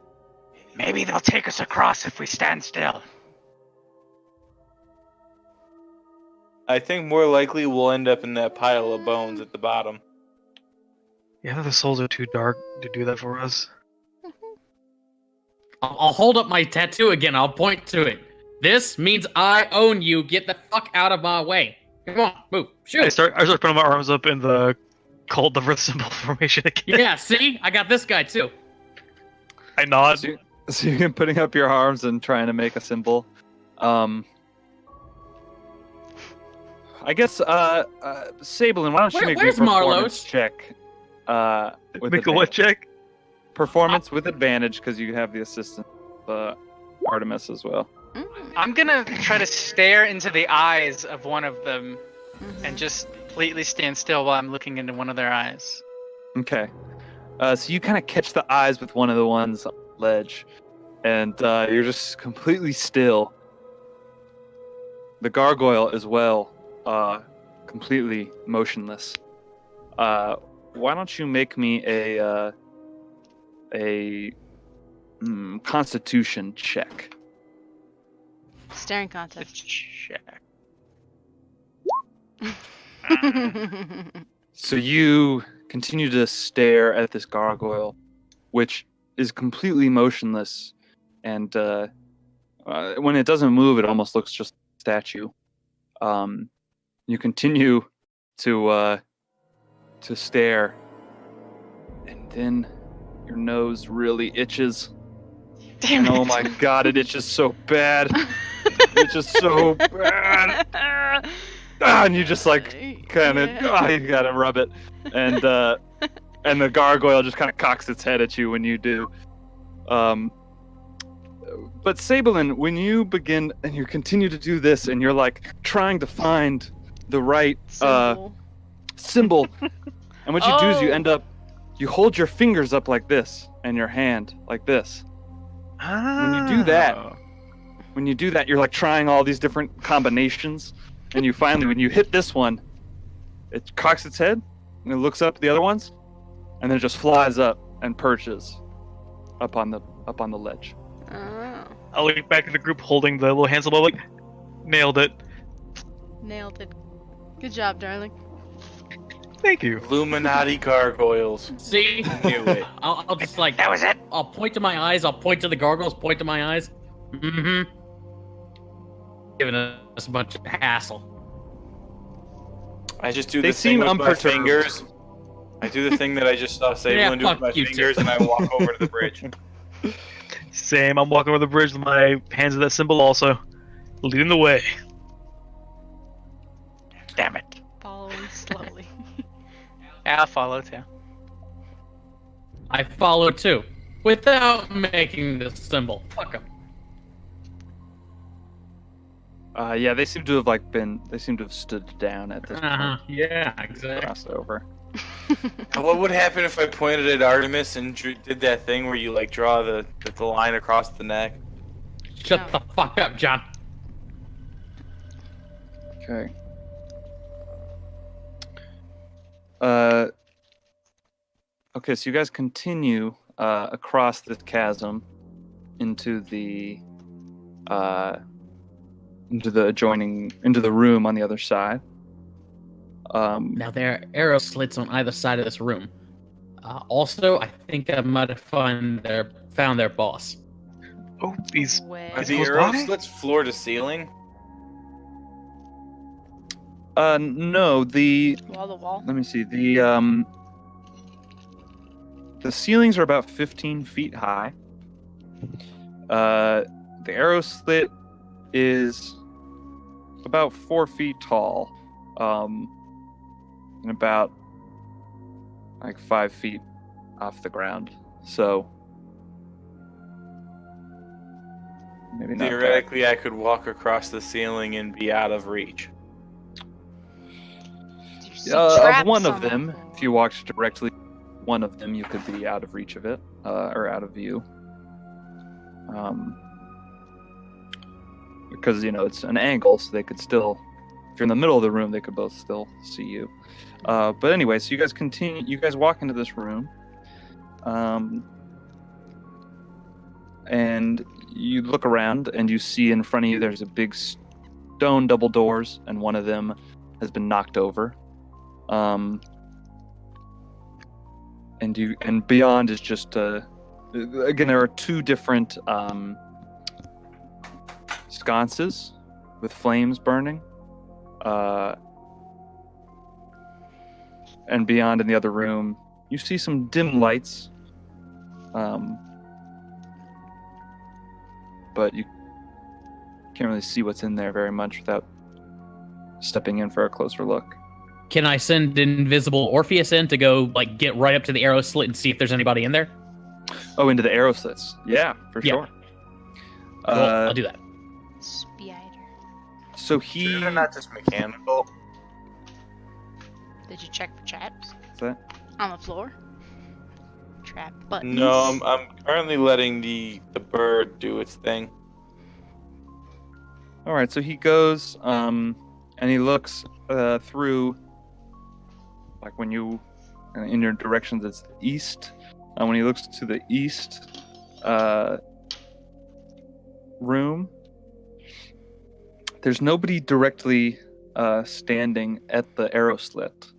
Maybe they'll take us across if we stand still. I think more likely we'll end up in that pile of bones at the bottom. Yeah, the souls are too dark to do that for us. I'll hold up my tattoo again. I'll point to it. This means I own you. Get the fuck out of my way. Come on, move, shoot. I start putting my arms up in the cult of Earth symbol formation again. Yeah, see? I got this guy too. I nod. So you're putting up your arms and trying to make a symbol. I guess, Sablin, why don't you make me a Where's performance Marlos? check? With Make a what advantage. check? Performance with advantage because you have the assistant, Artemis as well. I'm gonna try to stare into the eyes of one of them and just completely stand still while I'm looking into one of their eyes. Okay. So you kind of catch the eyes with one of the ones on the ledge, and you're just completely still. The gargoyle as well, completely motionless. Why don't you make me a Constitution check? Staring contest. Check. So you continue to stare at this gargoyle, which is completely motionless, and when it doesn't move, it almost looks just like a statue. You continue to stare, and then your nose really itches. Damn And it. oh my god, it itches so bad. It's just so bad. And you just like kind of you gotta rub it, and the gargoyle just kind of cocks its head at you when you do. But Sabelin, when you begin and you continue to do this, and you're like trying to find the right symbol, and what you do is you hold your fingers up like this, and your hand like this. When you do that, you're like trying all these different combinations, and you finally, when you hit this one, it cocks its head, and it looks up at the other ones, and then it just flies up and perches up on the ledge. Oh, I'll look back at the group holding the little hand symbol, like, nailed it. nailed it. Good job, darling. Thank you. Illuminati gargoyles. See? Knew it. I'll just like That was it. I'll point to my eyes. I'll point to the gargoyles. Point to my eyes. Mm-hmm. Giving us a bunch of hassle. I just do They the thing seem with my unperturbed. fingers. I do the thing that I just saw Sabelin do fuck with my you, fingers, too. and I walk over to the bridge. Same. I'm walking over the bridge with my hands at that symbol also. Leading the way. Damn it. Following slowly. Yeah, I'll follow too. I follow too, without making the symbol. Fuck 'em. Yeah, they seem to have stood down at this point. Yeah, exactly. Crossed over. What would happen if I pointed at Artemis and did that thing where you like draw the line across the neck? Shut the fuck up, John. Okay. Okay, so you guys continue across this chasm into the room on the other side. Now there are arrow slits on either side of this room. Also, I think I might have found their boss. Oh, these. Way. Are the Close arrow by? slits floor to ceiling? No, Wall to wall. let me see. The ceilings are about 15 feet high. The arrow slit is about 4 feet tall, and about like 5 feet off the ground. So maybe not. Theoretically, I could walk across the ceiling and be out of reach. Do you see Of traps one of on the them, wall? if you walked directly one of them, you could be out of reach of it, or out of view. Because it's an angle, so they could still, if you're in the middle of the room, they could both still see you. But anyway, so you guys continue. You guys walk into this room, and you look around, and you see in front of you there's a big stone double doors, and one of them has been knocked over. And beyond is just again, there are two different sconces with flames burning, and beyond in the other room you see some dim lights, but you can't really see what's in there very much without stepping in for a closer look. Can I send invisible Orpheus in to go like get right up to the arrow slit and see if there's anybody in there? Oh, into the arrow slits. Yeah, for Yeah. sure. Cool, I'll do that. Spider. So Sure, they're not just mechanical. Did you check for traps What's that? on the floor? Trap buttons. No, I'm currently letting the bird do its thing. All right, so he goes, and he looks through, like when you, in your directions, it's the east. When he looks to the east room, there's nobody directly standing at the arrow slit.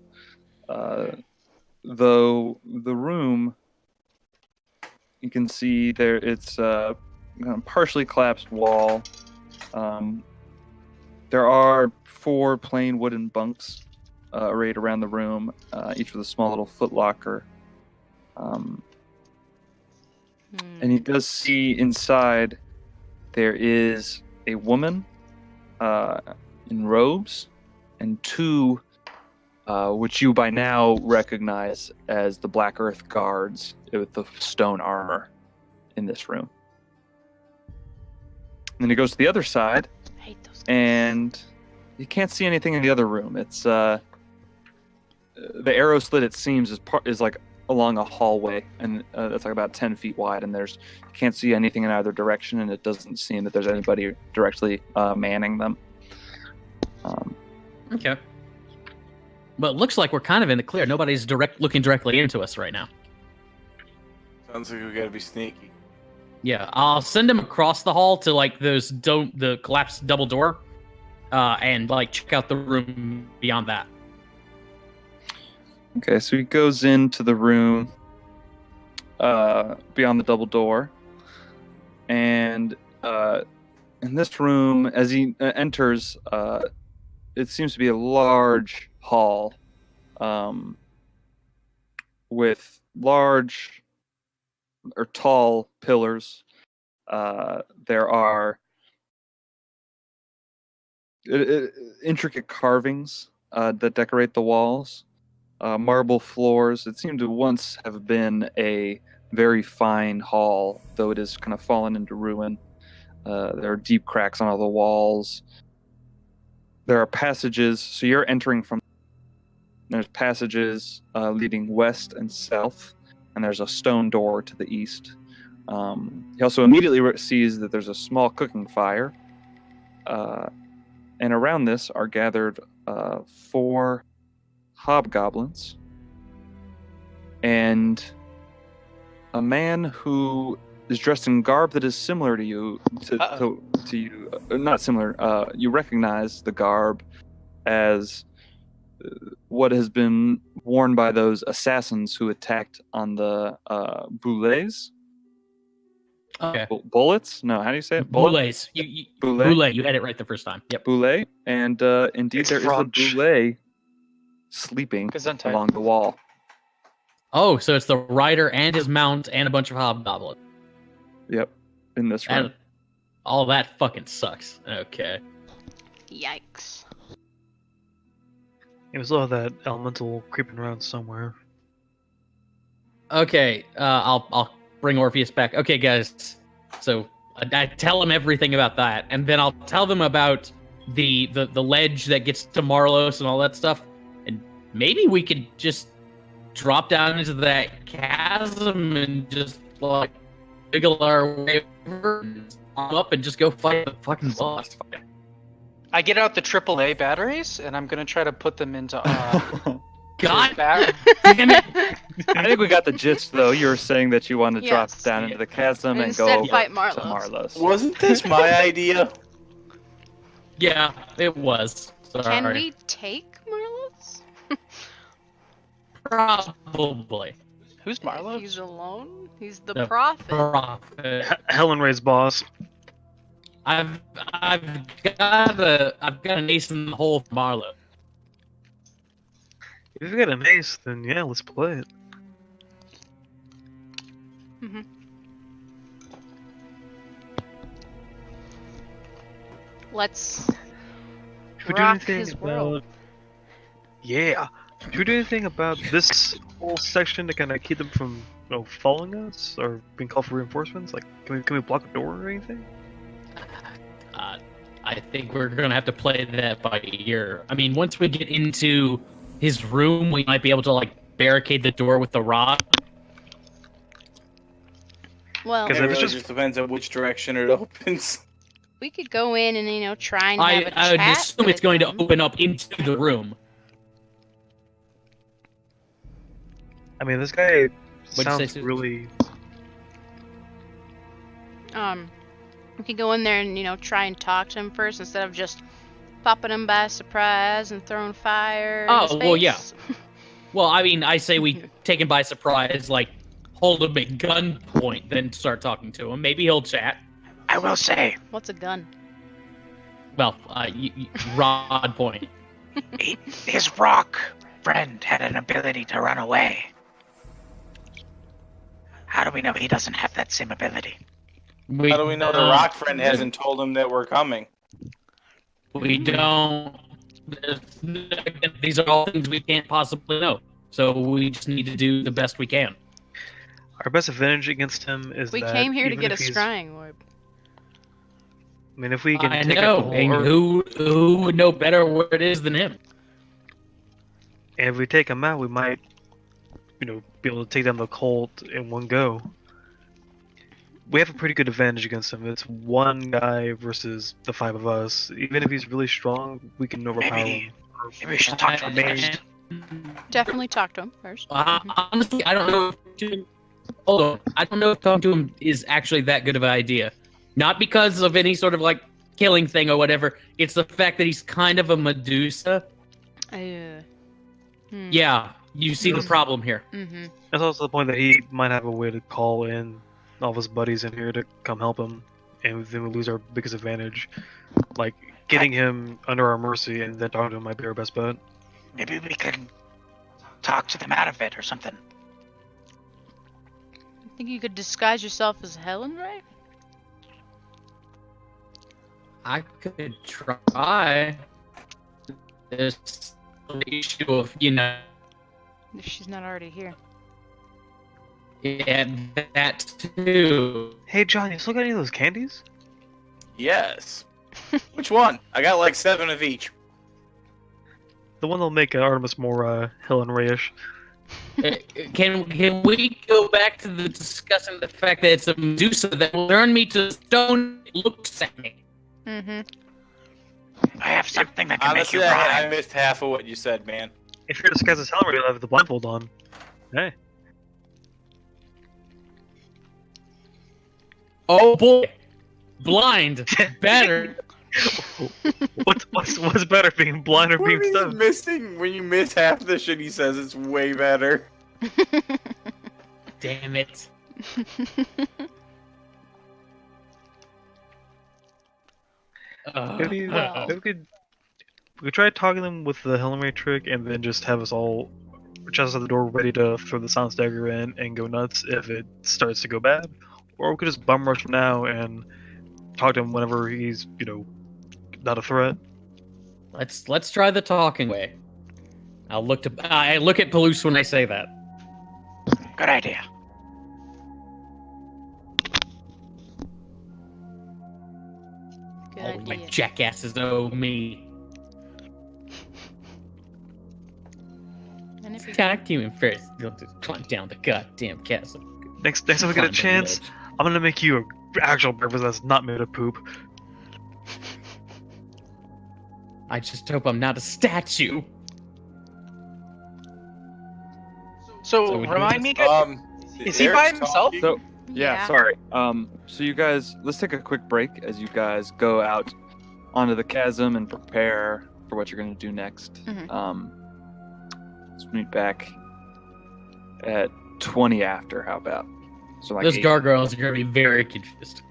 Though the room, you can see there, it's partially collapsed wall. There are 4 plain wooden bunks arrayed around the room, each with a small little footlocker. And he does see inside there is a woman in robes and 2, which you by now recognize as the Black Earth guards with the stone armor in this room. And then he goes to the other side, I hate those guys. and you can't see anything in the other room. It's the arrow slit, it seems, is like along a hallway, and that's like about 10 feet wide, and you can't see anything in either direction, and it doesn't seem that there's anybody directly manning them. Okay. But it looks like we're kind of in the clear. Nobody's looking directly into us right now. Sounds like we gotta be sneaky. Yeah, I'll send him across the hall to like the collapsed double door, and like check out the room beyond that. Okay, so he goes into the room beyond the double door, and in this room, as he enters, it seems to be a large hall with large or tall pillars. There are intricate carvings that decorate the walls. Marble floors. It seemed to once have been a very fine hall, though it has kind of fallen into ruin. There are deep cracks on all the walls. There are passages. So you're entering from. There's passages leading west and south, and there's a stone door to the east. He also immediately sees that there's a small cooking fire, and around this are gathered 4 hobgoblins and a man who is dressed in garb that is similar to you. To you, not similar. You recognize the garb as what has been worn by those assassins who attacked on the Boulets. Okay. Bullets? No, how do you say it? Boulets. Boulet? Boulet. You had it right the first time. Yep. Boulet, and indeed It's there is French. a Boulet sleeping Gesundheit. along the wall. Oh, so it's the rider and his mount and a bunch of hobgoblins. Yep, in this room. And all that fucking sucks. Okay. Yikes. It was all that elemental creeping around somewhere. Okay. I'll bring Orpheus back. Okay, guys. So I tell them everything about that, and then I'll tell them about the ledge that gets to Marlos and all that stuff. And maybe we could just drop down into that chasm and just like wiggle our way over and up and just go fight the fucking boss. I get out the AAA batteries and I'm gonna try to put them into. God back. damn it! I think we got the gist, though. You were saying that you want to drop Yes. down into the chasm And and go instead over fight to Marlos. Marlos. Wasn't this my idea? Yeah, it was. Sorry. Can we take Marlos? Probably. Who's Marlo? He's alone. He's the The prophet. Prophet. Helen Ray's boss. I've got an ace in the hole for Marlo. If you got an ace, then yeah, let's play it. Mhm. Let's Should we do rock anything his about? world. Yeah. Should we do anything about this whole section to kind of keep them from, following us or being called for reinforcements? Like, can we block a door or anything? I think we're gonna have to play that by ear. I mean, once we get into his room, we might be able to like barricade the door with the rod. Well, Because It if it's really just- just depends on which direction it opens. we could go in and try and have a I would chat assume with it's going to them. open up into the room. I mean, this guy What'd you say, sounds Susan? really. We could go in there and try and talk to him first instead of just popping him by surprise and throwing fire. in his Oh, well, yeah. face. Well, I mean, I say we take him by surprise, like hold him at gunpoint, then start talking to him. Maybe he'll chat. I will say, What's a gun? Well, rod point. his rock friend had an ability to run away. How do we know he doesn't have that same ability? How do we know the rock friend hasn't told him that we're coming? We don't. These are all things we can't possibly know. So we just need to do the best we can. Our best advantage against him is We that came here to even get a if he's- scrying orb. I mean, if we can I take know. out And who would know better where it is than him? and if we take him out, we might, be able to take down the cult in one go. We have a pretty good advantage against him. It's one guy versus the 5 of us. Even if he's really strong, we can overpower Maybe- him. Maybe we should talk to him first. Definitely talk to him first. Honestly, I don't know. Hold on. I don't know if talking to him is actually that good of an idea. Not because of any sort of like killing thing or whatever. It's the fact that he's kind of a Medusa. Yeah, you see the problem here. Mm-hmm. That's also the point that he might have a way to call in all of his buddies in here to come help him, and then we lose our biggest advantage. Like, getting him under our mercy and then talking to him might be our best bet. Maybe we can talk to them out of it or something. I think you could disguise yourself as Helen, right? I could try. There's the issue of, If she's not already here. yeah, that too. Hey, John, you still got any of those candies? Yes. Which one? I got like 7 of each. The one that'll make Artemis more Helen Rayish. Can we go back to the discussing the fact that it's a Medusa that will turn me to stone looks at me? Mm-hmm. I have something that can make you Honestly, cry. I missed half of what you said, man. If you're disguised as Helen, you'll have the blindfold on. Hey. Oh boy, blind, better. What's better, being blind or being stunned? When you miss half the shit he says, it's way better. Damn it. Maybe Well. we could try talking them with the Helen Ray trick, and then just have us all just at the door ready to throw the Silence Dagger in and go nuts if it starts to go bad. Or we could just bum rush now and talk to him whenever he's, not a threat. Let's try the talking way. I look at Palouse when I say that. Good idea. Good All my idea. jackasses owe me. And if you Talk to him first. You'll just climb down the goddamn castle. Next time we get a Climb the chance, ledge. I'm gonna make you an actual breakfast that's not made of poop. I just hope I'm not a statue. So, So we do remind this- me, guys, is he by Eric's himself? talking. So yeah, sorry. So you guys, let's take a quick break as you guys go out onto the chasm and prepare for what you're gonna do next. Mhm. Let's meet back at 20 after. How about? So like Those 8. gargoyles are gonna be very confused.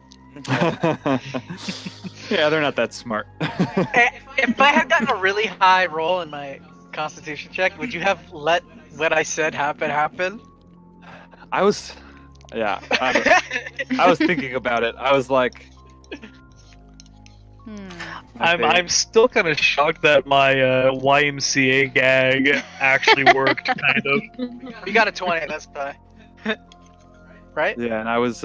Yeah, they're not that smart. If I had gotten a really high roll in my Constitution check, would you have let what I said happen? I was thinking about it. I was like, I'm still kind of shocked that my YMCA gag actually worked, kind of. You got a 20, that's fine. Right? yeah, and I was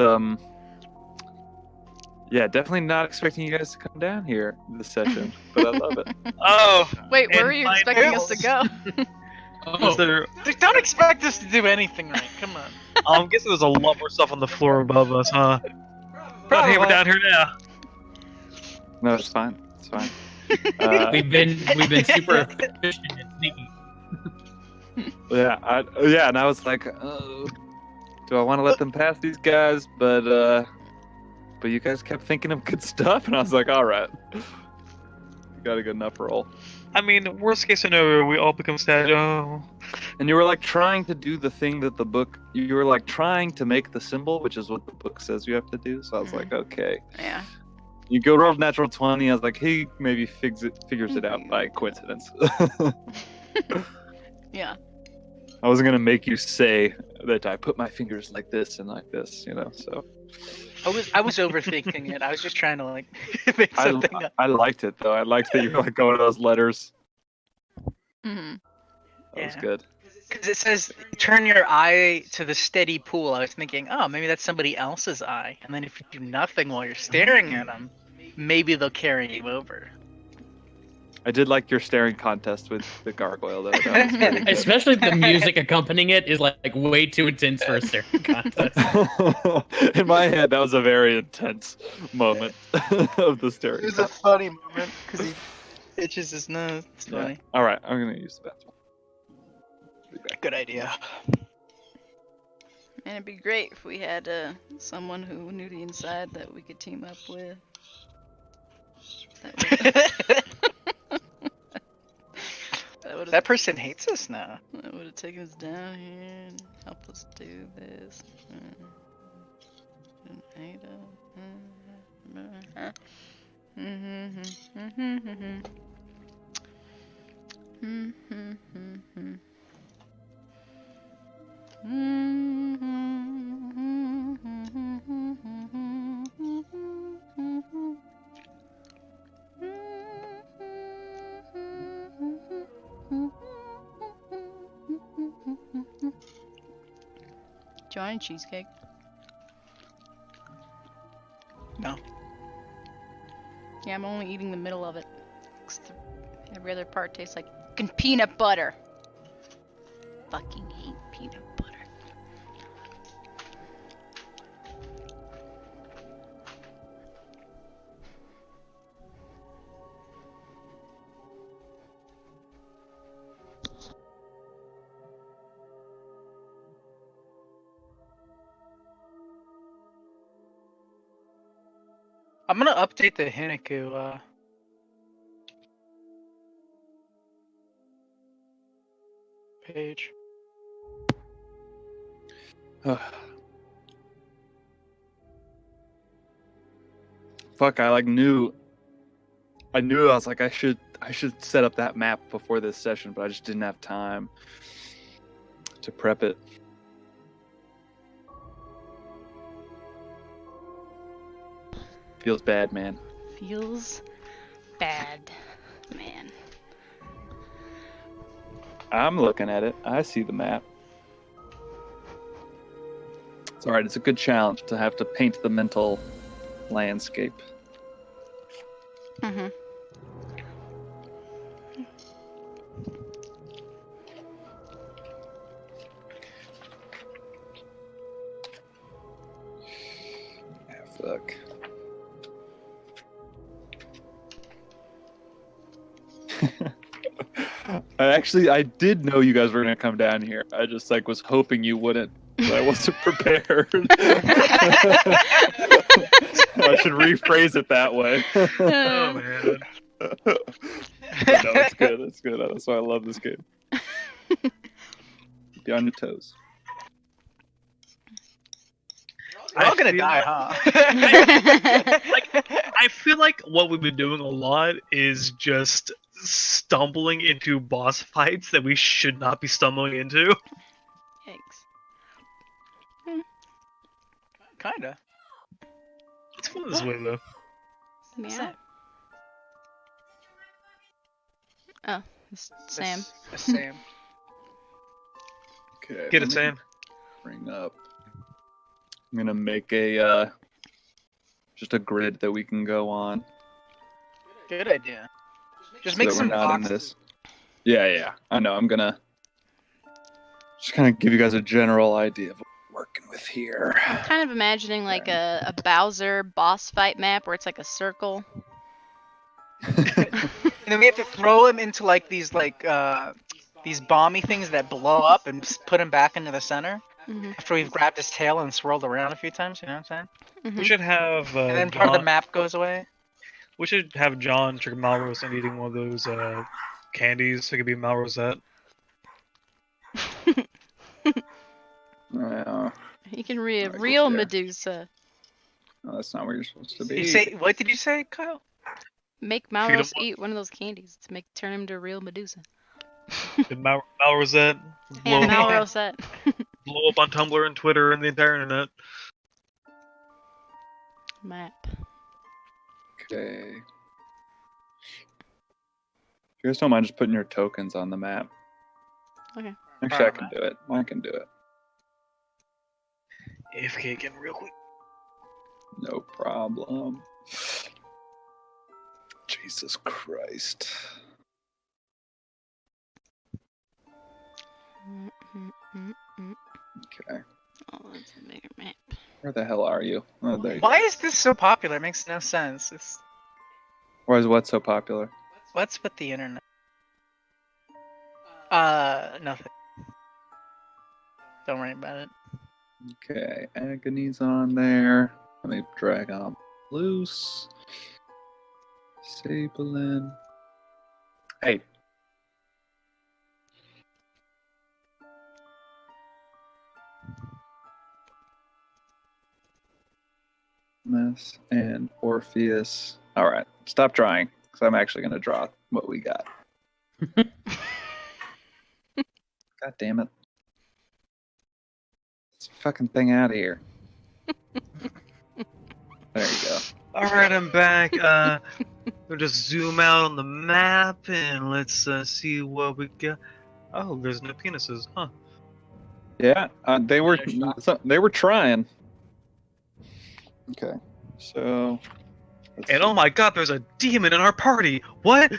yeah, definitely not expecting you guys to come down here this session, but I love it. Oh, Wait, where And are you my expecting us to nails. go? is there? Dude, don't expect us to do anything right. Come on. I'm guessing there's a lot more stuff on the floor above us, huh? But hey, we're Probably. down here now. No, it's fine. It's fine. We've been super efficient and sneaky. Yeah, and I was like, oh, do I want to let them pass these guys? But you guys kept thinking of good stuff, and I was like, all right, you got a good enough roll. I mean, worst case scenario, we all become sad. Oh. And you were like trying to do the thing that the book. You were like trying to make the symbol, which is what the book says you have to do. So I was like, okay. Yeah. You go roll natural 20. I was like, he maybe figures it out by coincidence. Yeah. I wasn't gonna make you say that I put my fingers like this and like this, you know. So I was overthinking it. I was just trying to like make something up. I liked it though. I liked that you were like going to those letters. Hmm. That was Yeah. good. Because it says turn your eye to the steady pool. I was thinking, oh, maybe that's somebody else's eye. And then if you do nothing while you're staring at them, maybe they'll carry you over. I did like your staring contest with the gargoyle though. That was pretty good. Especially the music accompanying it is like way too intense for a staring contest. In my head, that was a very intense moment of the staring. It was a funny moment because he itches his nose. It's Yeah. funny. All right, I'm gonna use the bathroom. Good idea. And it'd be great if we had someone who knew the inside that we could team up with. That person hates us now. That would have taken us down here and helped us do this. Johnny cheesecake. No. Yeah, I'm only eating the middle of it. 'Cause every other part tastes like fucking peanut butter. Fucking hate peanut butter. I'm gonna update the Hinaku page. Fuck! I knew I was like I should set up that map before this session, but I just didn't have time to prep it. Feels bad, man. Feels bad, man. I'm looking at it. I see the map. It's alright, it's a good challenge to have to paint the mental landscape. Mm-hmm. Fuck. I did know you guys were gonna come down here. I just was hoping you wouldn't. But I wasn't prepared. I should rephrase it that way. Oh man. No, it's good. It's good. That's why I love this game. Be on your toes. We're all gonna feel die, like- huh? I feel like what we've been doing a lot is just stumbling into boss fights that we should not be stumbling into. Yikes. Kinda. It's fun this way though. Yeah. Oh, it's Sam. Sam. Okay. Get let it, me Sam. Bring up. I'm gonna make a just a grid that we can go on. Good idea. Just so make that some we're not in boxes. this. Yeah. I know. I'm gonna just kind of give you guys a general idea of what we're working with here. I'm kind of imagining like a Bowser boss fight map where it's like a circle. And then we have to throw him into like these bomby things that blow up and put him back into the center Mm-hmm. after we've grabbed his tail and swirled around a few times. You know what I'm saying? Mm-hmm. We should have And then part of the John, map goes away. we should have John Trigomalos and eating one of those candies. It could be Malrosette. Yeah. You can read a Alright, real there. Medusa. No, that's not where you're supposed to be. You say what did you say, Kyle? Make Feed 'em Malros what? eat one of those candies to turn him to a real Medusa. Did Malrosette blow, And Malrosette. blow up on Tumblr and Twitter and the entire internet. Map. Okay. If you guys don't mind just putting your tokens on the map. Okay. Actually, I can do it. I can do it. AFK again real quick. No problem. Jesus Christ. Okay. Oh, that's a bigger map. Where the hell are you? Oh, there you Why is this so popular? It makes no sense. It's go. Why is what so popular? what's with the internet? Nothing. Don't worry about it. Okay, Agony's on there. Let me drag on loose. Sablin. Hey. Mess and Orpheus. All right, stop trying, because I'm actually going to draw what we got. God damn it. This fucking thing out of here. There you go. Alright, I'm back. We'll just zoom out on the map and let's see what we got. Oh, there's no penises, huh? Yeah, they were trying. Okay, so. let's And see. oh my god, there's a demon in our party! What?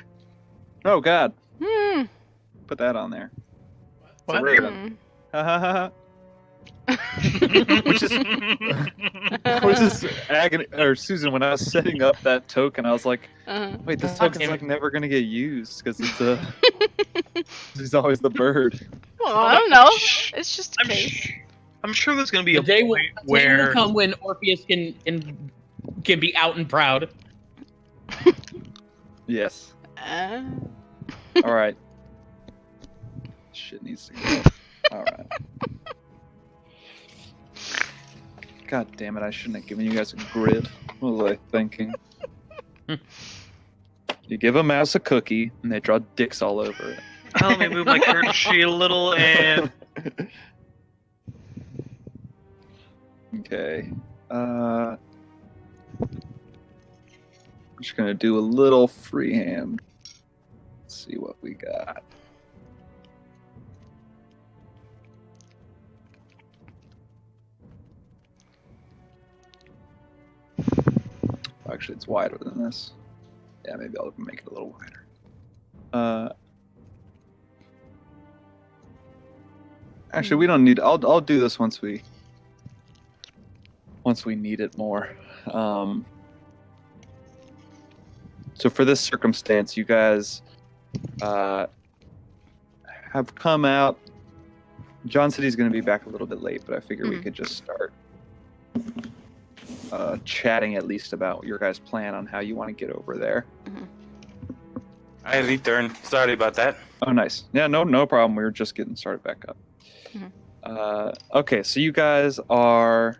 Oh God, Hmm. put that on there. It's a What? raven. Hmm. Ha ha ha ha. Which is agony. Or Susan, when I was setting up that token, I was like, Uh-huh. wait, this God token's damn like it. never gonna get used because it's a. He's always the bird. Well, I don't know. It's just a I'm, case. I'm sure there's gonna be The a day will, point the day will where come when Orpheus can be out and proud. Yes. Uh, All right. Shit needs to go. All right. God damn it! I shouldn't have given you guys a grid. What was I thinking? You give a mouse a cookie, and they draw dicks all over it. let me move my curtain sheet a little and Okay. I'm just gonna do a little freehand. Let's see what we got. Actually, it's wider than this. Yeah, maybe I'll make it a little wider. Actually, we don't need. I'll do this once we need it more. So for this circumstance, you guys have come out. John said he's going to be back a little bit late, but I figure we could just start chatting at least about your guys' plan on how you want to get over there. I had a turn. Sorry about that. Oh, nice. Yeah, no problem. We were just getting started back up. Okay, so you guys are.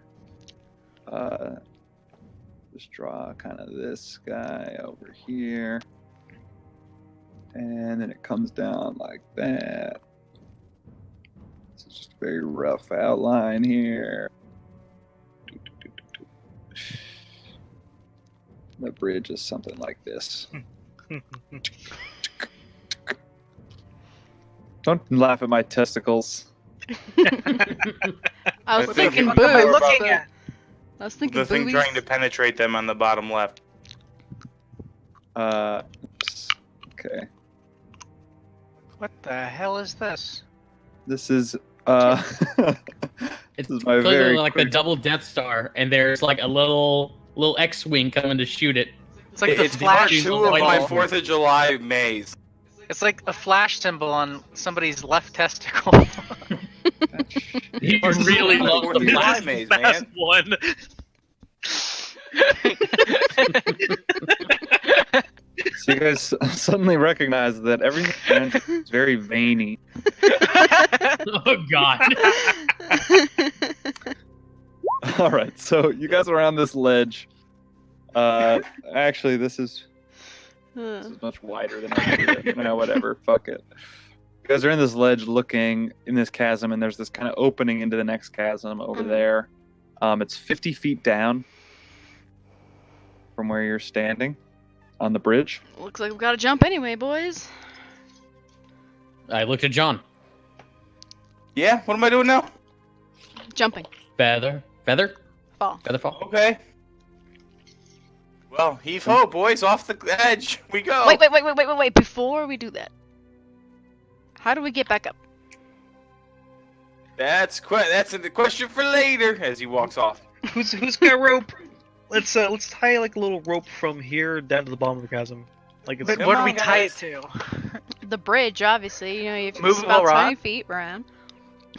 Just draw kind of this guy over here. And then it comes down like that. This is just a very rough outline here. The bridge is something like this. Don't laugh at my testicles. I was I think thinking what boobs. am I looking so- at? I was thinking The thing boobies. trying to penetrate them on the bottom left. Oops. Okay. What the hell is this? This is It's This is my clearly very like the quick- double Death Star, and there's like a little X-wing coming to shoot it. It's like the It's part flash 2 of White my Ball. 4th of July maze. It's like a flash symbol on somebody's left testicle. You really my love Fourth the of July blast. maze, Fast man. one. So you guys suddenly recognize that everything around you is very veiny. Oh God. All right, so you guys are on this ledge. Actually, this is much wider than I did. No, whatever. Fuck it. You guys are in this ledge looking in this chasm, and there's this kind of opening into the next chasm over there. It's 50 feet down from where you're standing on the bridge. Looks like we've got to jump anyway, boys. I looked at John. Yeah, what am I doing now? Jumping. Feather. Fall. Feather fall. Okay. Well, heave ho, boys, off the edge. We go. Wait. Before we do that, how do we get back up? That's the question for later. As he walks off. Who's got rope? Let's tie like a little rope from here down to the bottom of the chasm. Like it's But Come what do on, we tie it guys. to? The bridge, obviously. You know, you have Movable about rock? 20 feet around.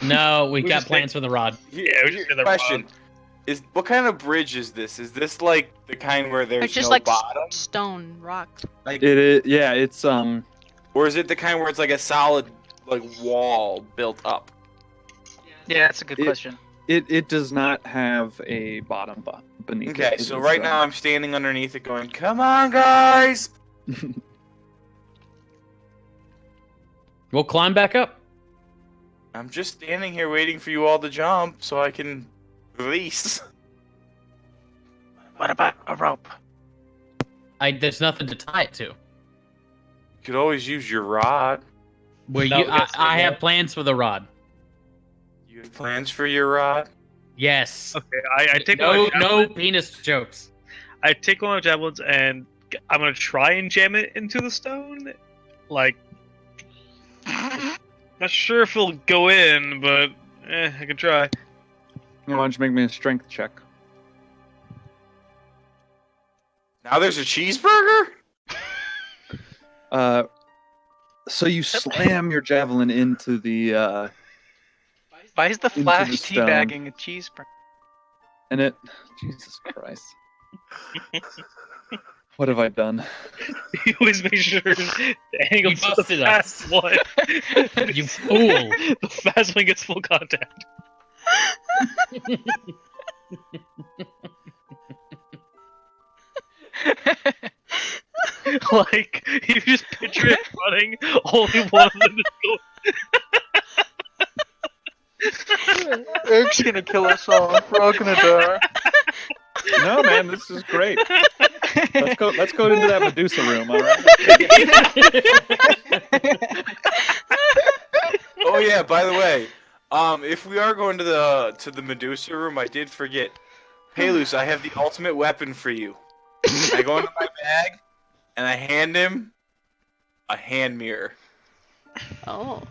No, we We got just plans for the rod. Yeah, we just did that Question: wrong. Is what kind of bridge is this? Is this like the kind where there's It's just no like bottom, stone, rock. like, It is, yeah, it's or is it the kind where it's like a solid like wall built up? Yeah, that's a good question. it does not have a bottom beneath. Okay, it. so It is, right now I'm standing underneath it, going, "Come on, guys!" We'll climb back up. I'm just standing here waiting for you all to jump so I can release. What about a rope? There's nothing to tie it to. You could always use your rod. Well, No, yes, I yeah. have plans for the rod. You have plans for your rod? Yes. Okay, I take one of my No javelins- penis jokes. I take one of my javelins and I'm gonna try and jam it into the stone. Like, not sure if it'll go in, but I can try. Why don't you make me a strength check? Now there's a cheeseburger? So you slam your javelin into the Why is the Into Flash the stone. teabagging a cheeseburger? and it. Jesus Christ! What have I done? You always make sure the angle You to the busted us. fast one. You fool. The fast one gets full contact. Like, you just picture it running, only one of them is going. Eric's gonna kill us all. We're all gonna die. No, man, this is great. Let's go into that Medusa room. All right. Oh yeah, by the way, if we are going to the Medusa room, I did forget. Pelus, I have the ultimate weapon for you. I go into my bag and I hand him a hand mirror. Oh.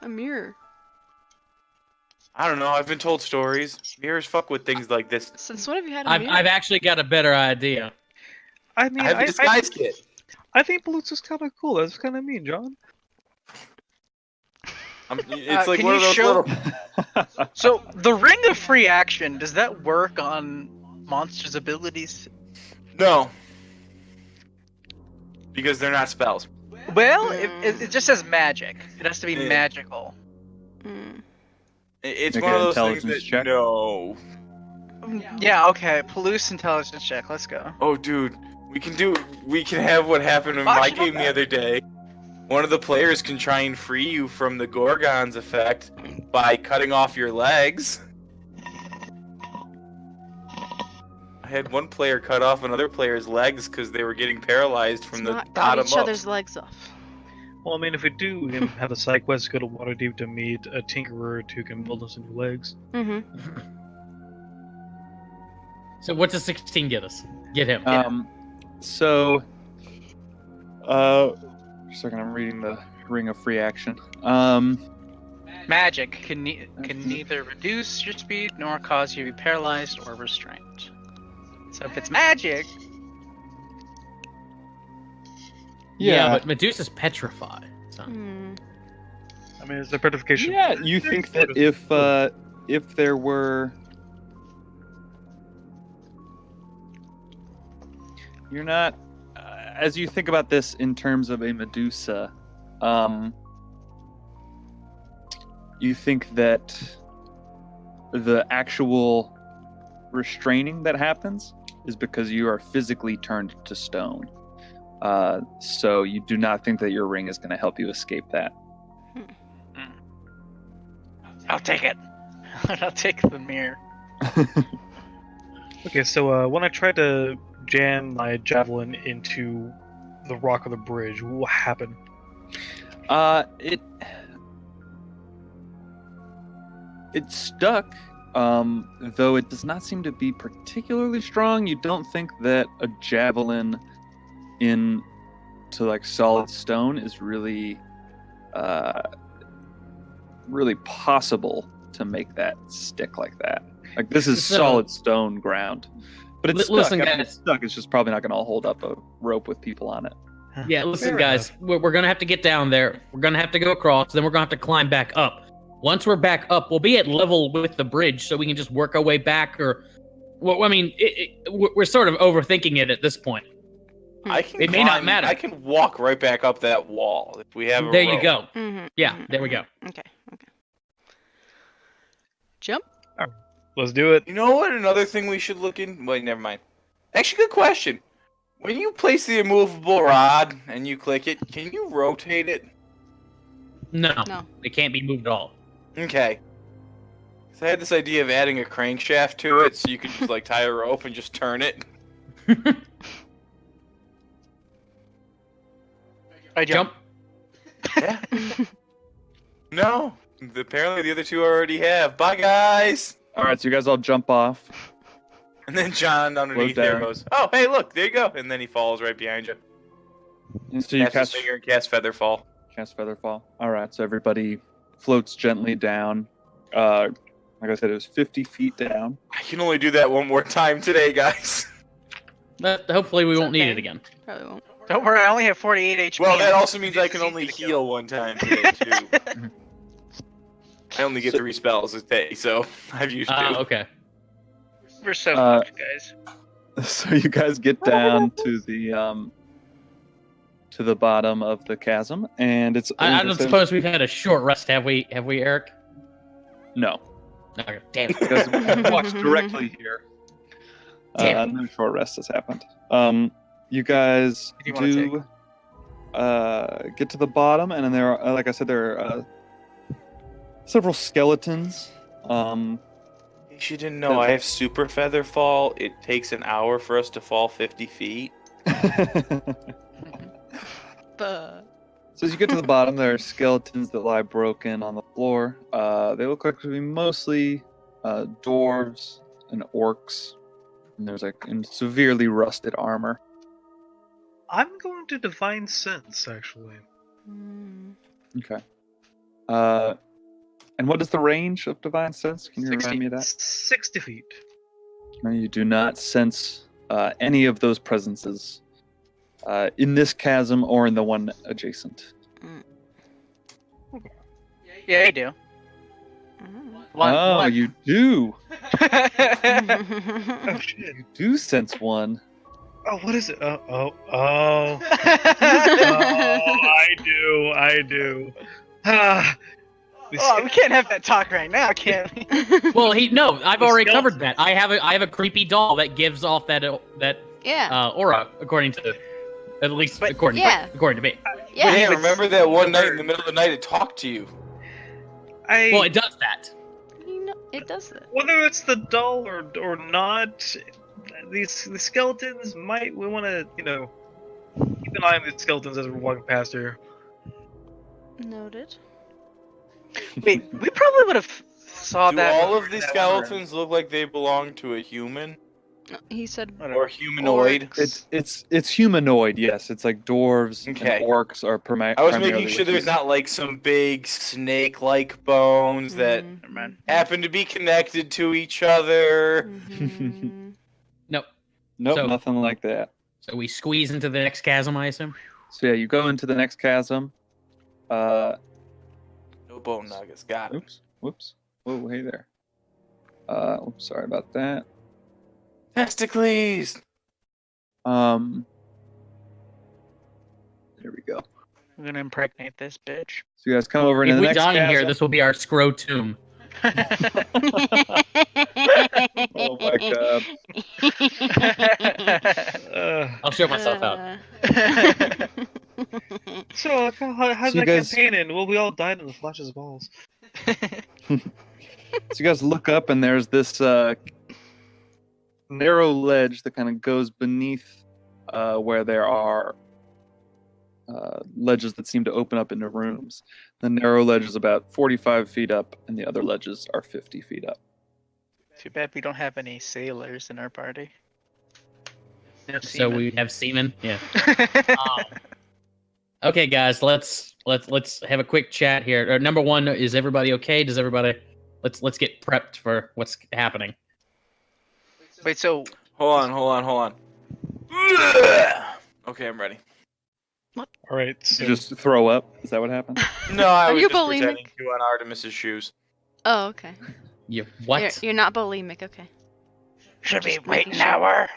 A mirror. I don't know, I've been told stories. Mirrors fuck with things like this. Since when have you had a I've mirror? actually got a better idea. I mean, I have a disguise kit. I think Bluetooth's kind of cool. That's kind of mean, John. It's like can one of you those show- little. So, the Ring of Free Action, does that work on monsters' abilities? No. Because they're not spells. Well, it just says magic. It has to be Yeah. magical. Mm. It's Make one an of those things intelligence that check. no. Yeah, okay. Palouse intelligence check. Let's go. Oh, dude, we can have what happened in my Actually, game the other day. One of the players can try and free you from the Gorgon's effect by cutting off your legs. I had one player cut off another player's legs because they were getting paralyzed from the Not cut bottom each up. other's legs off. Well, I mean, if we do, we can have a side quest go to Waterdeep to meet a Tinkerer who can build us new legs. Mm-hmm. So what's a 16 get us? Get him. So, just a second, I'm reading the Ring of Free Action. Magic can neither reduce your speed nor cause you to be paralyzed or restrained. So if it's magic, Yeah, but Medusa's petrified. So. Mm. I mean, it's a petrification. Yeah, you think that if there were, you're not. as you think about this in terms of a Medusa, you think that the actual restraining that happens is because you are physically turned to stone. So you do not think that your ring is going to help you escape that. I'll take it. I'll take the mirror. Okay, so when I tried to jam my javelin into the rock of the bridge, what happened? It stuck, though it does not seem to be particularly strong. You don't think that a javelin into like solid stone is really possible to make that stick like that. Like this is So- solid stone ground, but it's stuck. Listen, I mean, guys. it's stuck. It's just probably not going to hold up a rope with people on it. Yeah, listen, Fair guys, we're gonna have to get down there. We're gonna have to go across, then we're gonna have to climb back up. Once we're back up, we'll be at level with the bridge, so we can just work our way back. Or, well, I mean, we're sort of overthinking it at this point. I can. It may not climb- matter. I can walk right back up that wall if we have. There you go. Mm-hmm. Yeah, there we go. Okay. Jump. Let's do it. You know what? Another thing we should look in. Wait, never mind. Actually, good question. When you place the immovable rod and you click it, can you rotate it? No, No. it can't be moved at all. Okay. So I had this idea of adding a crankshaft to it, so you could just like tie a rope and just turn it. I Jump. Yeah. No. Apparently the other two already have. Bye, guys. All right, so you guys all jump off. And then John underneath Float there down. goes, "Oh, hey, look, there you go." And then he falls right behind you. And so you Snaps his cast finger and cast Featherfall. Featherfall. All right, so everybody floats gently down. Like I said, it was 50 feet down. I can only do that one more time today, guys. But hopefully we It's won't need okay. it again. Probably won't. Don't worry, I only have 48 HP. Well, that also means I can only heal one time today, too. I only get 3 spells a day, so I've used 2. Okay. We're so Uh, fucked, guys. So you guys get down to the bottom of the chasm, and it's. I don't suppose we've had a short rest, have we? Have we, Eric? No, Okay. Damn it. because we watched directly here. Damn. No short rest has happened. You guys What do you wanna do get to the bottom, and then there are, like I said, there are several skeletons. You didn't know I have super feather fall. It takes an hour for us to fall 50 feet. Buh. So as you get to the bottom, there are skeletons that lie broken on the floor. They look like to be mostly dwarves and orcs. And there's like in severely rusted armor. I'm going to Divine Sense, actually. Mm. Okay. And what is the range of Divine Sense? Can you remind me of that? 60 feet. No, you do not sense any of those presences in this chasm or in the one adjacent. Yeah, you do. Mm. One. You do. Oh, shit. You do sense one. Oh, what is it? Oh, I do. Ah. Oh, we can't have that talk right now, can we? Well, no, I've The already skeleton. covered that. I have a creepy doll that gives off that Yeah. aura, according to, at least But- according to me. Yeah. Yeah, remember that one night in the middle of the night it talked to you. Well, it does that. You know, it does that. Whether it's the doll or not, these skeletons we want to keep an eye on these skeletons as we're walking past here. Noted. Wait, we probably would have saw Do that. all when of we the were skeletons look like they belong to a human He said or humanoid? orcs. It's humanoid. Yes, it's like dwarves Okay. and orcs are I was making sure there's there's not like some big snake-like bones that Mhm. happen to be connected to each other. Mhm. Nope. Nope, So- nothing like that. So we squeeze into the next chasm, I assume. So yeah, you go into the next chasm. No bone nuggets. Got it. Whoops. Whoa, hey there. Oops, sorry about that. Testicles. There we go. I'm gonna impregnate this bitch. So you guys come over into If the we next die in here, chasm. this will be our scrotum. Oh my god. I'll show myself out. So, how's So you that guys- campaign end? Well, we all died in the Flash's balls. So you guys look up and there's this narrow ledge that kind of goes beneath where there are ledges that seem to open up into rooms. The narrow ledge is about 45 feet up, and the other ledges are 50 feet up. Too bad we don't have any sailors in our party. No So seamen. we have semen. Yeah. Okay, guys, let's have a quick chat here. Number one, is everybody okay? Does everybody? Let's get prepped for what's happening. Wait, so Hold on. Okay, I'm ready. All right. So You just throw up? Is that what happened? No, I Are was you just bulimic? pretending to on Artemis's shoes. Oh, okay. You what? You're not bulimic, okay. Should we Just wait making an sure. hour?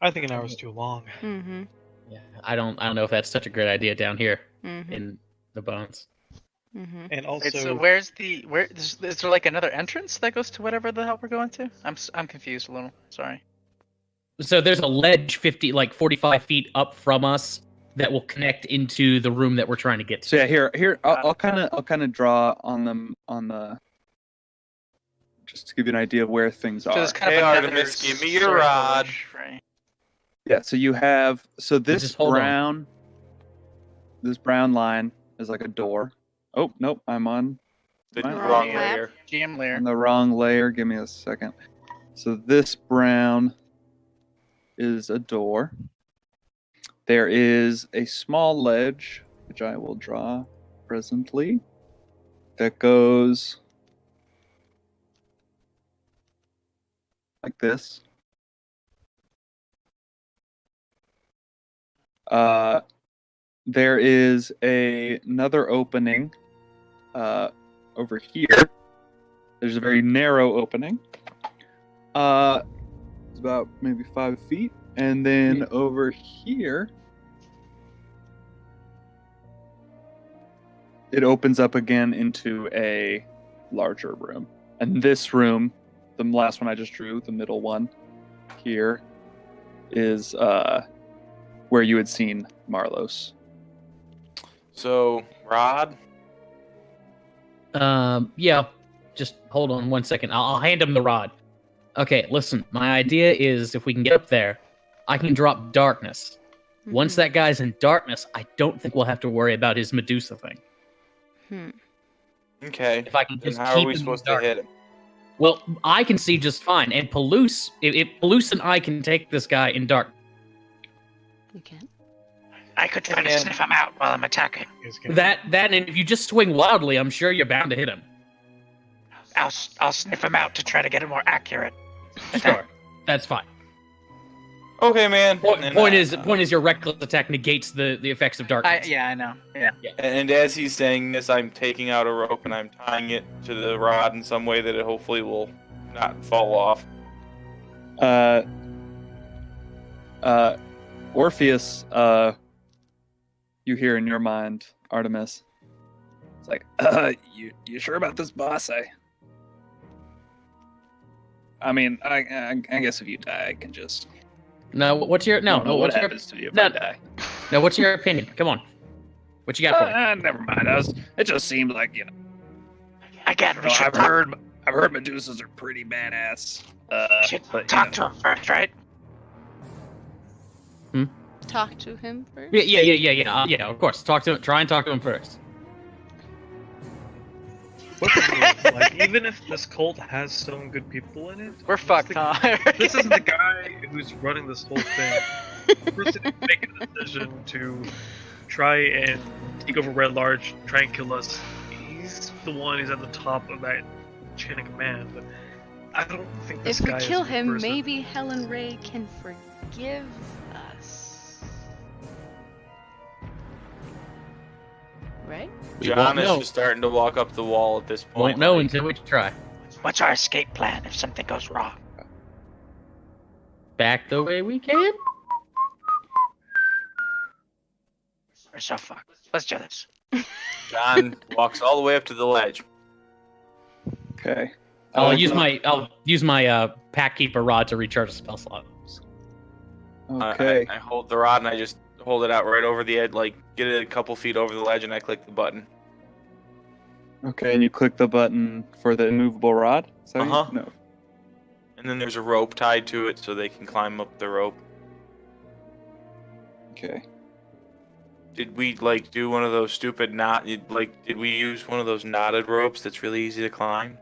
I think an hour is too long. Mm-hmm. Yeah, I don't know if that's such a great idea down here Mm-hmm. in the bones. Mm-hmm. And also, wait, so where's the is there like another entrance that goes to whatever the hell we're going to? I'm confused a little. Sorry. So there's a ledge 45 feet up from us that will connect into the room that we're trying to get to. So yeah, here I'll kind of draw on them on the just to give you an idea of where things So are. there's kind Hey, of another Artemis, give me your circle-ish, rod. Right. Yeah, so you have this Just hold on. brown line is like a door. Oh nope, I'm on The Right. wrong Yeah. layer. GM layer. the wrong layer. Give me a second. So this brown is a door. There is a small ledge, which I will draw presently, that goes like this. There is another opening over here. There's a very narrow opening. It's about maybe 5 feet. And then over here, it opens up again into a larger room. And this room, the last one I just drew, the middle one here, is where you had seen Marlos. So, Rod, Yeah, just hold on 1 second. I'll hand him the rod. Okay, listen, my idea is if we can get up there, I can drop darkness. Once that guy's in darkness, I don't think we'll have to worry about his Medusa thing. okay. If I can Then just how keep are we him supposed dark. to hit him? Well, I can see just fine, and Palouse, if Palouse and I can take this guy in dark. You can. I could try to Yeah. sniff him out while I'm attacking. That, and if you just swing wildly, I'm sure you're bound to hit him. I'll sniff him out to try to get a more accurate Sure, that's fine. Okay, man. Point, And, point is your reckless attack negates the effects of darkness. I know. Yeah. And as he's saying this, I'm taking out a rope and I'm tying it to the rod in some way that it hopefully will not fall off. Orpheus, you hear in your mind, Artemis. It's like, you sure about this, boss? I mean, I guess if you die, I can just. No, what's your I don't know what what's your happens to you if no. I die. no? What's your opinion? Come on, what you got for me? Never mind. It just seemed like Again, we should I've talk, heard Medusas are pretty badass. we should But, talk to him first, right? Talk to him first. Yeah. Of course, try and talk to him first. What's the deal? Like, even if this cult has some good people in it, We're fucked, huh? this isn't the guy who's running this whole thing. The person who's making the decision to try and take over Red Large, try and kill us. He's the one who's at the top of that chain of command. But I don't think this If we guy kill is the him, person. maybe Helen Ray can forgive us. Right? John is know. just starting to walk up the wall at this point. Won't know like, until we try. What's our escape plan if something goes wrong? Back the way we came. We're so fucked. Let's do this. John walks all the way up to the ledge. Okay. I'll use my pack keeper rod to recharge a spell slot. Okay. I hold the rod and I just hold it out right over the edge, like get it a couple feet over the ledge, and I click the button. Okay, and you click the button for the immovable rod? Is that what you- Uh-huh. No. And then there's a rope tied to it so they can climb up the rope. Okay. Did we like do one of those stupid did we use one of those knotted ropes that's really easy to climb?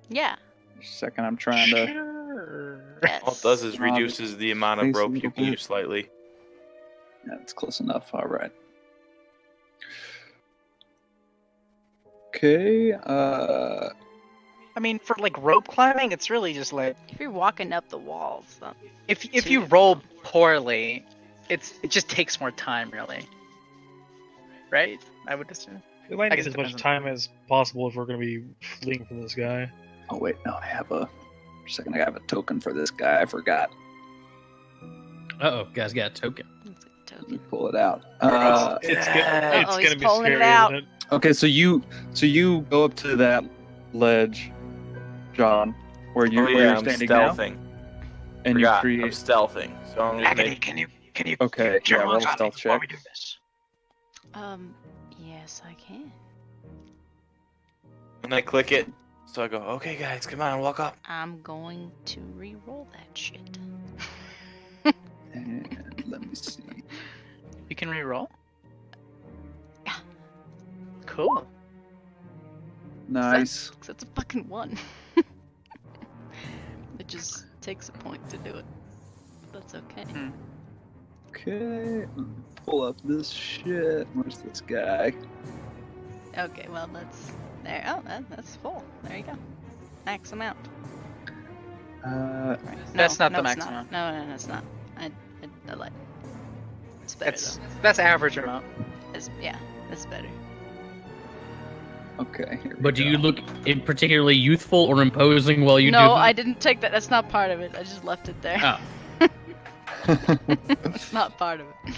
Yeah. Just a second, I'm trying to. Sure. Yes. All it does is Knotted reduces the amount of space a rope you little can bit. use slightly. Yeah, it's close enough. All right. Okay. I mean, for like rope climbing, it's really just like If you're walking up the walls, then if you roll poorly, it just takes more time, really. Right? I would assume. We might I need guess as it much depends time as possible if we're going to be fleeing from this guy. Oh wait, no, I have a. For a second, I have a token for this guy. I forgot. Uh-oh, guys got a token. it's a Let token. me pull it out. It's Uh-oh, going he's to be pulling it scary, out. isn't it? Okay, so you go up to that ledge, John, where you're I'm standing now, stealthing. and you I'm create. stealthing. So I'm just Agony, making... can you Okay, turn yeah, roll around a on me stealth before check. we do this? Yes, I can. And I click it. So I go, okay guys, come on, walk up. I'm going to re-roll that shit. And let me see. You can re-roll. Yeah. Cool. Nice. Because it's a fucking 1. It just takes a point to do it. That's okay. Okay, let me pull up this shit. Where's this guy? Okay, well, that's... There. Oh, that's full. There you go. Max amount. Uh, Right. That's not the it's max not. amount. No, it's not. I lied. It's better, That's average amount. though. Yeah, it's better. okay. Here we But do go. you look particularly youthful or imposing while you do No, that? I didn't take that. That's not part of it. I just left it there. Oh. It's not part of it.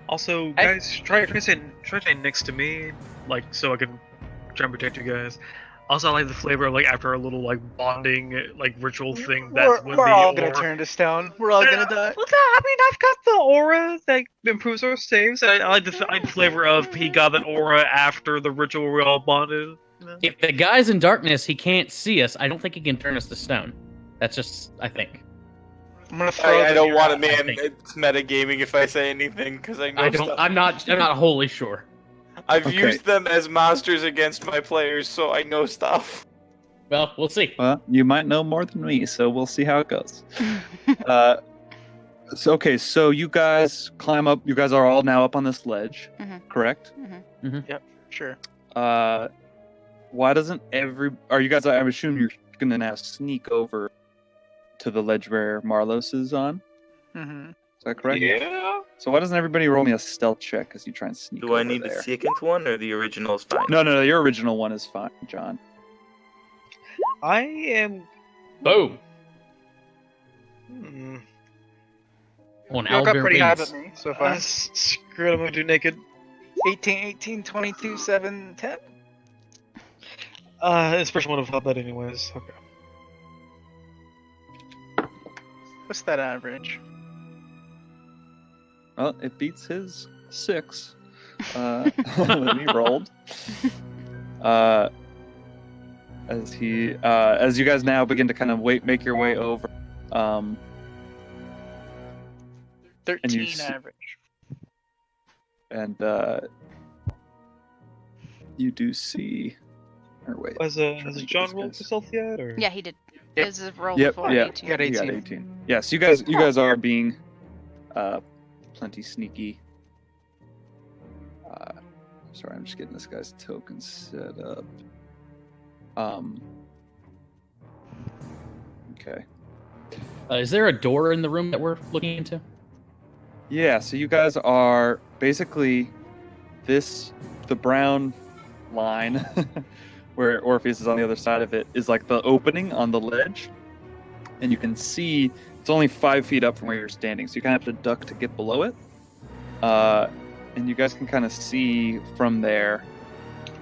Also, I- guys, try to stay next to me, like, so I can try and protect you guys. Also, I like the flavor of, like, after a little, like, bonding, like, ritual thing, that's when we're the all gonna aura... turn this down. We're all gonna die. Well, no, I mean, I've got the aura that improves our saves. I like the flavor of he got that aura after the ritual we all bonded. You know? If the guy's in darkness, he can't see us. I don't think he can turn us to stone. That's just, I think. I'm gonna throw I the- don't want to, I man. think- It's metagaming if I say anything, because I know I don't. stuff. I'm not wholly sure. I've Okay. used them as monsters against my players, so I know stuff. Well, we'll see. Well, you might know more than me, so we'll see how it goes. So you guys climb up. You guys are all now up on this ledge, Mhm. correct? Sure. Why doesn't Are you guys? I assume you're gonna now sneak over to the ledge where Marlos is on. Mm-hmm. Is that correct? Yeah. So why doesn't everybody roll me a stealth check as you try and sneak? Do I over need there? the second one or the original is fine? No. Your original one is fine, John. I am... Boom. Hmm. On You woke up Owlbear pretty high wings. with me so far. Screw it, I'm gonna do naked. 18, 22, 7, 10. Inspiration would have helped that anyways. Okay. What's that average? Well, it beats his 6 that he rolled. As you guys now begin to kind of make your way over. 13 s- average. And you do see. Or wait. Has trying to John think of rolled this for stealth yet, or? Yeah, he did. Yep. His is roll Yep, before yeah. 18. You got You got 18. 18. Yes, you guys are being plenty sneaky. Sorry, I'm just getting this guy's token set up. Okay. Is there a door in the room that we're looking into? Yeah, so you guys are basically the brown line where Orpheus is on the other side of it is like the opening on the ledge. And you can see it's only 5 feet up from where you're standing, so you kind of have to duck to get below it. And you guys can kind of see from there.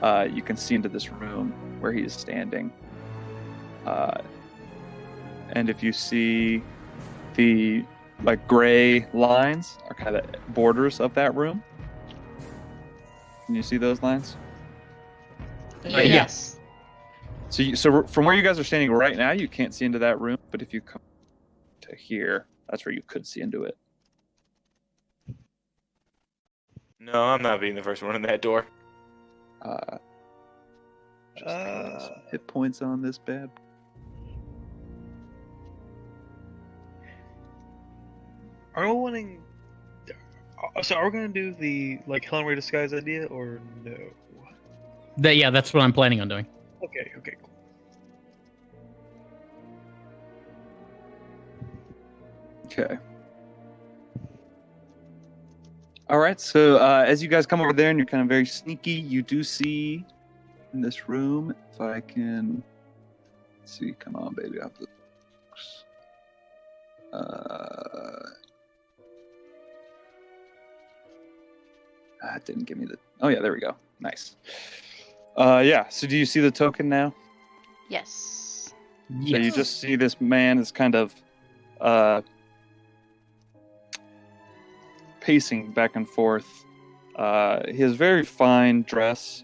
You can see into this room where he is standing. And if you see the like gray lines are kind of borders of that room. Can you see those lines? Yeah. Yes. So from where you guys are standing right now, you can't see into that room. But if you come to here, that's where you could see into it. No, I'm not being the first one in that door. Just some hit points on this bad. Are we wanting? So are we gonna do the like Helen Ray disguise idea or no? Yeah, that's what I'm planning on doing. Okay, cool. Okay. All right. So as you guys come over there and you're kind of very sneaky, you do see in this room. If I can let's see, come on, baby, I have to. It didn't give me the. Oh yeah, there we go. Nice. Yeah. So do you see the token now? Yes. So you just see this man is kind of pacing back and forth. He has very fine dress.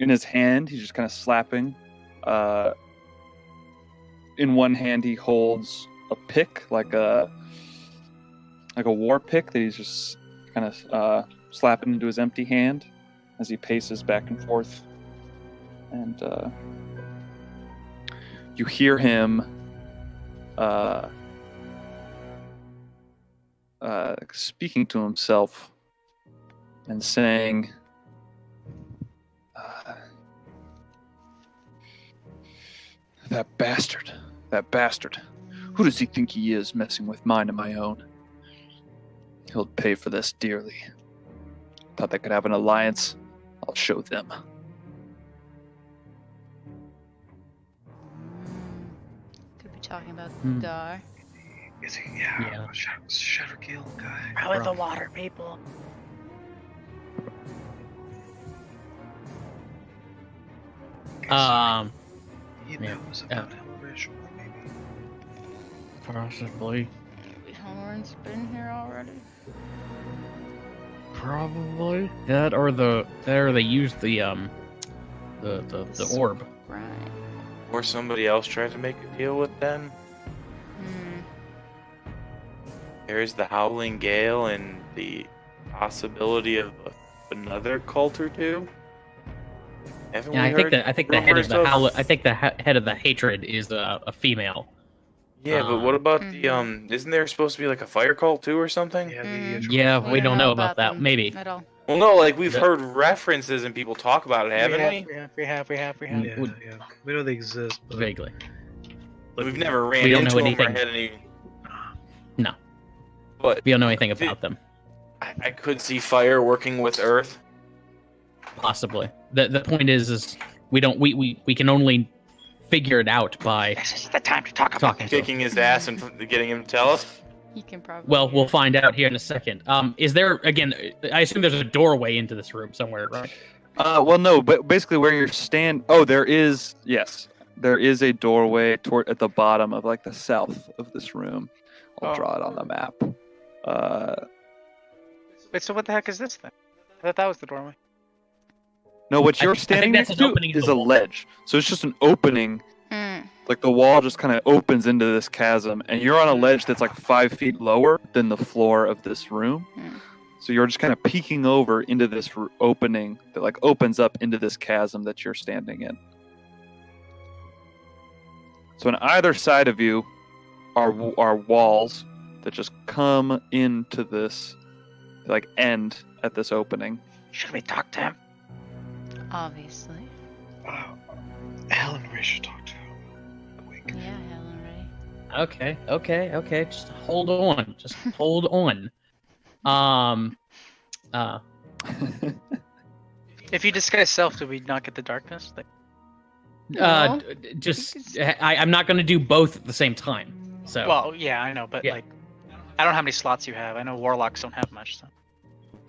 In his hand, he's just kind of slapping. In one hand, he holds a pick, like a war pick that he's just kind of slapping into his empty hand as he paces back and forth. And you hear him speaking to himself and saying, that bastard. Who does he think he is, messing with mine and my own? He'll pay for this dearly. Thought they could have an alliance. I'll show them. Could be talking about Hmm. Dar. Is he? Yeah. Shadowkill guy. Probably the water people. He yeah. knows about Helen Ray, maybe. Possibly. Horn's been here already. Probably. That or they used the orb. Right. Or somebody else tried to make a deal with them. Hmm. There's the Howling Gale and the possibility of another cult or two. Haven't Yeah, we I think the head of rumors the head of the hatred is a female. Yeah, but what about the Isn't there supposed to be like a fire cult too or something? Yeah, Mm. Yeah, we don't know about that. them Maybe. At all. Well, no, like we've The- heard references and people talk about it, haven't we? We have. Yeah, Would- yeah. We know they exist, but Vaguely. We've never ran We don't into know them or anything. had any. No. But We don't know anything about them. I could see fire working with earth. Possibly. The point is we can only figure it out by This is the time to talk about talking to him. Kicking his ass and getting him to tell us. He can probably. Well, we'll find out here in a second. Is there again? I assume there's a doorway into this room somewhere, right? Well, no, but basically where you're there is, yes, there is a doorway at the bottom of like the south of this room. I'll draw it on the map. Wait, so what the heck is this then? I thought that was the doorway. No, what I you're think standing that's next an to opening in is the a wall. ledge. So it's just an opening. Hmm. Like the wall just kind of opens into this chasm, and you're on a ledge that's like 5 feet lower than the floor of this room. Hmm. So you're just kind of peeking over into this opening that like opens up into this chasm that you're standing in. So on either side of you are walls that just come into this, like end at this opening. Should we talk to him? Obviously. Helen Ray should talk to him. Wink. Yeah, Helen Ray. Okay. Just hold on. Just hold on. If you disguise self, do we not get the darkness? Like, No. Just I'm not gonna do both at the same time. So well, yeah, I know, but Yeah. like, I don't know how many slots you have. I know warlocks don't have much. So.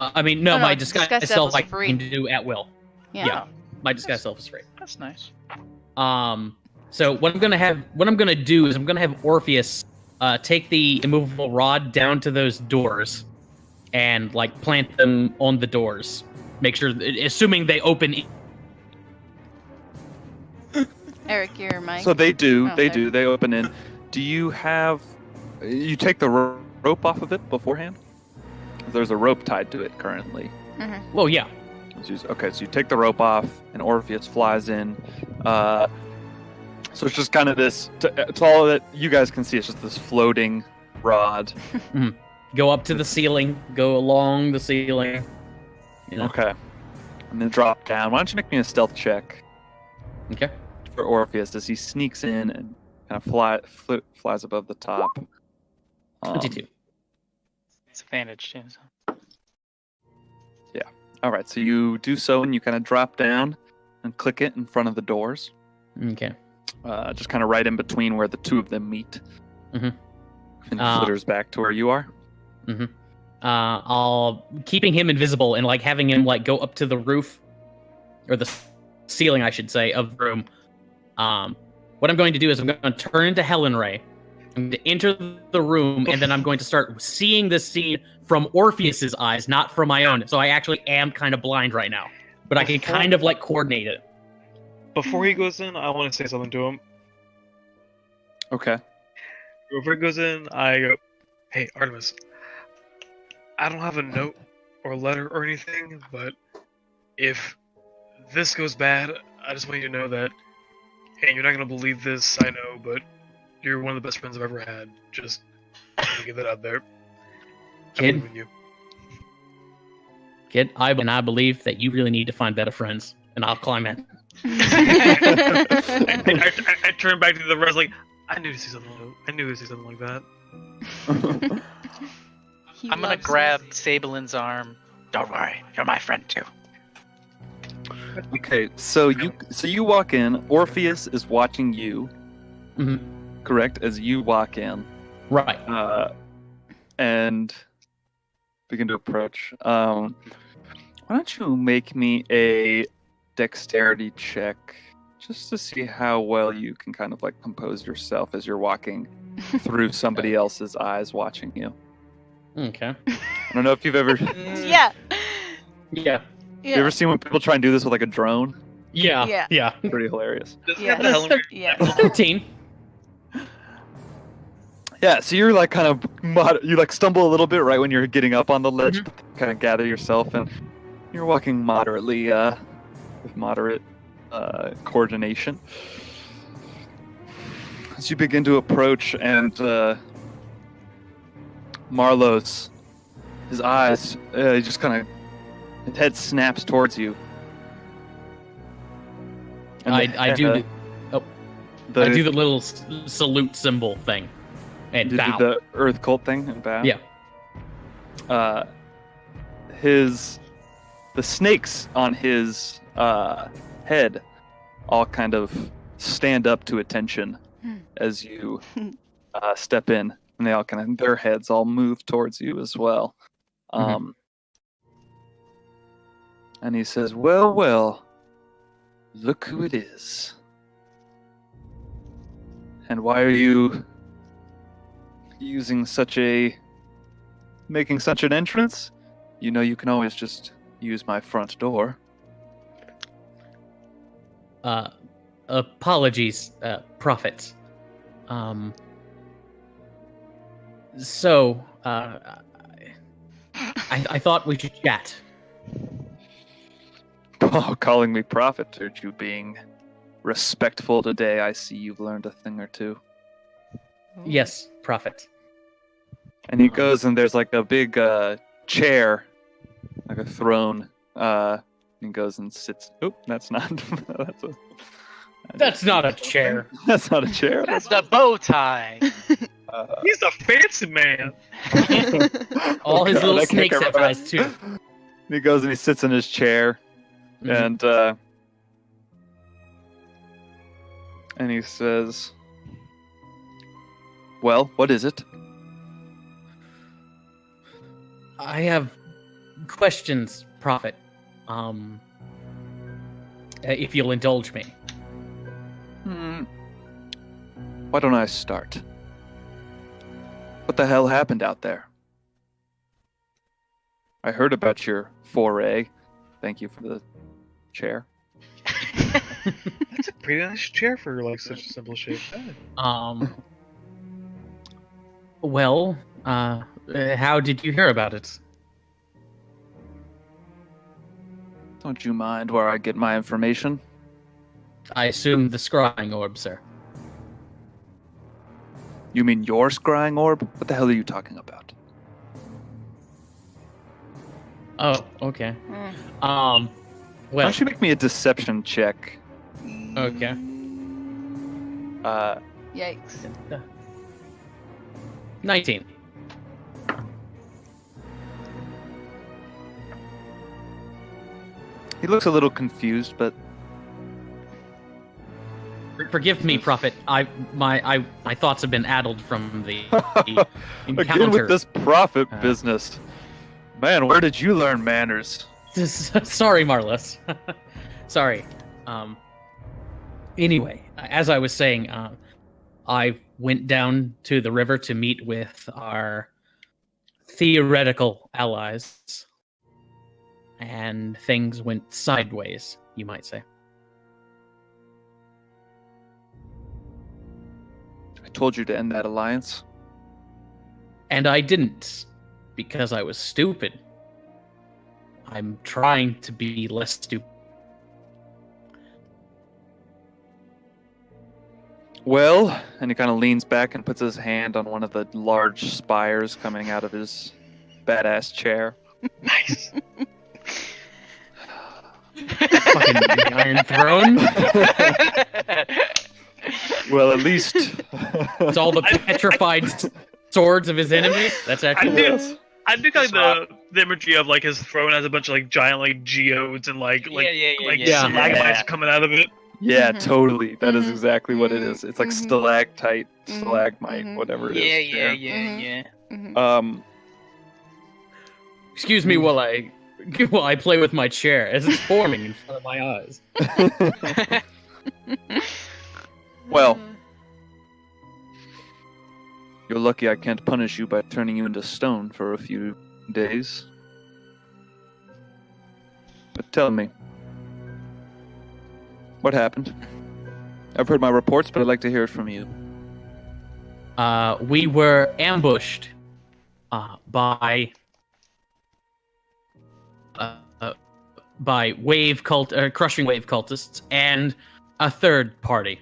I mean, no, No, my no, disguise disguise self self I is free. can do at will. Yeah. Yeah. My disguise self is free. That's nice. So what I'm gonna do is I'm gonna have Orpheus take the immovable rod down to those doors and like plant them on the doors. Make sure, assuming they open. Eric, your mic. So they do. Oh, They sorry. do. They open in. Do you have? You take the rope off of it beforehand. There's a rope tied to it currently. Mhm. Well, yeah. Okay, so you take the rope off, and Orpheus flies in. So it's just kind of this. It's all that you guys can see. It's just this floating rod. Go up to the ceiling. Go along the ceiling. You know? Okay. And then drop down. Why don't you make me a stealth check Okay. for Orpheus as he sneaks in and kind of flies above the top. 22. It's advantage too. So. All right, so you do so, and you kind of drop down and click it in front of the doors, Okay. just kind of right in between where the two of them meet. Mhm. And it flitters back to where you are. I'll keeping him invisible and like having him like go up to the roof or the ceiling, I should say, of the room. What I'm going to do is I'm going to turn into Helen Ray. I'm going to enter the room, and then I'm going to start seeing this scene from Orpheus's eyes, not from my own. So I actually am kind of blind right now, but I can kind of like coordinate it. Before he goes in, I want to say something to him. Okay. Before he goes in, I go, "Hey, Artemis, I don't have a note or letter or anything, but if this goes bad, I just want you to know that, and you're not going to believe this, I know, but you're one of the best friends I've ever had. Just to get that out there. I Kid. believe in you." Kid, I believe that you really need to find better friends, and I'll climb in. I turn back to the rest like, I knew to see something. I knew to see something like that. He I'm gonna loves grab us. Sablin's arm. Don't worry, you're my friend too. Okay, so you walk in. Orpheus is watching you, Mhm. correct? As you walk in, Right. and begin to approach. Why don't you make me a dexterity check, just to see how well you can kind of like compose yourself as you're walking through somebody else's eyes watching you. Okay. I don't know if you've ever Yeah. Yeah. you ever seen when people try and do this with like a drone? Yeah. Yeah. Yeah. Pretty hilarious. Does he Yeah. have the Helen Yeah. 13. Yeah, so you're like kind of you like stumble a little bit right when you're getting up on the ledge, but kind of gather yourself, and you're walking moderately with moderate coordination. As you begin to approach, and Marlowe's his eyes, he just kind of his head snaps towards you. And I do the I do the little salute symbol thing and Did bow. the Earth Cult thing and bow? Yeah. The snakes on his head all kind of stand up to attention as you step in, and they all kind of their heads all move towards you as well. And he says, "Well, well, look who it is. And why are you making such an entrance? You know you can always just use my front door." Apologies, Prophet. So, I thought we should chat. Oh, calling me prophet, aren't you being respectful today? I see you've learned a thing or two. Yes, Prophet. And he goes, and there's like a big chair, like a throne. And goes and sits. Oh, that's not. That's not a chair. That's not a chair. That's the bow tie. He's a fancy man. All his God, little I can't snakes get have rid of eyes too. And he goes and he sits in his chair, Mhm. and he says, "Well, what is it?" I have questions, Prophet. If you'll indulge me. Why don't I start? What the hell happened out there? I heard about your foray. Thank you for the chair. That's a pretty nice chair for like such a simple shape. Well, how did you hear about it? Don't you mind where I get my information? I assume the scrying orb, sir. You mean your scrying orb? What the hell are you talking about? Oh, okay. Mm. Why Well, don't you make me a deception check? okay. Yikes. 19. He looks a little confused, but Forgive me, Prophet. My thoughts have been addled from the encounter. again with this prophet Uh, business. Man, where did you learn manners? Sorry, Marlis. Sorry. Anyway, as I was saying, I went down to the river to meet with our theoretical allies, and things went sideways, you might say. I told you to end that alliance. And I didn't, because I was stupid. I'm trying to be less stupid. Well, and he kind of leans back and puts his hand on one of the large spires coming out of his badass chair. Nice. Fucking the Iron Throne. Well, at least It's all the petrified swords of his enemies. That's actually I do like the imagery of like his throne has a bunch of like giant like geodes and like stalagmites coming out of it. Yeah, Mhm. totally. That is Mhm. exactly what it is. It's like Mhm. stalactite, Mhm. stalagmite, Mhm. whatever it Yeah, is. yeah, Mhm. yeah. Mhm. Excuse me while I play with my chair as it's forming in front of my eyes. Well, you're lucky I can't punish you by turning you into stone for a few days. But tell me, what happened? I've heard my reports, but I'd like to hear it from you. We were ambushed by crushing wave cultists and a third party.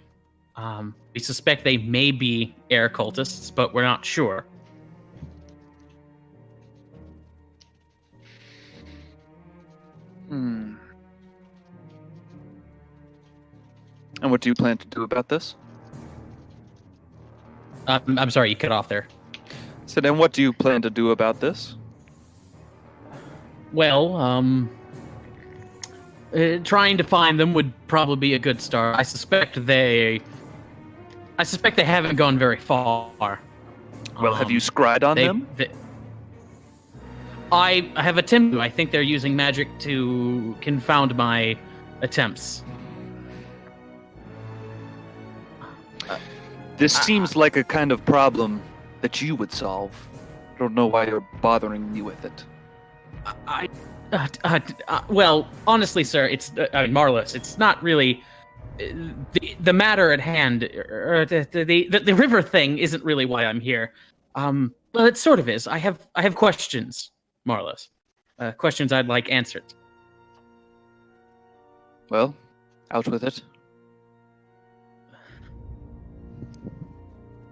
We suspect they may be air cultists, but we're not sure. And what do you plan to do about this? I'm sorry, you cut off there. So then what do you plan to do about this? Well, trying to find them would probably be a good start. I suspect they haven't gone very far. Well, have you scryed on them? I have attempted to. I think they're using magic to confound my attempts. This seems like a kind of problem that you would solve. I don't know why you're bothering me with it. Well, honestly, sir, it's Marlis. It's not really the matter at hand. The river thing isn't really why I'm here. Well, it sort of is. I have questions, Marlis. Questions I'd like answered. Well, out with it.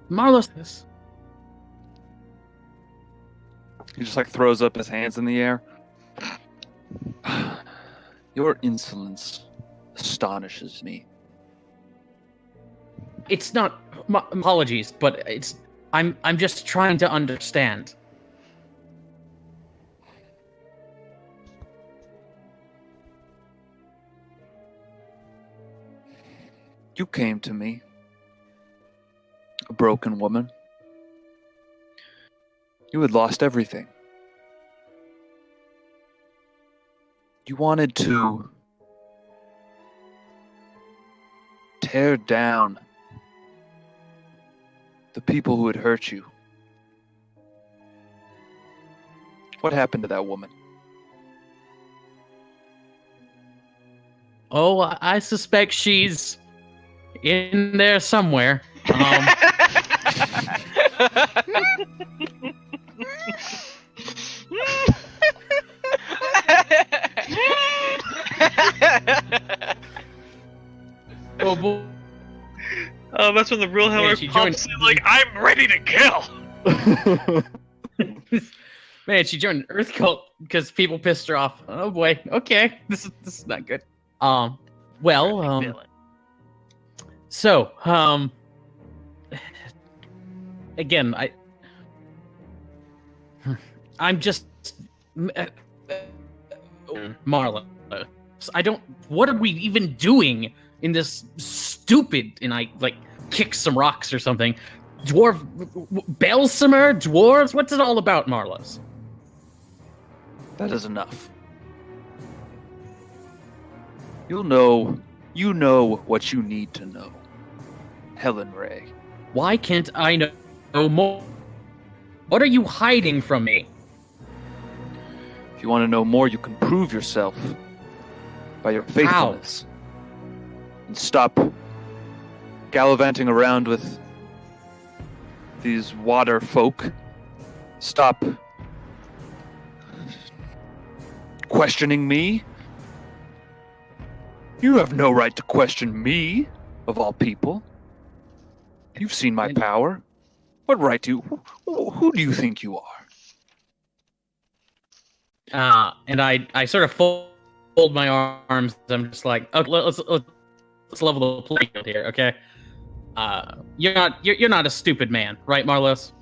Marlis. He just like throws up his hands in the air. Your insolence astonishes me. It's not apologies, but I'm just trying to understand. You came to me, a broken woman. You had lost everything. You wanted to tear down the people who had hurt you. What happened to that woman? Oh, I suspect she's in there somewhere. Oh boy. Oh, that's when the real Hellraiser she pops joined- in like, I'm ready to kill! Man, she joined an Earth cult because people pissed her off. Oh boy. Okay, this is not good. Well, so, again, I'm just Marla. I don't. What are we even doing in this stupid? And I like kick some rocks or something. Belsimer, dwarves. What's it all about, Marlos? That is enough. You know what you need to know. Helen Ray. Why can't I know more? What are you hiding from me? If you want to know more, you can prove yourself by your faithfulness. And stop gallivanting around with these water folk. Stop questioning me. You have no right to question me, of all people. You've seen my power. What right do you... Who do you think you are? And I sort of fold my arms. I'm just like, okay, let's level the playing field here, okay? You're not a stupid man, right, Marlos?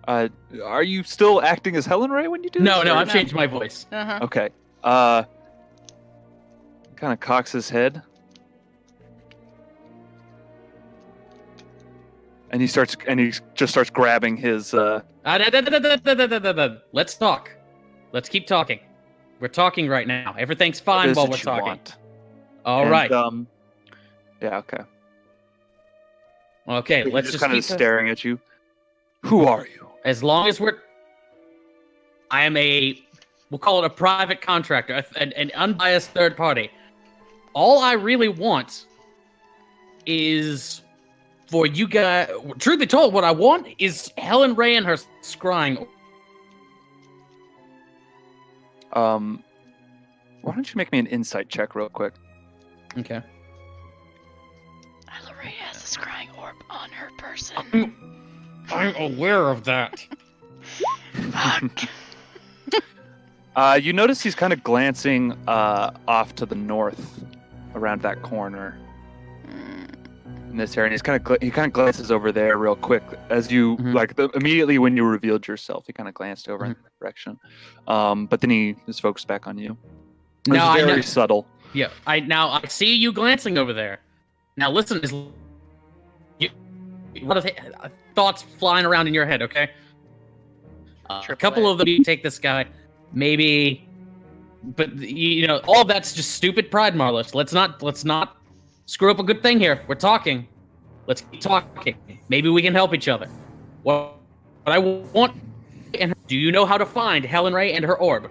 Are you still acting as Helen Ray when you do this? No, or- I've changed my voice. Uh-huh. Okay. Kind of cocks his head. And he just starts grabbing his Let's talk. Let's keep talking. We're talking right now. Everything's what fine is while it we're you talking. want? All And, right. yeah, okay. Okay, He's let's just just kind keep of staring at you. Who are you? As long as I am we'll call it a private contractor, an unbiased third party. All I really want is for you guys, truth be told, what I want is Helen Ray and her scrying. Why don't you make me an insight check real quick? Okay. Lorraine has a scrying orb on her person. I'm aware of that. Fuck. You notice he's kind of glancing off to the north, around that corner in this area. And he kind of glances over there real quick as you immediately when you revealed yourself. He kind of glanced over in that direction, but then he is focused back on you. It's No, I very know. subtle. Yeah, I see you glancing over there. Now listen, what are thoughts flying around in your head? Okay, a couple of them. You take this guy, maybe, but all of that's just stupid pride, Marlos. Let's not screw up a good thing here. We're talking. Let's keep talking. Maybe we can help each other. What I want, and do you know how to find Helen Ray and her orb?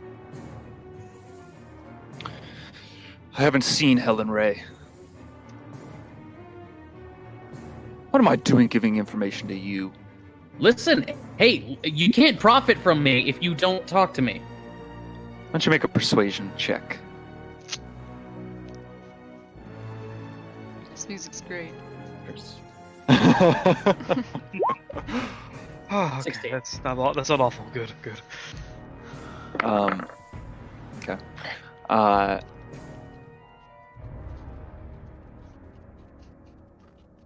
I haven't seen Helen Ray. What am I doing giving information to you? Listen, hey, you can't profit from me if you don't talk to me. Why don't you make a persuasion check? This music's great. Oh, okay. 16. That's not awful. Good. Okay.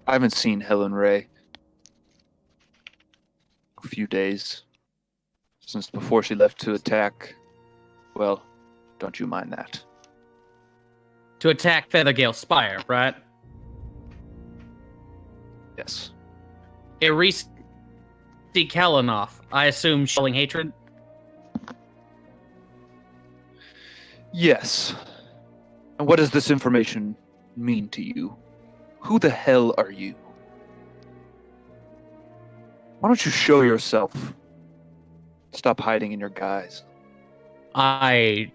I haven't seen Helen Ray a few days since before she left to attack. Well, don't you mind that? To attack Feathergale Spire, right? Yes. Erisi Kalanoff, I assume showing hatred? Yes. And what does this information mean to you? Who the hell are you? Why don't you show yourself? Stop hiding in your guise. I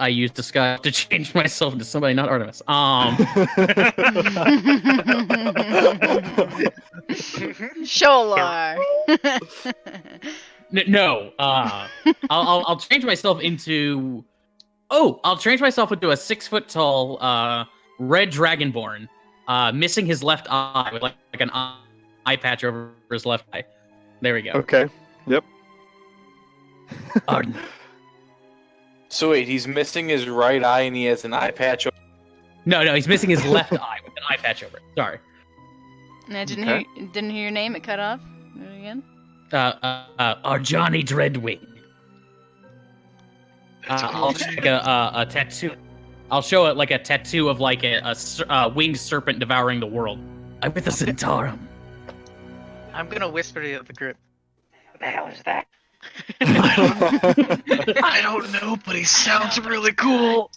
use disguise to change myself into somebody, not Artemis. Sholar. No. I'll change myself into. Oh, I'll change myself into a 6 foot tall red dragonborn, missing his left eye with like an eye patch over his left eye. There we go. Okay. Yep. Arden. So wait, he's missing his right eye and he has an eye patch. No, he's missing his left eye with an eye patch over it. Sorry. I didn't Okay. hear your name. It cut off. Do it again. Arjani Dreadwing. I'll take a tattoo. I'll show it like a tattoo of like a winged serpent devouring the world. I'm with the Centaurum. I'm gonna whisper to the group. What the hell is that? I don't know, but he sounds really cool.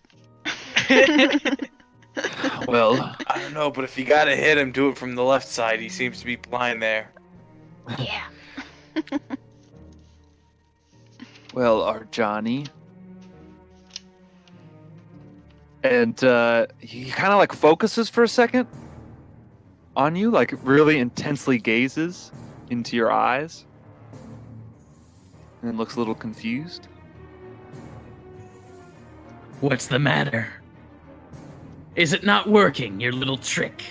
Well, I don't know, but if you gotta hit him, do it from the left side. He seems to be blind there. Yeah. Arjani. And he kind of like focuses for a second on you, like really intensely gazes into your eyes, and then looks a little confused. What's the matter? Is it not working, your little trick?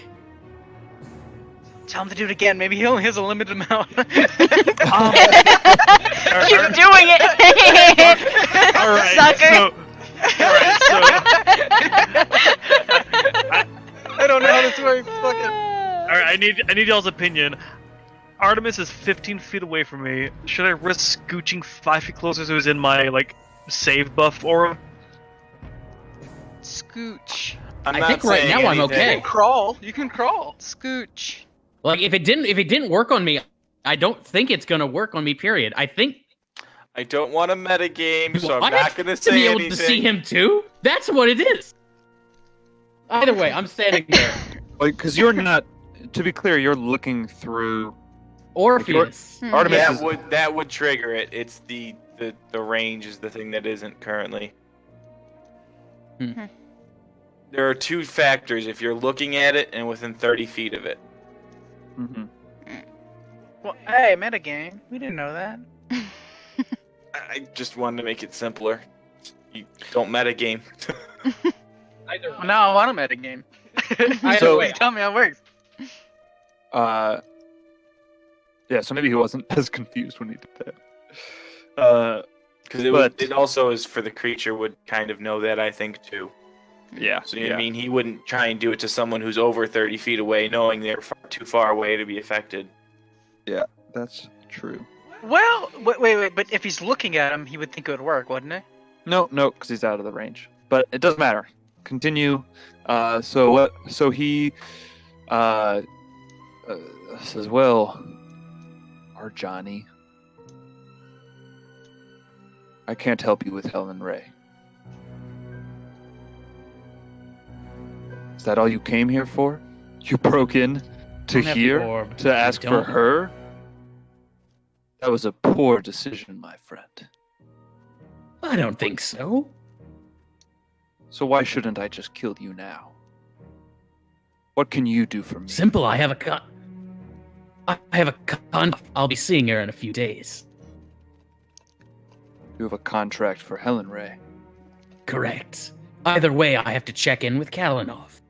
Tell him to do it again. Maybe he only has a limited amount. Keep doing it. All right, Sucker. I don't know how this works. Fuck it. All right, I need y'all's opinion. Artemis is 15 feet away from me. Should I risk scooching 5 feet closer so he's in my like save buff aura? Scooch. I'm I not think right saying now I'm anything. okay. Crawl. You can crawl. Scooch. Like if it didn't work on me, I don't think it's gonna work on me. Period. I think. I don't want to metagame, so What? I'm not gonna to say be able anything. to see him too. That's what it is. Either way, I'm standing there. Like, because you're not. To be clear, you're looking through. Orpheus. Artemis Yeah, is. that would trigger it. It's the range is the thing that isn't currently. Hmm. There are two factors if you're looking at it and within 30 feet of it. Mhm. Well, hey, metagame. We didn't know that. I just wanted to make it simpler. You don't metagame. Well, now I want a metagame. Either So- way, Tell me how it works. Yeah, so maybe he wasn't as confused when he did that. Because But- it also is for the creature would kind of know that, I think, too. Yeah. So you know what I mean? He wouldn't try and do it to someone who's over 30 feet away, knowing they're too far away to be affected. That's true. Well, wait. But if he's looking at him, he would think it would work, wouldn't it? No, because he's out of the range. But it doesn't matter. Continue. So he says, "Well, Arjani, I can't help you with Helen Ray. Is that all you came here for? You broke in to Don't have the here orb. to ask for Don't. her? That was a poor decision, my friend. I don't think so. So why shouldn't I just kill you now? What can you do for me? Simple. I have a con. I'll be seeing her in a few days. You have a contract for Helen Ray. Correct. Either way, I have to check in with Kalinov.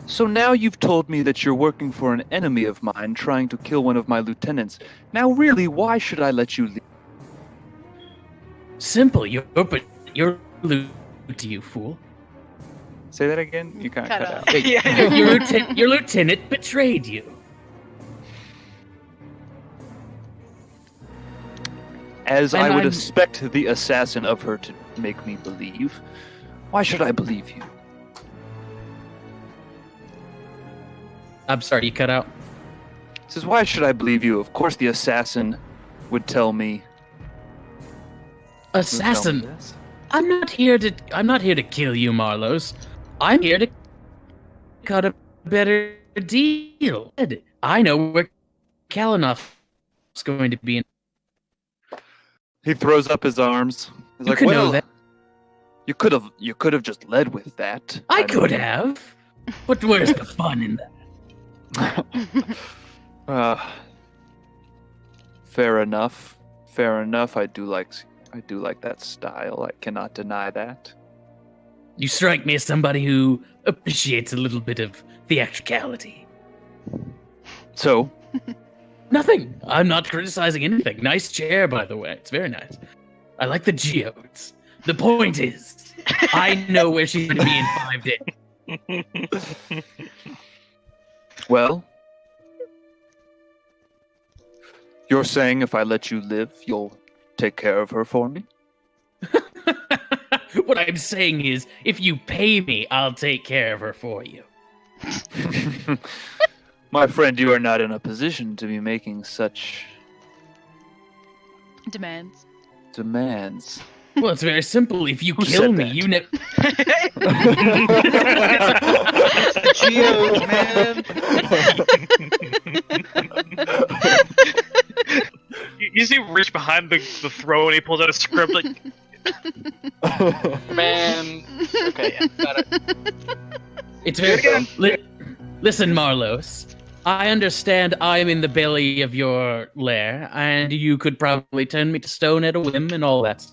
So now you've told me that you're working for an enemy of mine trying to kill one of my lieutenants. Now really, why should I let you leave? Simple. You're loot to you, fool. Say that again? You kind of Cut cut off. out. Yeah. Your lieutenant betrayed you. As And I would I'm- expect the assassin of her to make me believe. Why should I believe you? I'm sorry, you cut out. Says, why should I believe you? Of course the assassin would tell me. would tell me Assassin. this. I'm not here to kill you, Marlos. I'm here to cut a better deal. I know where Kalinoff's going to be. He throws up his arms. He's You like, could well, know that. you could have just led with that. I could have. But where's the fun in that? Fair enough. Fair enough. I do like that style. I cannot deny that. You strike me as somebody who appreciates a little bit of theatricality. So, Nothing. I'm not criticizing anything. Nice chair, by the way. It's very nice. I like the geodes. The point is, I know where she's going to be in 5 days. well, you're saying if I let you live, you'll take care of her for me? What I'm saying is, if you pay me, I'll take care of her for you. My friend, you are not in a position to be making such Demands. demands. Well, it's very simple. If you Who kill said me, that? you never. Geodes, man. You see him reach behind the throne and he pulls out a script like, Man. Okay, yeah, got it. It's Do it very. again. Listen, Marlos. I understand I'm in the belly of your lair, and you could probably turn me to stone at a whim and all that.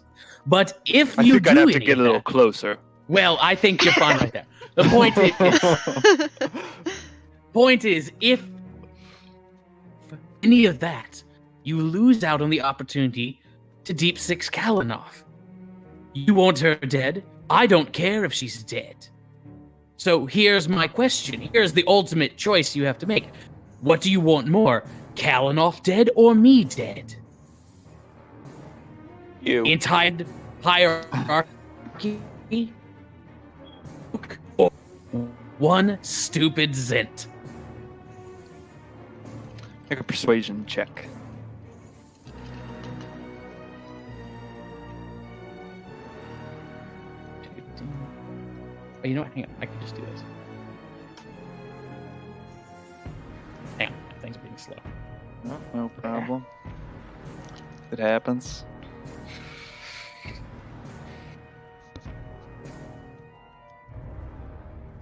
But if I you think do I'd have to any get a of little that- closer. well, I think you're fine right there. The point is, if any of that, you lose out on the opportunity to Deep Six Kalinoff. You want her dead? I don't care if she's dead. So here's my question. Here's the ultimate choice you have to make. What do you want more? Kalinoff dead or me dead? You. Entire hierarchy? Or one stupid Zent? Make a persuasion check. Oh, you know what? Hang on. I can just do this. Hang on. Things are being slow. No problem. It happens.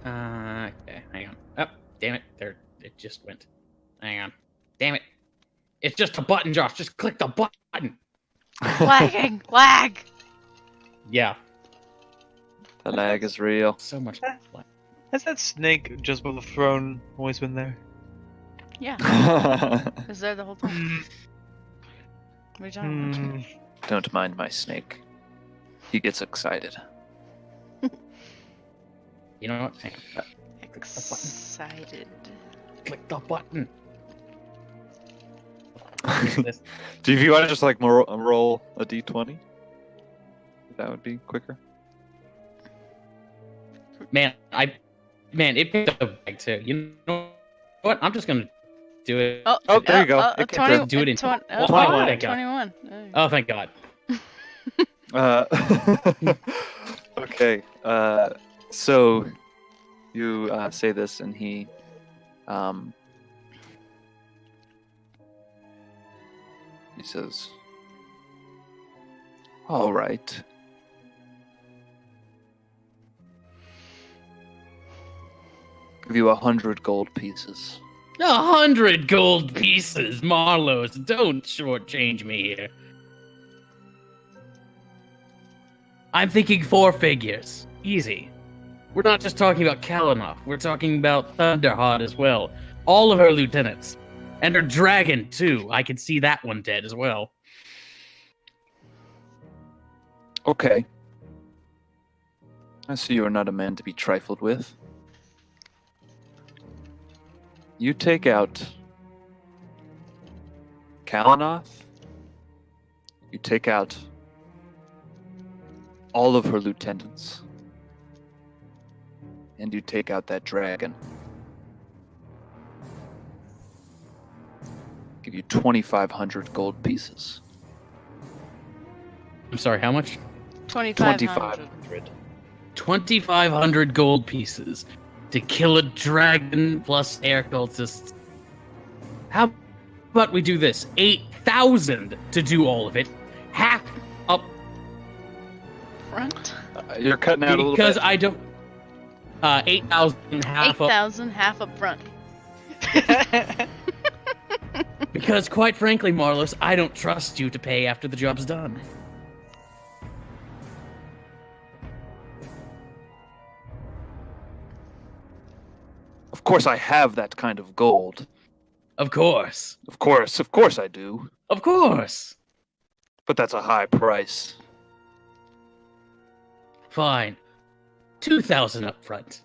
Okay. Hang on. Oh, damn it. There. It just went. Hang on. Damn it. It's just a button, Josh. Just click the button. Lagging. Lag. Yeah. The lag is real. So much. lag. has that snake just above the throne always been there? Yeah. Was there the whole time. What are you talking about? Hmm. Don't mind my snake. He gets excited. You know what? Hang on. Excited. Click the button. This- Do you want to just like roll a d20? That would be quicker. Man, it picked up a bag too. You know what? I'm just gonna do it. Oh, there you go. It came 20, through. Do it in 20, 21. Thank God. 21. Oh, thank God. Okay. So you say this, and he says, "All right. Give you 100 gold pieces." 100 gold pieces, Marlos. Don't shortchange me here. I'm thinking 4 figures. Easy. We're not just talking about Kalinoff. We're talking about Thunderheart as well. All of her lieutenants. And her dragon, too. I can see that one dead as well. Okay. I see you are not a man to be trifled with. You take out Kalinoff. You take out all of her lieutenants. And you take out that dragon. Give you 2,500 gold pieces. I'm sorry, how much? 2,500. 2,500. 2,500 gold pieces to kill a dragon plus air cultists. How about we do this? 8,000 to do all of it. Half up Front. You're cutting out a little because bit. I don't. 8,000 half up 8,000 half up front. because, quite frankly, Marlos, I don't trust you to pay after the job's done. Of course, I have that kind of gold. Of course. Of course I do. Of course. But that's a high price. Fine. 2,000 up front.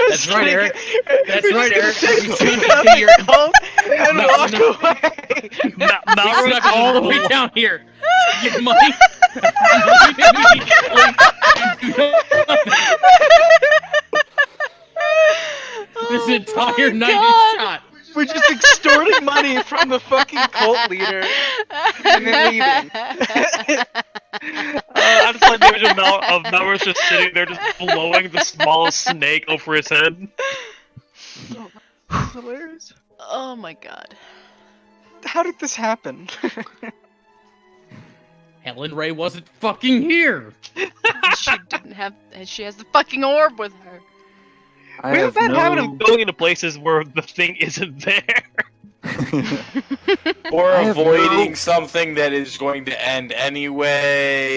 That's right, Eric. That's right, Eric. You snuck into your and No, walk no. away. He snuck all the way down here to get money. This entire night is shot. We're just extorting money from the fucking cult leader and then leaving. I just like the image of Melrose just sitting there, just blowing the smallest snake over his head. Hilarious. Oh my god. How did this happen? Helen Ray wasn't fucking here. She didn't have. She has the fucking orb with her. I Where's have that no... habit of going into places where the thing isn't there? Or I have avoiding no- something that is going to end anyway.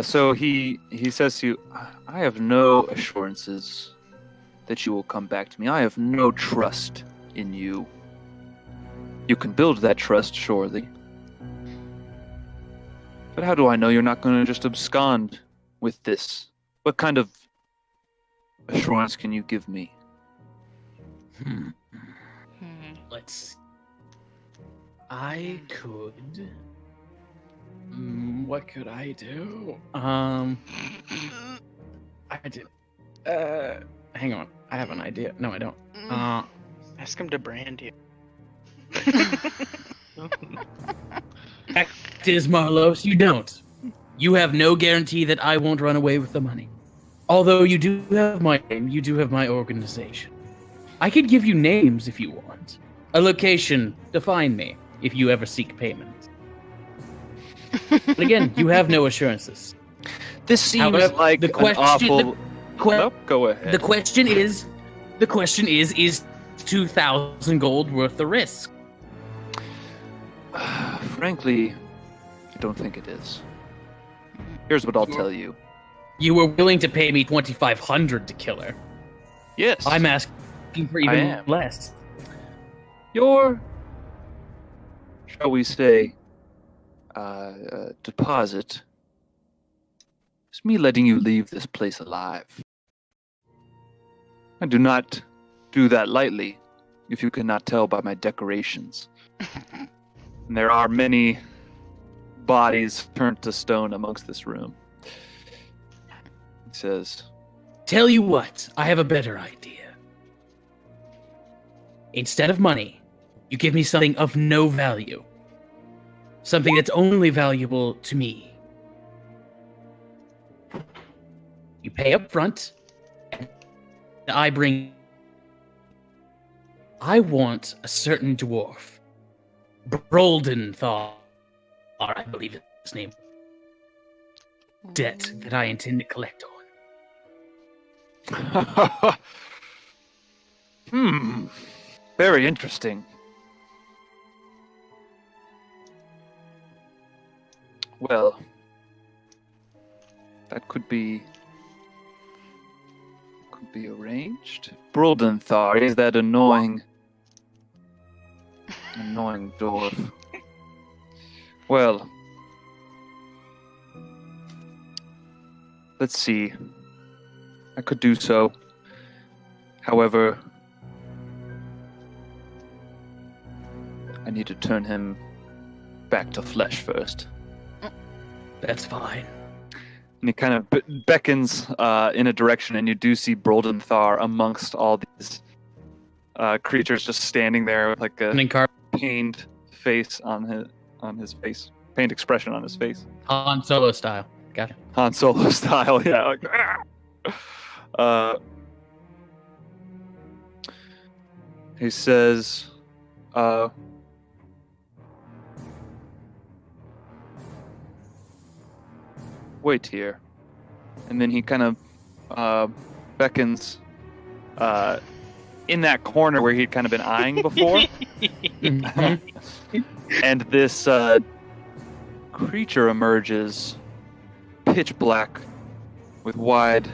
So he says to you, I have no assurances that you will come back to me. I have no trust in you. You can build that trust, surely. But how do I know you're not going to just abscond with this? What kind of assurance can you give me? Let's see. I could. What could I do? I did. Hang on. I have an idea. No, I don't. Ask him to brand you. Fact is, Marlos, you don't. You have no guarantee that I won't run away with the money. Although you do have my name, you do have my organization. I could give you names if you want. A location to find me if you ever seek payment. But again, you have no assurances. This seems However, like the question- an awful... Que- Nope, go ahead. The question is 2,000 gold worth the risk? Frankly, I don't think it is. Here's what I'll tell you. You were willing to pay me 2,500 to kill her. Yes. I'm asking for I even am. less. Your, shall we say, deposit is me letting you leave this place alive. I do not do that lightly, if you cannot tell by my decorations. And there are many bodies turned to stone amongst this room. He says, Tell you what, I have a better idea. Instead of money, you give me something of no value. Something that's only valuable to me. You pay up front, and I bring... I want a certain dwarf. Broldenthal, I believe is his name. Debt that I intend to collect on. Very interesting. Well, that could be arranged. Broldenthar is that annoying dwarf. Well, let's see. I could do so. However, I need to turn him back to flesh first. That's fine. And he kind of beckons in a direction, and you do see Broldenthar amongst all these creature's just standing there with like a And then Car pained face on his face, pained expression on his face. Han Solo style. Gotcha. Han Solo style, yeah. Like, he says, wait here. And then he kind of beckons in that corner where he'd kind of been eyeing before. Mhm. And this creature emerges pitch black with wide,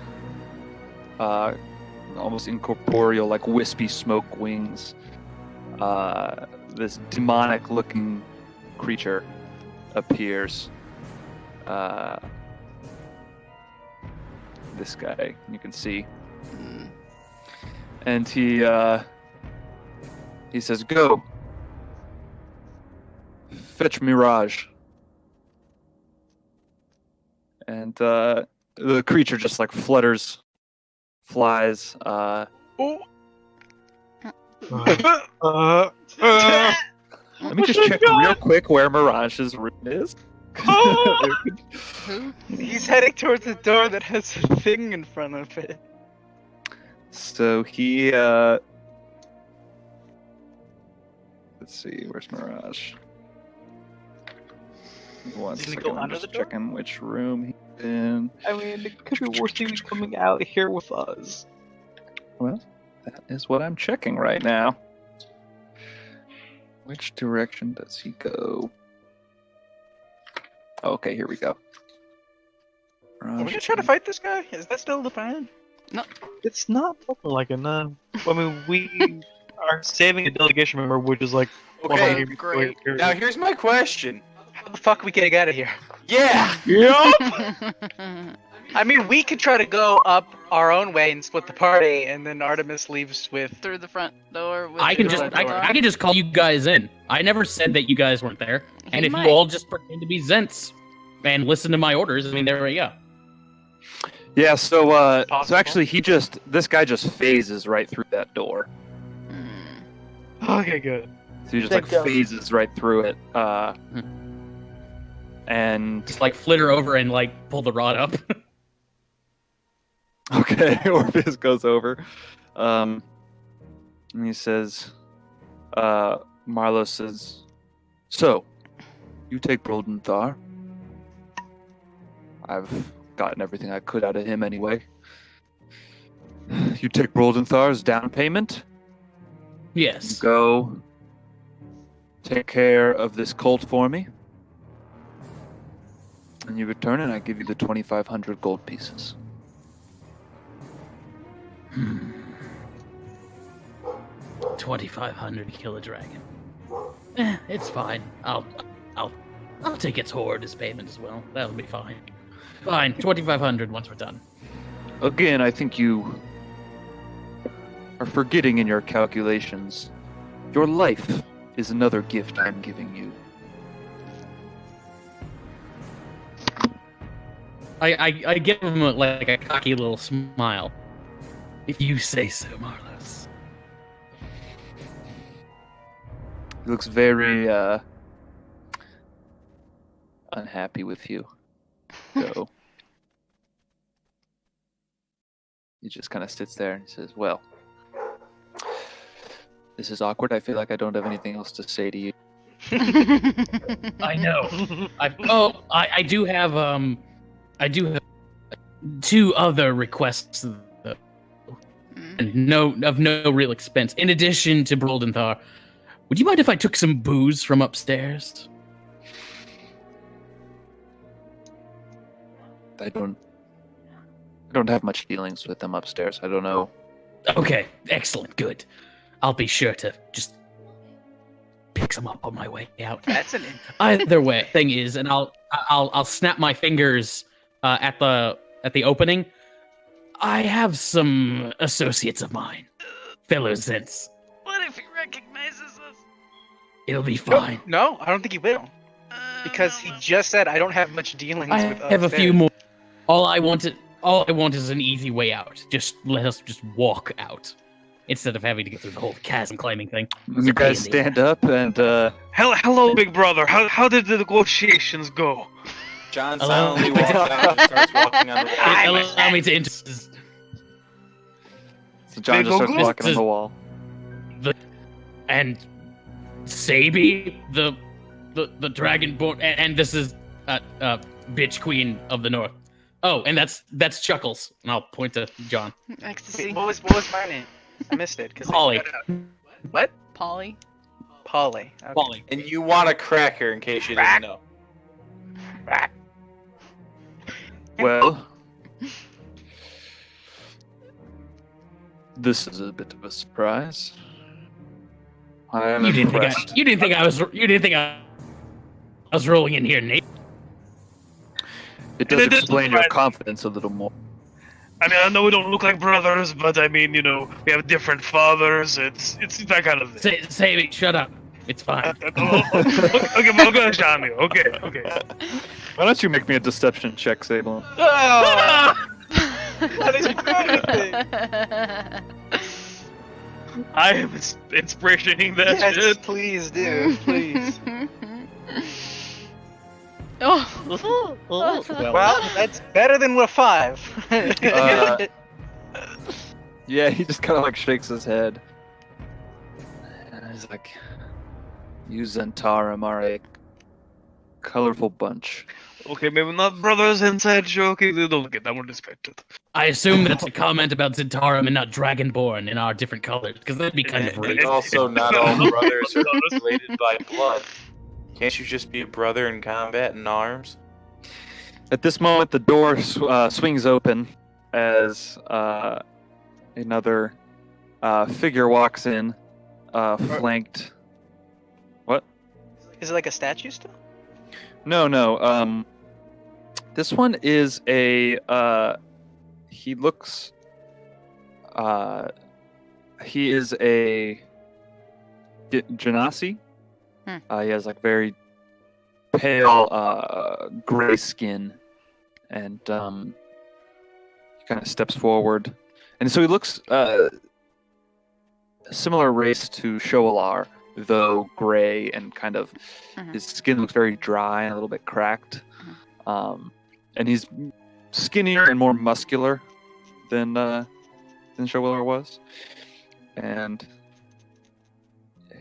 almost incorporeal, like wispy smoke wings. This demonic looking creature appears. This guy, you can see. And he says, "Go. Fetch Mirage." And the creature just like flutters, flies. Let me just check real quick where Mirage's room is. Who? He's heading towards the door that has a thing in front of it. So he, let's see, where's Mirage? One Is he second, gonna go I'm under just the door? checking which room he's in. I mean, it could be worse things coming out here with us. Well, that is what I'm checking right now. Which direction does he go? Okay, here we go. Are we gonna try to fight this guy? Is that still the plan? It's not looking like it, no. I mean, we are saving a delegation member, which is like... Okay, great. now here's my question. How the fuck are we getting out of here? Yeah. I mean, we could try to go up our own way and split the party, and then Artemis leaves with. Through the front door. With I can the just front I, door. I can just call you guys in. I never said that you guys weren't there. And He if might. you all just pretend to be Zents and listen to my orders, I mean, there we go. Yeah, so Possible. actually this guy just phases right through that door. Okay, good. So he just like phases right through it. And Just like flitter over and like pull the rod up. okay, Orpheus goes over. And he says, Marlo says, "So, you take Broddenthar. I've gotten everything I could out of him anyway. You take Broldenthar's down payment. You Yes. go take care of this cult for me. And you return and I give you the 2,500 gold pieces." 2,500 to kill a dragon. It's fine. I'll take its horde as payment as well. That'll be fine. Fine. 2,500 once we're done. Again, I think you are forgetting in your calculations. Your life is another gift I'm giving you. I give him like a cocky little smile. If you say so, Marlos. He looks very unhappy with you. So he just kind of sits there and says, "Well, this is awkward. I feel like I don't have anything else to say to you." I know. I do have two other requests though, and no real expense. In addition to Broldenthar, would you mind if I took some booze from upstairs? I don't have much dealings with them upstairs. I don't know. Okay, excellent, good. I'll be sure to just pick some up on my way out. That's an. Either way, thing is, and I'll snap my fingers at the opening. I have some associates of mine, fellow Zents. What if he recognizes us? It'll be fine. No, I don't think he will. Because he just said, "I don't have much dealings I with." have a few upstairs." more. All I want is an easy way out. Just let us just walk out. instead of having to go through the whole chasm climbing thing. You guys stand up and Hello, big brother. How did the negotiations go? John Hello? silently walks out and starts walking on the wall. Allow me to so John They just go starts good. walking on the wall. and Sabi, the dragonborn, and this is bitch queen of the north. Oh, and that's Chuckles, and I'll point to John. Ecstasy. Wait, what was my name? I missed it. Polly. What? Polly. Polly. Okay. Polly. And you want a cracker in case you didn't know. Well, this is a bit of a surprise. I am You didn't think impressed. you didn't think I was rolling in here, Nate. It does It doesn't explain your surprise me. confidence a little more. I mean, I know we don't look like brothers, but I mean, we have different fathers. It's that kind of thing. Sabi, shut up. It's fine. Okay, well, go, Johnny. Okay. Why don't you make me a deception check, Sable? How did you do anything? I am inspirationing that Yes, shit. please do, please. Oh. Well, that's better than a 5. Uh, Yeah, he just kind of like shakes his head. And he's like, you Zentarum are a colorful bunch. Okay, maybe not brothers inside joking. Don't get that one respected. I assume that's a comment about Zentarum and not Dragonborn in our different colors, because that'd be kind of And rude. also, not all brothers are related by blood. Can't you just be a brother in combat and arms? At this moment, the door swings open as another figure walks in, flanked. What? Is it like a statue still? No. This one is a. He looks. He is a Genasi. He has like very pale gray skin, and he kind of steps forward, and so he looks a similar race to Shoalar, though gray and kind of his skin looks very dry and a little bit cracked. And he's skinnier and more muscular than Shoalar was, and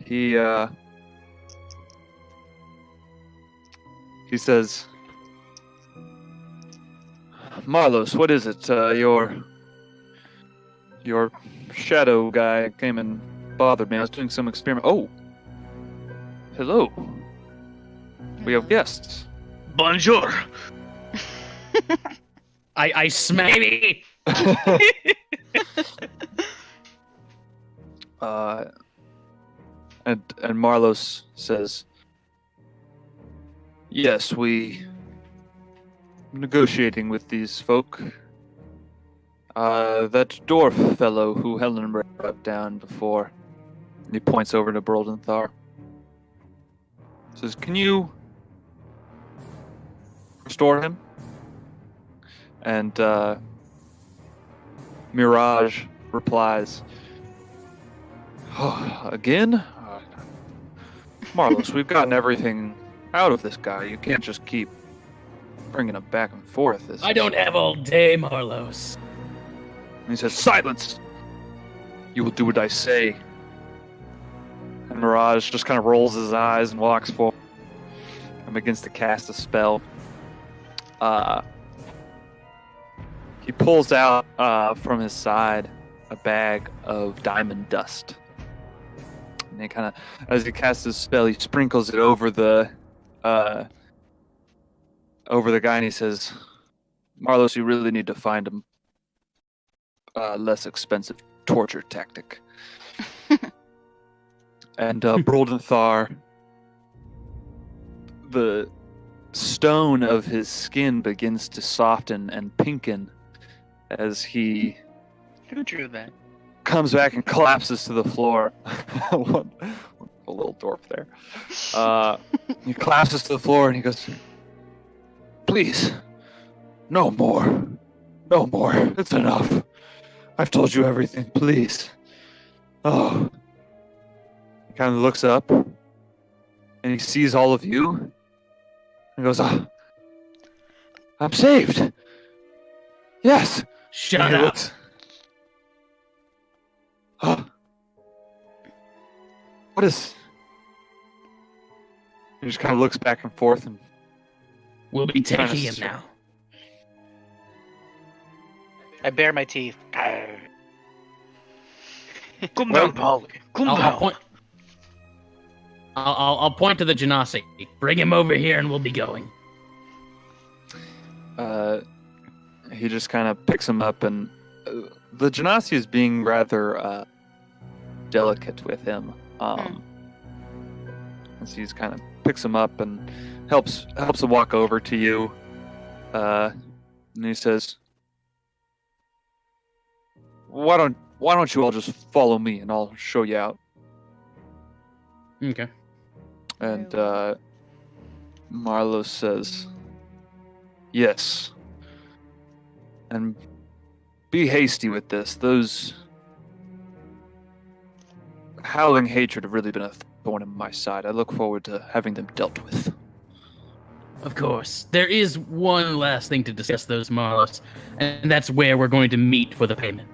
he says, Marlos, what is it? Your shadow guy came and bothered me. I was doing some experiment. Oh, hello. We have guests. Bonjour. I smack. And Marlos says, yes, we negotiating with these folk. That dwarf fellow who Helen brought down before. And he points over to Broldenthar. Says, can you restore him? And Mirage replies, oh, again? Marlos, we've gotten everything out of this guy. You can't just keep bringing him back and forth. I don't have all day, Marlos. And he says, silence! You will do what I say. And Mirage just kind of rolls his eyes and walks forward. and begins to cast a spell. He pulls out from his side a bag of diamond dust. And he kind of, as he casts his spell, he sprinkles it over the guy, and he says, "Marlos, you really need to find a less expensive torture tactic." And Broldenthar, the stone of his skin begins to soften and pinken as he Who drew that? comes back and collapses to the floor. A little dwarf there. He collapses to the floor and he goes, "Please, no more. No more. It's enough. I've told you everything. Please. Oh. He kind of looks up and he sees all of you and goes, "Oh, I'm saved. Yes." Shut And he up. looks, "Oh. What is..." He just kind of looks back and forth and We'll be Kinda taking him str- now. I bare my teeth. Come Well, down, Polly. Come I'll down. point. I'll point to the Genasi. Bring him over here, and we'll be going. he just kind of picks him up, and the Genasi is being rather delicate with him. And so he's kind of picks him up and helps him walk over to you. And he says, why don't you all just follow me and I'll show you out." Okay. And Marlos says, "Yes. And be hasty with this. Those howling hatred have really been a thorn in my side. I look forward to having them dealt with." Of course. There is one last thing to discuss, those Marlos, and that's where we're going to meet for the payment.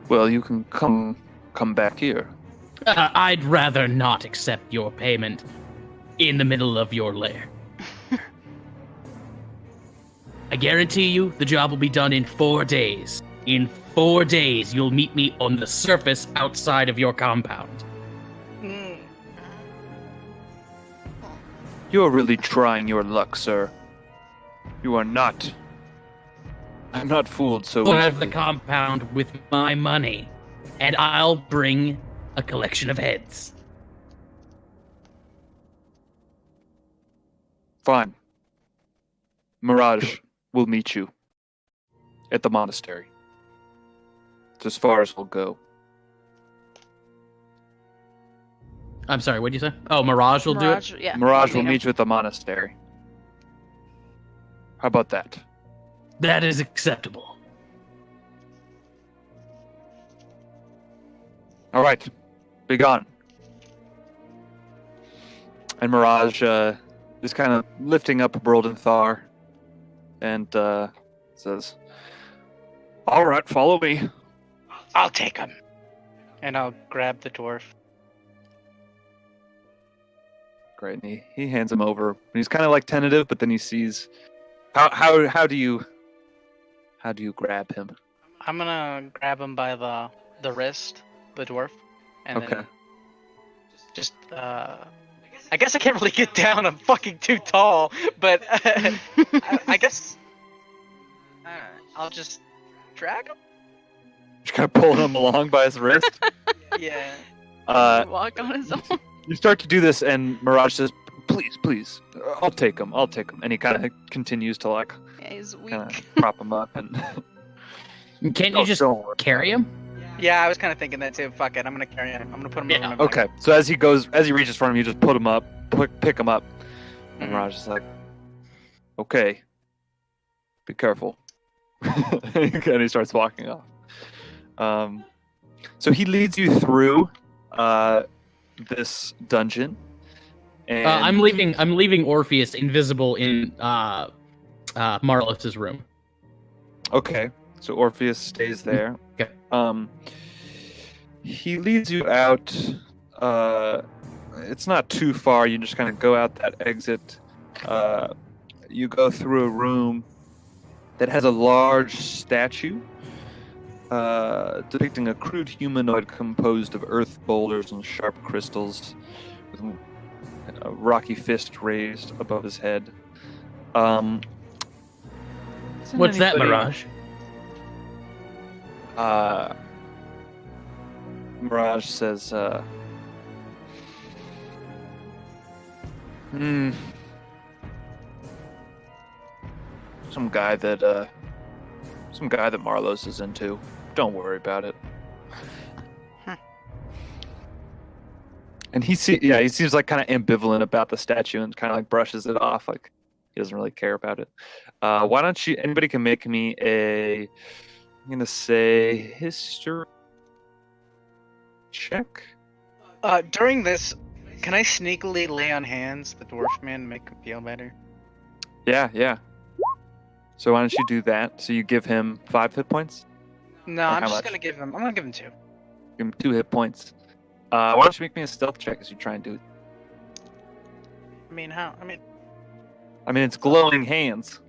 Well, you can come back here. I'd rather not accept your payment in the middle of your lair. I guarantee you the job will be done in 4 days. In 4 days, you'll meet me on the surface outside of your compound. You are really trying your luck, sir. You are not. I'm not fooled so We'll have the easily. compound with my money, and I'll bring a collection of heads. Fine. Mirage will meet you at the monastery. It's as far as we'll go. I'm sorry, what'd you say? Oh, Mirage will do it? Mirage, yeah. Mirage will There you meet you at the monastery. How about that? That is acceptable. All right, be gone. And Mirage is kind of lifting up Brodenthar and says, "All right, follow me." I'll take him. And I'll grab the dwarf. Great, and he hands him over. And he's kind of like tentative, but then he sees how do you grab him? I'm gonna grab him by the wrist, the dwarf, and Okay. then just I guess I can't really get down. I'm fucking too tall, but I guess I'll just drag him. Just kind of pulling him along by his wrist. Yeah. Walk on his own. You start to do this, and Mirage says, "Please, I'll take him. And he kind of continues to like Yeah, he's weak. kind of prop him up and. Can't Oh, you just don't worry. carry him? Yeah, I was kind of thinking that too. Fuck it, I'm gonna carry him. I'm gonna put him over Yeah, my back. Okay, so as he reaches for him, you just put him up, pick him up, and Mhm. Mirage is like, "Okay, be careful," and he starts walking off. So he leads you through this dungeon, and I'm leaving Orpheus invisible in Marlos's room. Okay, so Orpheus stays there. Okay. He leads you out. It's not too far. You just kind of go out that exit. You go through a room that has a large statue depicting a crude humanoid composed of earth boulders and sharp crystals, with a rocky fist raised above his head. Isn't What's that, anybody- Mirage? Mirage says, some guy that Marlos is into. Don't worry about it. And he seems like kind of ambivalent about the statue and kind of like brushes it off, like he doesn't really care about it. Why don't you? Anybody can make me a I'm gonna say history check. During this, can I sneakily lay on hands the dwarf man to make him feel better? Yeah. So why don't you do that? So you give him 5 hit points. No, Or I'm how just much? gonna give him. I'm gonna give him 2. Give him 2 hit points. Why don't you make me a stealth check as you try and do it? I mean, how? I mean, it's glowing hands.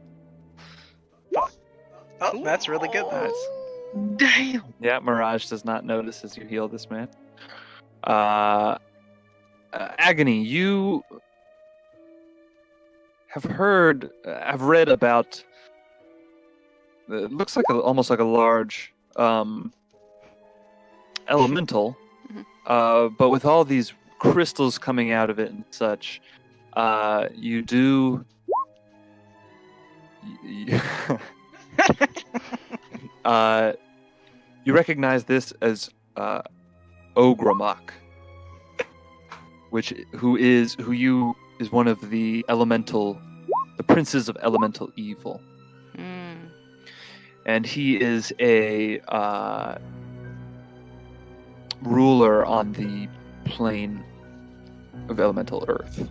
Oh, that's really good. Though. Nice. Damn. Yeah, Mirage does not notice as you heal this man. Agony, you have read about. It looks like almost like a large elemental, but with all these crystals coming out of it and such, you do. You recognize this as Ogramok, who is one of the princes of elemental evil, and he is a ruler on the plane of elemental earth.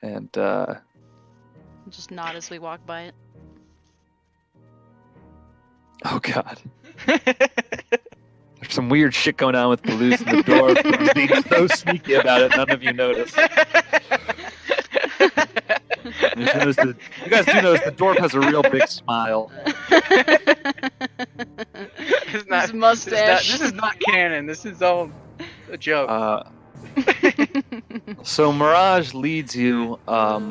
And Just nod as we walk by it. oh god. There's some weird shit going on with Palouse and the dwarf. He's being so sneaky about it, none of you notice. You guys do notice the dwarf has a real big smile. It's not, His mustache. This is not canon. This is all a joke. So Mirage leads you out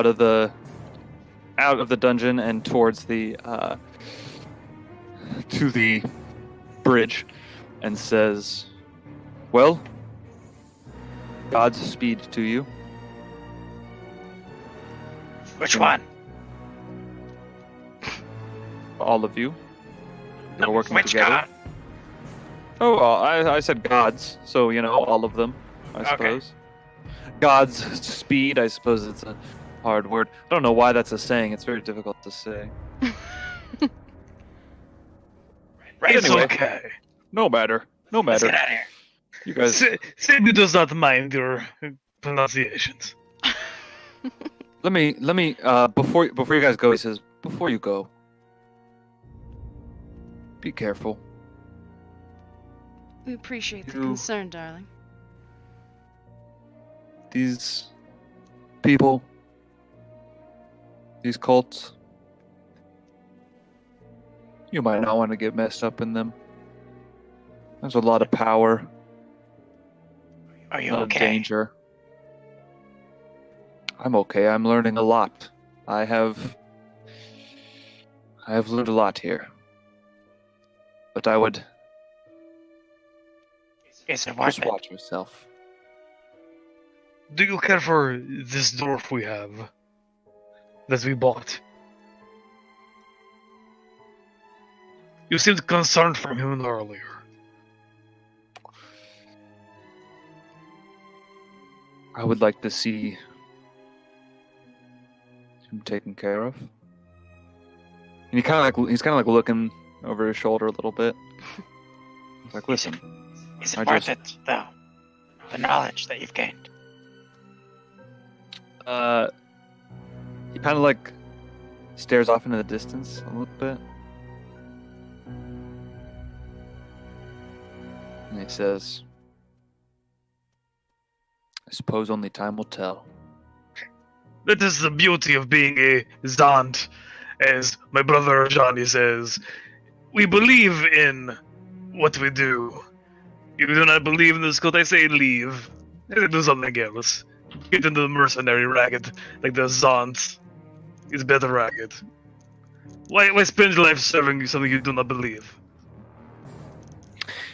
of the dungeon and towards the to the bridge, and says, "Well, God's speed to you." Which one? All of you are working Which together. god? Oh, I said gods, so all of them, I Okay. suppose. God's speed, I suppose it's a hard word. I don't know why that's a saying. It's very difficult to say. Right. It's Anyway. okay. No matter. Let's get out of here. You guys, Cindy does not mind your pronunciations. let me. Before you guys go, he says, before you go, be careful. We appreciate the You- concern, darling. These people, these cults, you might not want to get messed up in them. There's a lot of power, Are a you lot of okay? danger. I'm okay. I'm learning a lot. I have learned a lot here. But I would Is it worth just it? watch yourself. Do you care for this dwarf we have that we bought? You seemed concerned for him earlier. I would like to see him taken care of. And he's kind of like looking over his shoulder a little bit. He's like, listen, Is it I worth just- it, though? The knowledge that you've gained. he kind of like stares off into the distance a little bit. And he says, I suppose only time will tell. That is the beauty of being a Zant, as my brother Johnny says. We believe in what we do. If you do not believe in this cult, I say leave. And do something else. Get into the mercenary racket, like the Zants. It's better racket. Why spend your life serving something you do not believe?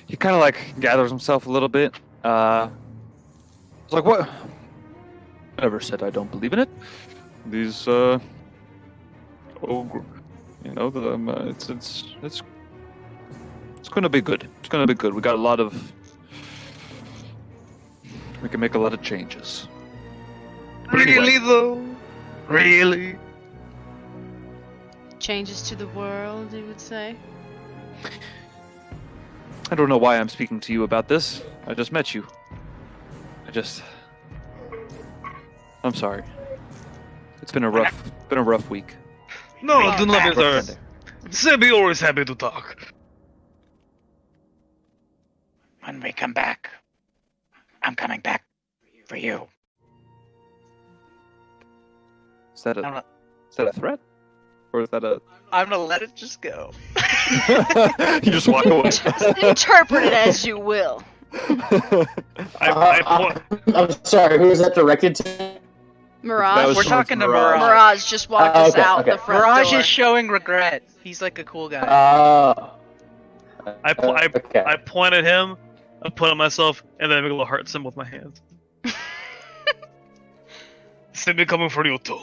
He kind of like gathers himself a little bit. He's like, what? I never said I don't believe in it. These, it's gonna be good. It's gonna be good. We got we can make a lot of changes. Really though? Really? Changes to the world, you would say. I don't know why I'm speaking to you about this. I just met you. I'm sorry. It's been a rough week. No, do not be Rough sorry. Sunday. Sebi always happy to talk. When we come back, I'm coming back for you. Is that I'm a threat? Or is that a I'm gonna let it just go. you just walk away? Interpret it as you will. I'm sorry, who is that directed to? Mirage. was We're towards talking to Mirage. Mirage. Mirage just walked us Okay, out okay. the front Mirage door. is showing regret. He's like a cool guy. I okay. point at him, I point at myself, and then I make a little heart symbol with my hands. Sebi coming for you too.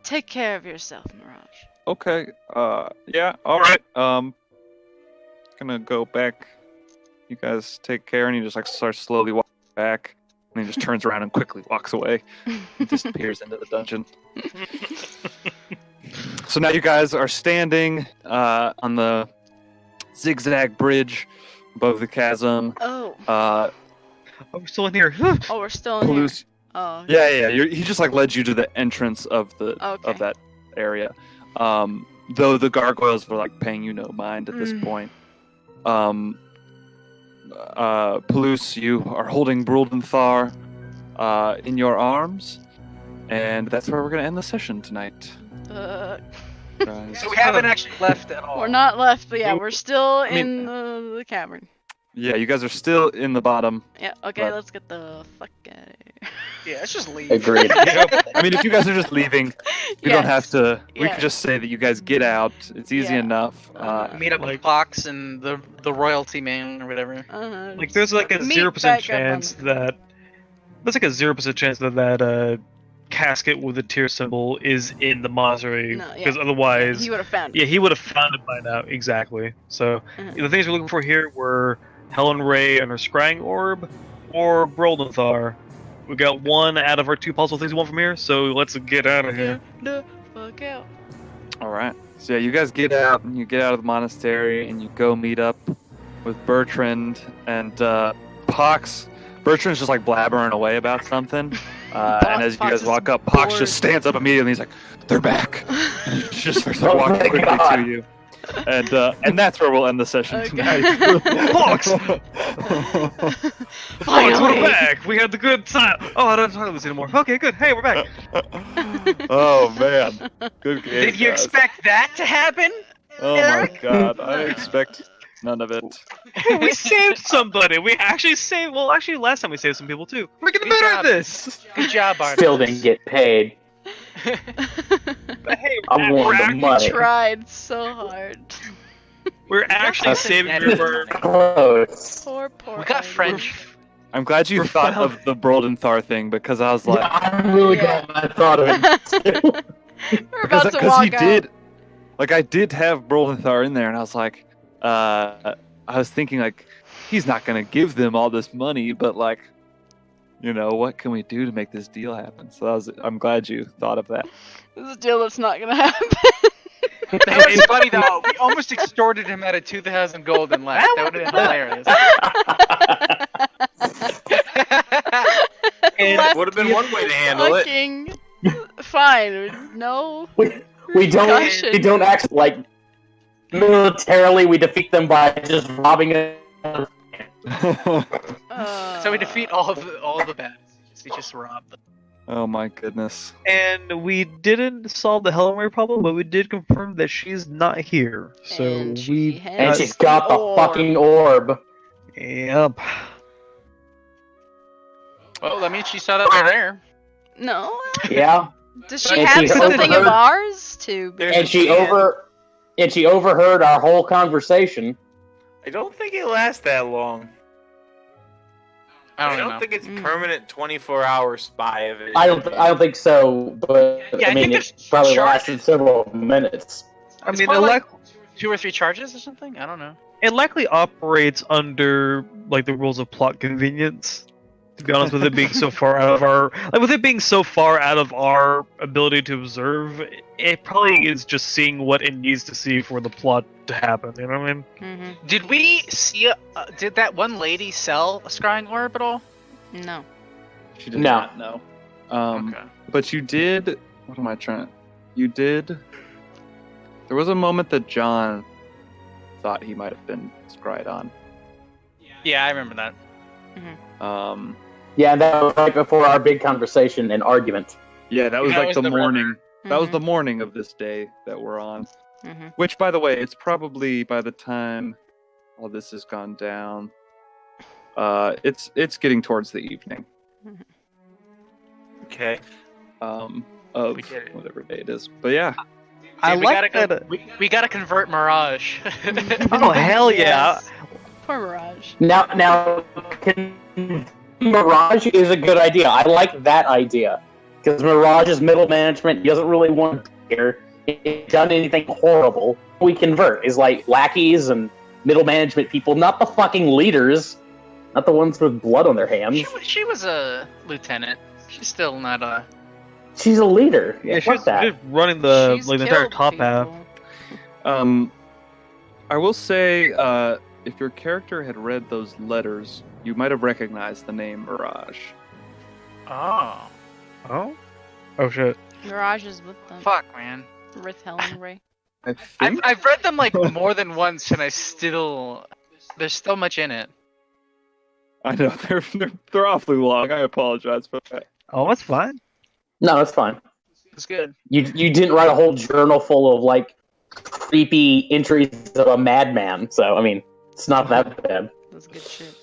Take care of yourself, Mirage. Okay. Yeah. All right. Gonna go back. You guys take care, and he just like starts slowly walking back, and he just turns around and quickly walks away, and disappears into the dungeon. So now you guys are standing on the zigzag bridge above the chasm. Oh, I'm still in here. we're still in here. Palouse- Oh, Yeah. He just like led you to the entrance of the Okay. of that area. Though the gargoyles were like paying you no mind at this point. Palouse, you are holding Bruldenthar in your arms, and that's where we're gonna end the session tonight. Guys. So we haven't actually left at all. We're not left, but yeah, we're still mean- in the cavern. Yeah, you guys are still in the bottom. Yeah, okay, But- let's get the fuck out of here. Yeah, let's just leave. Agreed. I mean, if you guys are just leaving, you don't have Yes. to. We Yeah. could just say that you guys get out. It's easy Yeah. enough. Meet up with Like- Fox and the royalty man or whatever. Like there's like a Meet 0% back up on chance that there's like a 0% chance that casket with the tear symbol is in the monastery, No, yeah. because otherwise, He would have found yeah, it. he would have found it by now. Exactly. So the things we're looking for here were Helen Ray and her scrying orb, or Broldenthar. We got one out of our two possible things we want from here, so let's get out of here. The fuck out. All right. So yeah, you guys get out, and you get out of the monastery, and you go meet up with Bertrand and Pox. Bertrand's just like blabbering away about something, and as you Pox guys is walk up, Pox bored. just stands up immediately. He's like, "They're back!" And he just starts like, Oh walking my quickly God. to you, and that's where we'll end the session Okay. tonight. Pox! Pox, Finally. we're back! We had the good time! Oh, I don't talk about this anymore. Okay, good. Hey, we're back! Oh man, good game. Did you guys. expect that to happen? Oh my Eric? god, I expect none of it. We saved somebody! We actually saved. Well, actually, last time we saved some people too. We're getting Good better job. at this! Good job, Bart. Still didn't get paid. But hey, I we're, won the actually, money. Tried so hard. we're actually saving That's your Close. Poor. We got Ivy. French. I'm glad you We're thought fine. of the Broldenthar thing because I was like, I'm really Yeah. glad I thought of it. We're about to because walk he out. did, like I did have Broldenthar in there, and I was like, I was thinking like, he's not gonna give them all this money, but like, you know, what can we do to make this deal happen? So I'm glad you thought of that. This is a deal that's not gonna happen. That was funny though. We almost extorted him out of 2,000 gold and left. That would have been hilarious. Left Would have been one way to handle it. fucking fine. No. We don't act like militarily. We defeat them by just robbing it. So we defeat all the bad. We just rob them. Oh my goodness. And we didn't solve the Helen Ray problem, but we did confirm that she's not here. So And she we. has And she's got the orb. fucking orb. Yep. Well, that means she saw that we're there. No. Yeah. Does she And have she something of overheard- ours to? There's And a she chance. overheard our whole conversation. I don't think it lasts that long. I I don't don't know. think it's Mm. permanent 24-hour spy of it. I don't think so, but Yeah, I I mean think it there's probably charges. lasted several minutes. I It's mean, more like 2 or 3 charges or something? I don't know. It likely operates under like the rules of plot convenience. To be honest, with it being so far out of our ability to observe, it probably is just seeing what it needs to see for the plot to happen. You know what I mean? Mm-hmm. Did we see? Did that one lady sell a scrying orb at all? No. She did No. not know. Okay. But you did. What am I trying? You did. There was a moment that John thought he might have been scryed on. Yeah, I remember that. Yeah, that was right before our big conversation and argument. Yeah, that was That like was the the morning. That was Mhm. the morning of this day that we're on. Mm-hmm. Which, by the way, it's probably by the time all this has gone down, it's getting towards the evening. Okay. Of We get it. whatever day it is. But yeah, I Dude, like gotta that. we gotta convert Mirage. Oh hell yeah! Yes. Poor Mirage. Now, Mirage is a good idea. I like that idea because Mirage is middle management. He doesn't really want to hear done anything horrible. We convert is like lackeys and middle management people, not the fucking leaders, not the ones with blood on their hands. she was a lieutenant. She's still not a. She's a leader. Yeah, Yeah, fuck she's that. just running the She's like the entire killed top half. people. I will say, if your character had read those letters, you might have recognized the name Mirage. Oh. Oh. Oh shit. Mirage is with them. Fuck, man. With Helen Ray. I think. I've read them like more than once, and there's still much in it. I know they're awfully long. I apologize for that. Oh, that's fine. No, it's fine. It's good. You didn't write a whole journal full of like creepy entries of a madman, so I mean, it's not that bad. That's good shit.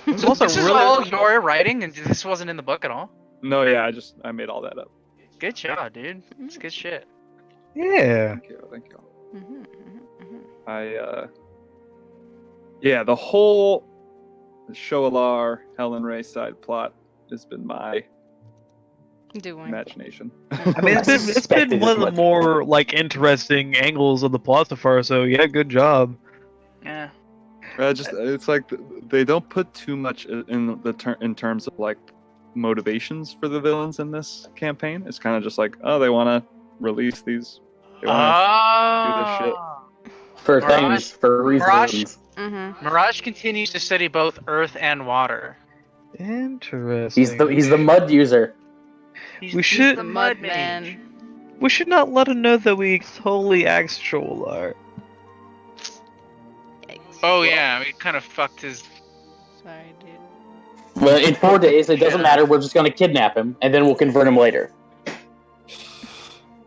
It's also This is really all your writing, and this wasn't in the book at all. No, yeah, I made all that up. Good job, dude. It's good shit. yeah. Thank you. Mm-hmm, mm-hmm. Yeah, the whole Shoalar Helen Ray side plot has been my Doing. imagination. I mean, it's I been suspected one as of the much. more like interesting angles of the plot so far. So yeah, good job. Yeah. It's like they don't put too much in terms of like motivations for the villains in this campaign. It's kind of just like, oh, they want to release these. They want to do this shit. For Mirage- things, for reasons. Mm-hmm. Mirage continues to study both earth and water. Interesting. He's the mud user. We should- The Mud Man. We should not let him know that we totally axed Shoalar. Oh yeah, we kind of fucked his. Sorry, dude. Well, in 4 days, it doesn't matter. We're just gonna kidnap him, and then we'll convert him later.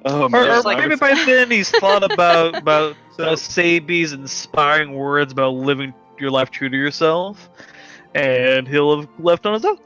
Oh Or man, like I maybe was- by then he's thought about Sabi's inspiring words about living your life true to yourself, and he'll have left on his own.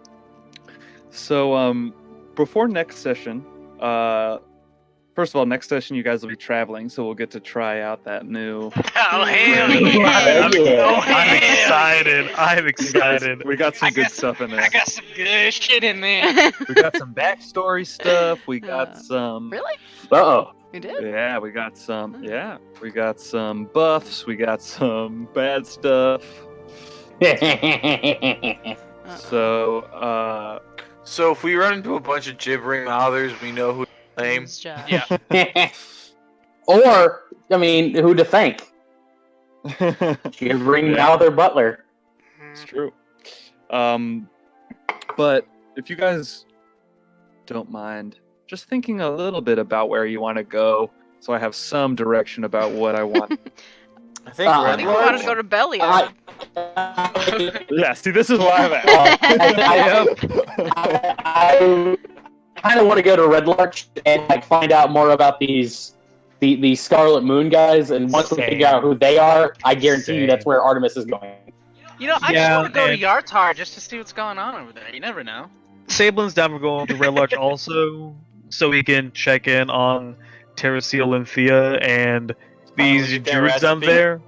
So, before next session, first of all, next session you guys will be traveling, so we'll get to try out that new. Oh hell Yeah. Oh, I'm hell excited. I'm excited. We got some I good got stuff in there. I got some good shit in there. We got some backstory stuff. We got some. Really? Uh-oh. You did? Yeah, we got some. Yeah, we got some buffs. We got some bad stuff. So, So if we run into a bunch of gibbering mouthers, we know who to blame. His job. Yeah. Or, I mean, who to thank? Shivering Mouth or Butler. It's true. But if you guys don't mind, just thinking a little bit about where you want to go, so I have some direction about what I want. I think I I Red think we wanted Lodge- to go to Belly. I, Yeah, see, this is why I'm at. I kind of want to go to Red Larch and like find out more about the Scarlet Moon guys, and once we Same. figure out who they are, I guarantee you Same. that's where Artemis is going. You know, I Yeah, just want to go to and- Yartar just to see what's going on over there. You never know. Sablin's down for going to Red Larch also, so we can check in on Terrasil and Thea and these get that druids down recipe. there.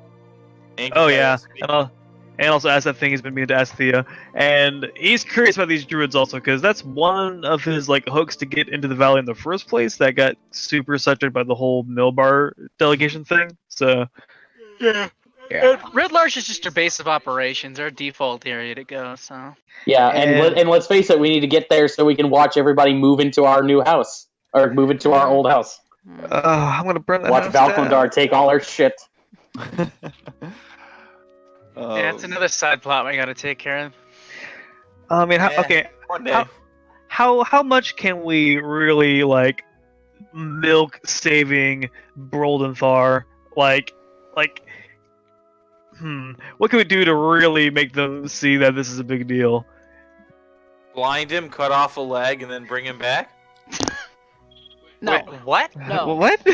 Ain't Oh that yeah, recipe. and also ask that thing he's been meaning to ask Thea. And he's curious about these druids also, because that's one of his like hooks to get into the valley in the first place. That got super sucked by the whole Milbar delegation thing. So Yeah. Yeah. Red Larch is just our base of operations, our default area to go. So Yeah, and let's face it, we need to get there so we can watch everybody move into our new house or move into our old house. I'm gonna burn that. Watch house down. Valkondar take all our shit. yeah, it's another side plot we got to take care of. I mean, Yeah. okay. One day. How much can we really like milk saving Broldenthar? Like, what can we do to really make them see that this is a big deal? Blind him, cut off a leg, and then bring him back? No, Wait, what? No. What?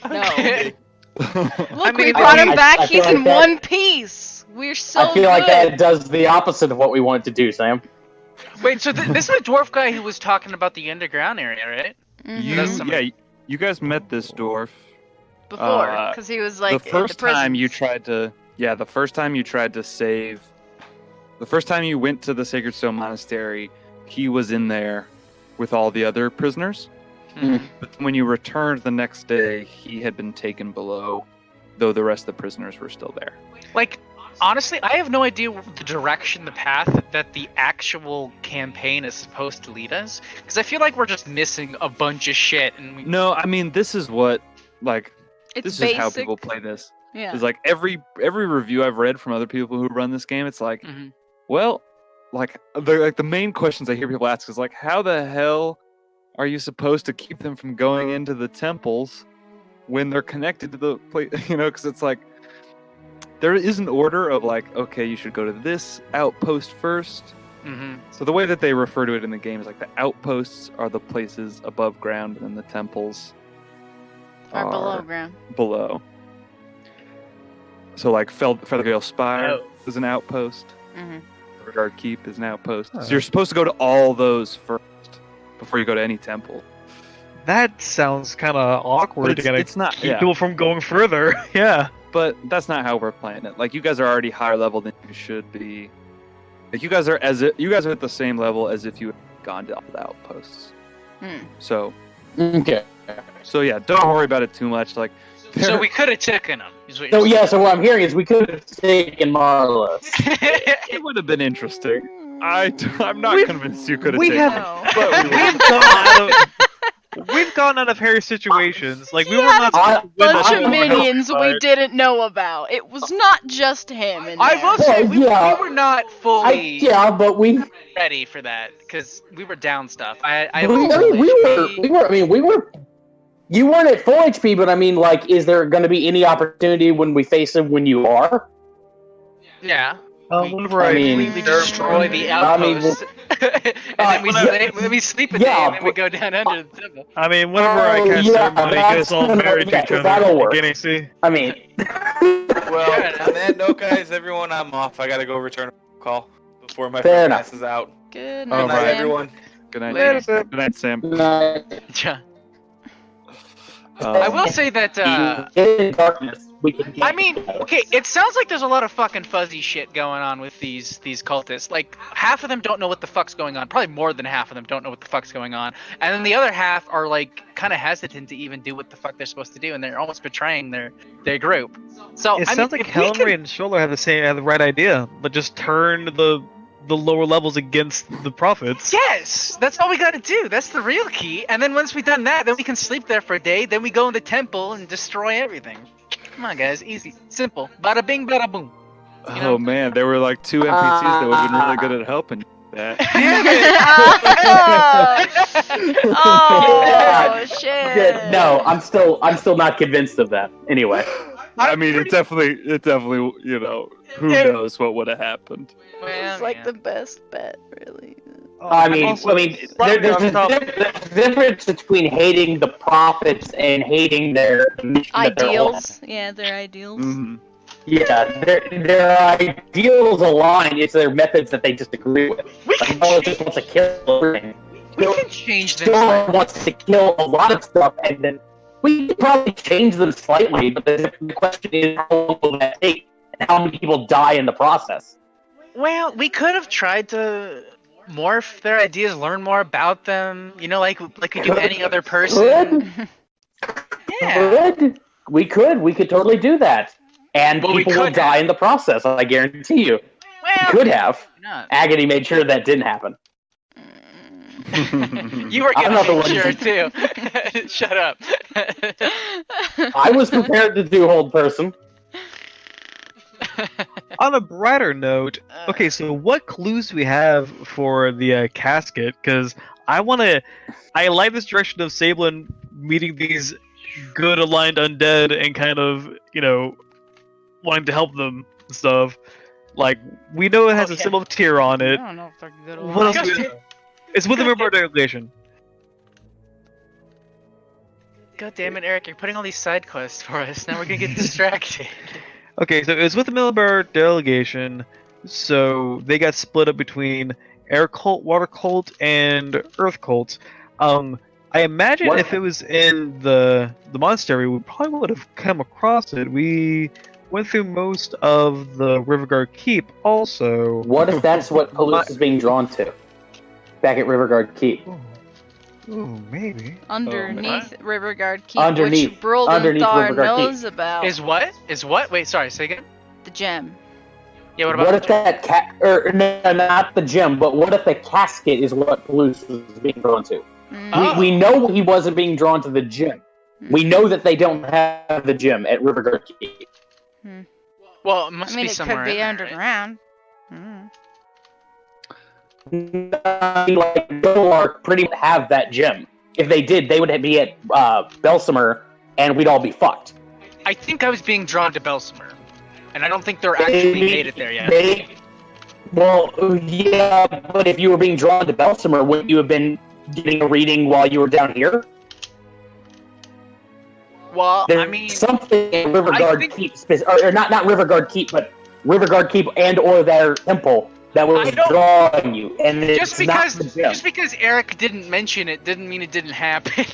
no. Okay. Look, we mean, brought him I- back. I He's feel in like that- one piece. We're so I feel good. like that does the opposite of what we wanted to do, Sam. Wait, so this is the dwarf guy who was talking about the underground area, right? Mhm. You, That's something- yeah, you guys met this dwarf. Before, because he was like the first in the time you prisons. tried to, the first time you tried to save, the first time you went to the Sacred Stone Monastery, he was in there with all the other prisoners. Mhm. But when you returned the next day, he had been taken below, though the rest of the prisoners were still there. Like, honestly, I have no idea the direction, the path that the actual campaign is supposed to lead us. Because I feel like we're just missing a bunch of shit. And we... No, I mean this is what like It's this basic. is how people play this. Yeah. Is like every review I've read from other people who run this game, it's like, Mhm. well, like the main questions I hear people ask is like, how the hell are you supposed to keep them from going into the temples when they're connected to the place? You know, because it's like there is an order of like, okay, you should go to this outpost first. Mhm. So the way that they refer to it in the game is like the outposts are the places above ground, and then the temples Or below ground. below. So like Feathergale Spire Oh. is an outpost. Hmm. Regard Keep is an outpost. Oh. So you're supposed to go to all those first before you go to any temple. That sounds kind of awkward. But to it's not. keep Yeah. people from going further. Yeah. But that's not how we're playing it. Like you guys are already higher level than you should be. Like you guys are at the same level as if you had gone to all the outposts. Hmm. So Okay. yeah, don't worry about it too much. Like So we could have taken him. Is what So you're yeah, so what I'm hearing is we could have taken Marla. saying. it would have been interesting. I'm not We've- convinced you could have we taken. have- it, No. but we We've gone out of we've gone out of hairy situations. Like we He were had not I- supposed to win Bunch the of whole minions we fight. didn't know about. It was not just him. In I there. will say, Well, yeah. we were not fully Yeah, but we ready for that because we were down stuff. I I mean, we were. You weren't at full HP, but I mean, like, is there going to be any opportunity when we face him when you are? Yeah. Whenever I I mean- We destroy the I mean, outpost, and then we sleep a day, yeah, and then we but- go down under the temple. I mean, whenever I Oh, cast yeah, ceremony, get us that's all gonna- married to yeah, each other. that'll work. Again, see. I mean, Well, on that note, guys, everyone, I'm off. I gotta go return a call before my Fair friend enough. passes out. Good All Good night, night, right. Sam. everyone. Good night. Later. Good night, Sam. Yeah. I will say that. in darkness, we can. I mean, okay, it sounds like there's a lot of fucking fuzzy shit going on with these cultists. Like, half of them don't know what the fuck's going on. Probably more than half of them don't know what the fuck's going on. And then the other half are, like, kind of hesitant to even do what the fuck they're supposed to do, and they're almost betraying their group. So, It I sounds mean, like if we Helen could- Ray and Shoulder have the right idea, but just turn the lower levels against the prophets. Yes! That's all we gotta do. That's the real key. And then once we've done that, then we can sleep there for a day, then we go in the temple and destroy everything. Come on, guys. Easy. Simple. Bada bing, bada boom. You know? Oh man, there were like 2 NPCs that would have been really good at helping that. Oh shit. No, I'm still not convinced of that. Anyway, I mean, it definitely, you know, who knows what would have happened. It's like the best bet, really. I mean, there's a difference between hating the prophets and hating their mission that they're on. Ideals. Yeah, their ideals. Mhm. Yeah, their ideals align. It's their methods that they disagree with. We Like, can Noah change, just wants to kill everything. we can change this. Storm wants to kill a lot of stuff, and then we could probably change them slightly. But the question is, how long will that take, and how many people die in the process? Well, we could have tried to morph their ideas, learn more about them. You know, like we do any other person. Yeah. We could totally do that. And Well, we people will could die have. in the process, I guarantee you. Well, Could have. why not? Agony made sure that didn't happen. You were I'm gonna not the make one sure who- too. Shut up. I was prepared to do hold person. On a brighter note, okay, so what clues do we have for the casket? Because I like this direction of Sablin meeting these good aligned undead and kind of, wanting to help them and stuff. Like, we know it has a Okay. symbol of Tyr on I it. don't know if they're good. What else? God do we- damn- It's with the member delegation. God damn it, Eric! You're putting all these side quests for us. Now we're gonna get distracted. Okay, so it's with the Millbar delegation. So they got split up between Air Cult, Water Cult, and Earth Cult. I imagine What- if it was in the monastery, we probably would have come across it. We went through most of the Riverguard Keep, also. What if that's what Palouse is being drawn to? Back at Riverguard Keep. Ooh, maybe. Underneath Riverguard Keep, Underneath- which Brolden underneath Thar Riverguard knows about. Is what? Is what? Wait, sorry. Say again. The gem. Yeah. What about? What if that no, not the gem, but what if the casket is what Palouse was being drawn to? Mm. Oh. We know he wasn't being drawn to the gem. We know that they don't have the gem at Riverguard Keep. Well, it must I mean, be it somewhere could be in there, right? underground. Mm. Like Dolark pretty much have that gem. If they did, they would be at Belsimer, and we'd all be fucked. I think I was being drawn to Belsimer, and I don't think they're actually made it there yet. Well, yeah, but if you were being drawn to Belsimer, wouldn't you have been getting a reading while you were down here? Well, There's I mean, something in I Riverguard think- Keep, or not Riverguard Keep, but Riverguard Keep and or their temple that was I don't- drawing you, and it's just because not the gem. just because Eric didn't mention it didn't mean it didn't happen.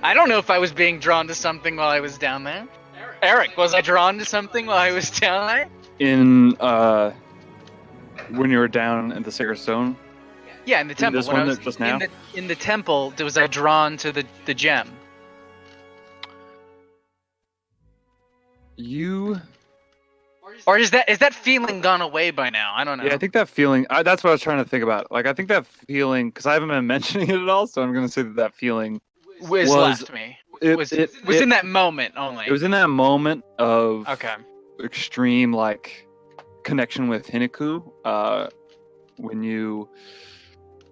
I don't know if I was being drawn to something while I was down there. Eric, was I drawn to something while I was down there? In when you were down at the Sacred Stone. Yeah, in the temple. This When I one was that just now? in the temple, was I drawn to the gem? You. Or is that feeling gone away by now? I don't know. Yeah, I think that feeling. That's what I was trying to think about. Like, I think that feeling, because I haven't been mentioning it at all, so I'm going to say that feeling was left me. Was in that moment only. It was in that moment of Okay. extreme like connection with Hinaku, when you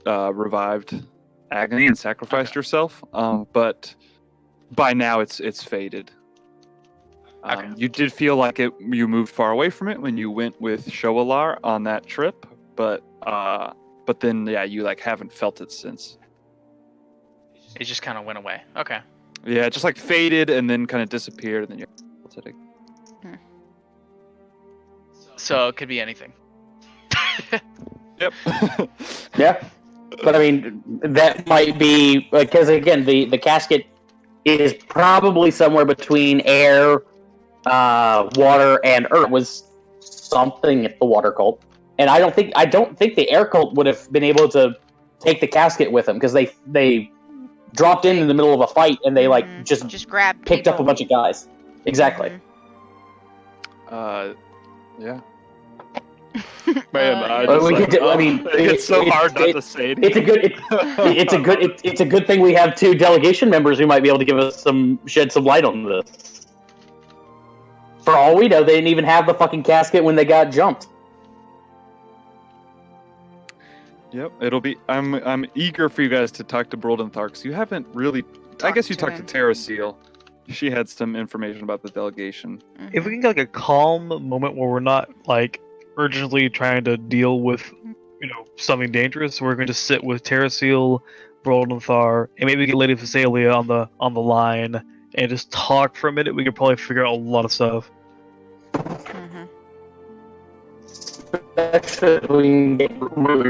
revived Agony and sacrificed yourself. But by now it's faded. Okay. You did feel like you moved far away from it when you went with Shoalar on that trip, but then you like haven't felt it since. It just kind of went away. Okay. Yeah, it just like faded and then kind of disappeared, and then you felt it again. So it could be anything. Yep. Yeah, but I mean that might be because again the casket is probably somewhere between air, water, and earth. It was something at the water cult, and I don't think the air cult would have been able to take the casket with them because they dropped in the middle of a fight and they like just grab picked up a people. bunch of guys. Exactly. Mhm. Yeah. Man, I Well, just we like, could do- I mean, it's so it's- hard not it- to say. It's a good. It's a good thing we have two delegation members who might be able to give us shed some light on this. For all we know, they didn't even have the fucking casket when they got jumped. Yep, it'll be. I'm eager for you guys to talk to Brolden Tharks. You haven't really. I Talked guess you to talked him. to Terra Seal. She had some information about the delegation. If we can get like a calm moment where we're not like urgently trying to deal with, something dangerous, we're going to sit with Terraseal, Broldenthar, and maybe get Lady Phasalia on the line and just talk for a minute. We could probably figure out a lot of stuff. Mhm. Especially we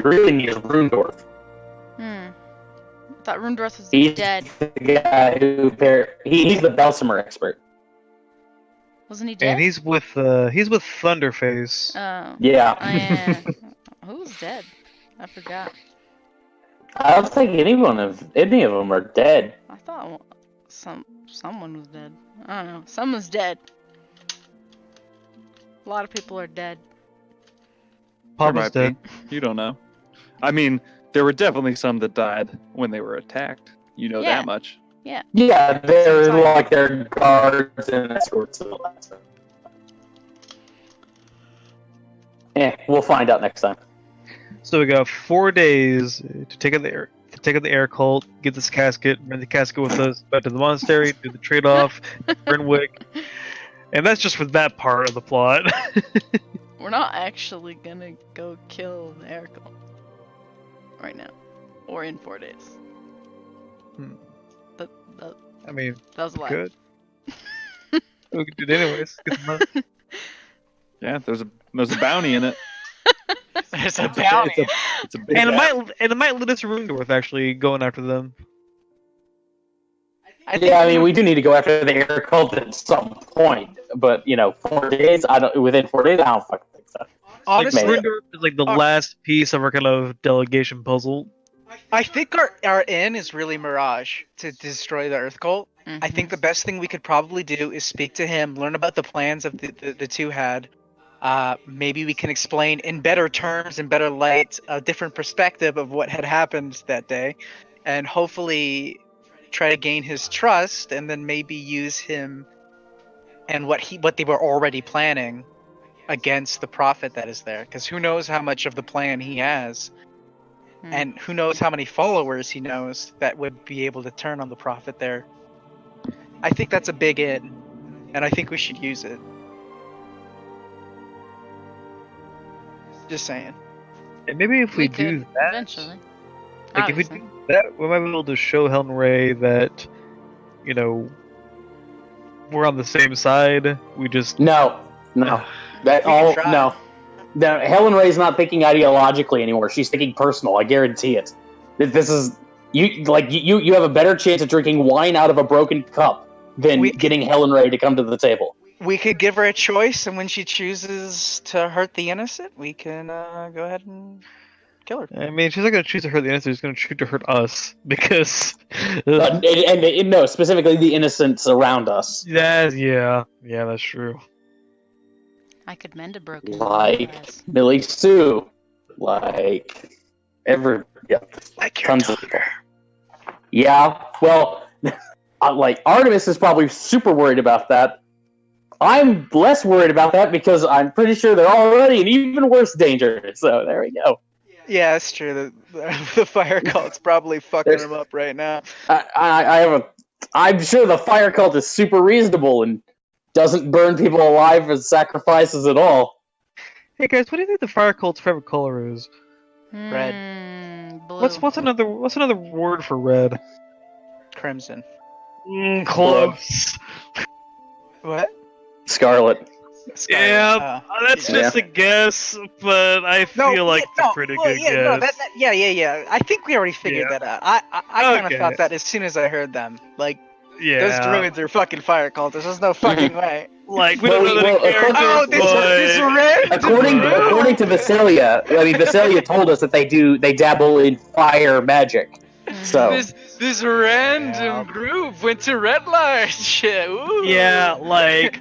really need Rundorf. I thought Rundorf was He's dead. the guy who he's the Belsimer expert. Wasn't he dead? And he's with Thunderface. Oh. Yeah. Oh, yeah. Who's dead? I forgot. I don't think any of them are dead. I thought someone was dead. I don't know. Someone's dead. A lot of people are dead. There Papa's might dead. be. You don't know. I mean, there were definitely some that died when they were attacked. You know Yeah. that much. Yeah, they're Sounds like- like their guards and escorts and all that stuff. We'll find out next time. So we got 4 days to take out the air cult, get this casket, bring the casket with us back to the monastery, do the trade-off, Burnwick, and that's just for that part of the plot. We're not actually gonna go kill the air cult right now, or in 4 days. Hmm. That, I mean, that was a lie. good. We could do it anyways. Get some money. Yeah, there's a bounty in it. There's a It's bounty. it's a big And bounty. it might lead us to Rundorth actually going after them. Yeah, I mean, we do need to go after the air cult at some point, but 4 days. Within 4 days, I don't fucking think so. Honestly, Maybe. Rundorth is like the last piece of our kind of delegation puzzle. I think our in is really Mirage to destroy the Earth Cult. I Mhm. think the best thing we could probably do is speak to him, learn about the plans of the two had. Maybe we can explain in better terms, in better light, a different perspective of what had happened that day, and hopefully try to gain his trust, and then maybe use him and what they were already planning against the prophet that is there. Because who knows how much of the plan he has. Hmm. And who knows how many followers he knows that would be able to turn on the prophet there. I think that's a big in, and I think we should use it. Just saying. And maybe if we do could that, eventually. like if we Obviously. do that, we might be able to show Helen Ray that, we're on the same side. We just No. That We can all try. no. Helen Ray's not thinking ideologically anymore. She's thinking personal. I guarantee it. This is you have a better chance of drinking wine out of a broken cup than We- getting Helen Ray to come to the table. We could give her a choice, and when she chooses to hurt the innocent, we can go ahead and kill her. I mean, she's not gonna choose to hurt the innocent. She's gonna choose to hurt us because. And no, specifically the innocents around us. yeah, that's true. I could mend a broken Like glass. Millie Sue. Like Like your tons of daughter. people. Yeah, well, like Artemis is probably super worried about that. I'm less worried about that because I'm pretty sure they're already in even worse danger. So there we go. Yeah, that's true. The fire cult's probably fucking There's- him up right now. I'm sure the fire cult is super reasonable and doesn't burn people alive as sacrifices at all. Hey guys, what do you think the fire cult's favorite color is? Red. Blue. What's another word for red? Crimson. Close. What? Scarlet. Yeah, that's Yeah. just a guess, but I feel like it's a pretty good yeah, guess. No, yeah. I think we already figured Yeah. that out. I kind of Okay. thought that as soon as I heard them. Like, yeah, those druids are fucking fire cultists. There's no fucking way. like we don't know Well, the character, Oh, this red. According to Visalia, Visalia told us that they dabble in fire magic. So This random Yeah. group went to Red Light. Shit. Ooh. Yeah, like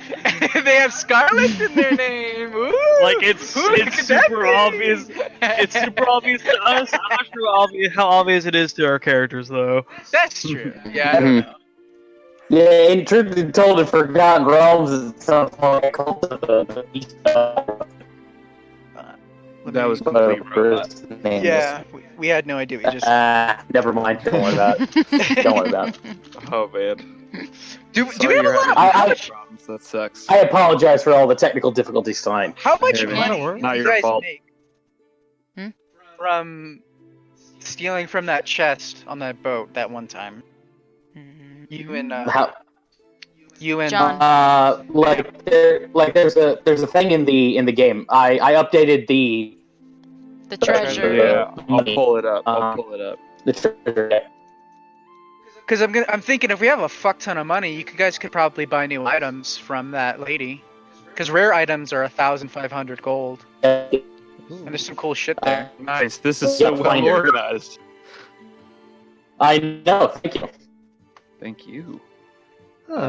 they have Scarlet in their name. Ooh. like it's Who could that super be? obvious. It's super obvious to us. I'm not sure how obvious it is to our characters though. That's true. Yeah, I don't know. yeah, in truth be told, in Forgotten Realms, it sounds more like a cult of the beast. That was complete robot. Yeah, we had no idea. We just. Never mind. Don't worry about it. Don't worry about it. Oh man. Do we Sorry have a you're lot of. having I- How much, problems. That sucks. I apologize for all the technical difficulties tonight. how much Hey, man. money Not did your you guys fault. make Hmm? from stealing from that chest on that boat that one time? You and How? John. There's a thing in the game. I updated the The treasure. Yeah, I'll money. pull it up. I'll Uh, pull it up. The treasure. Because I'm thinking if we have a fuck ton of money, you guys could probably buy new items from that lady. Because rare items are 1,500 gold. And there's some cool shit there. Nice. This is so Yeah, well finder. organized. I know. Thank you. Thank you.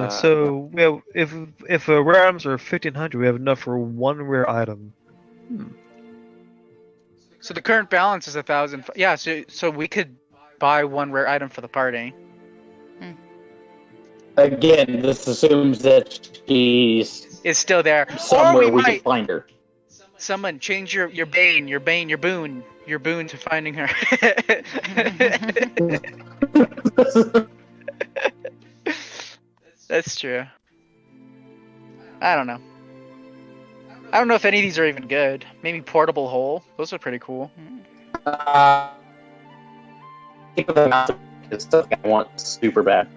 So we have, if rare items are 1,500, we have enough for one rare item. So the current balance is 1,000. Yeah, so we could buy one rare item for the party. Again, this assumes that she's It's still there. somewhere Or we we can find her. Someone change your boon to finding her. That's true. I don't know. I don't know if any of these are even good. Maybe portable hole. Those are pretty cool. Keep them out. It's stuff I want super bad.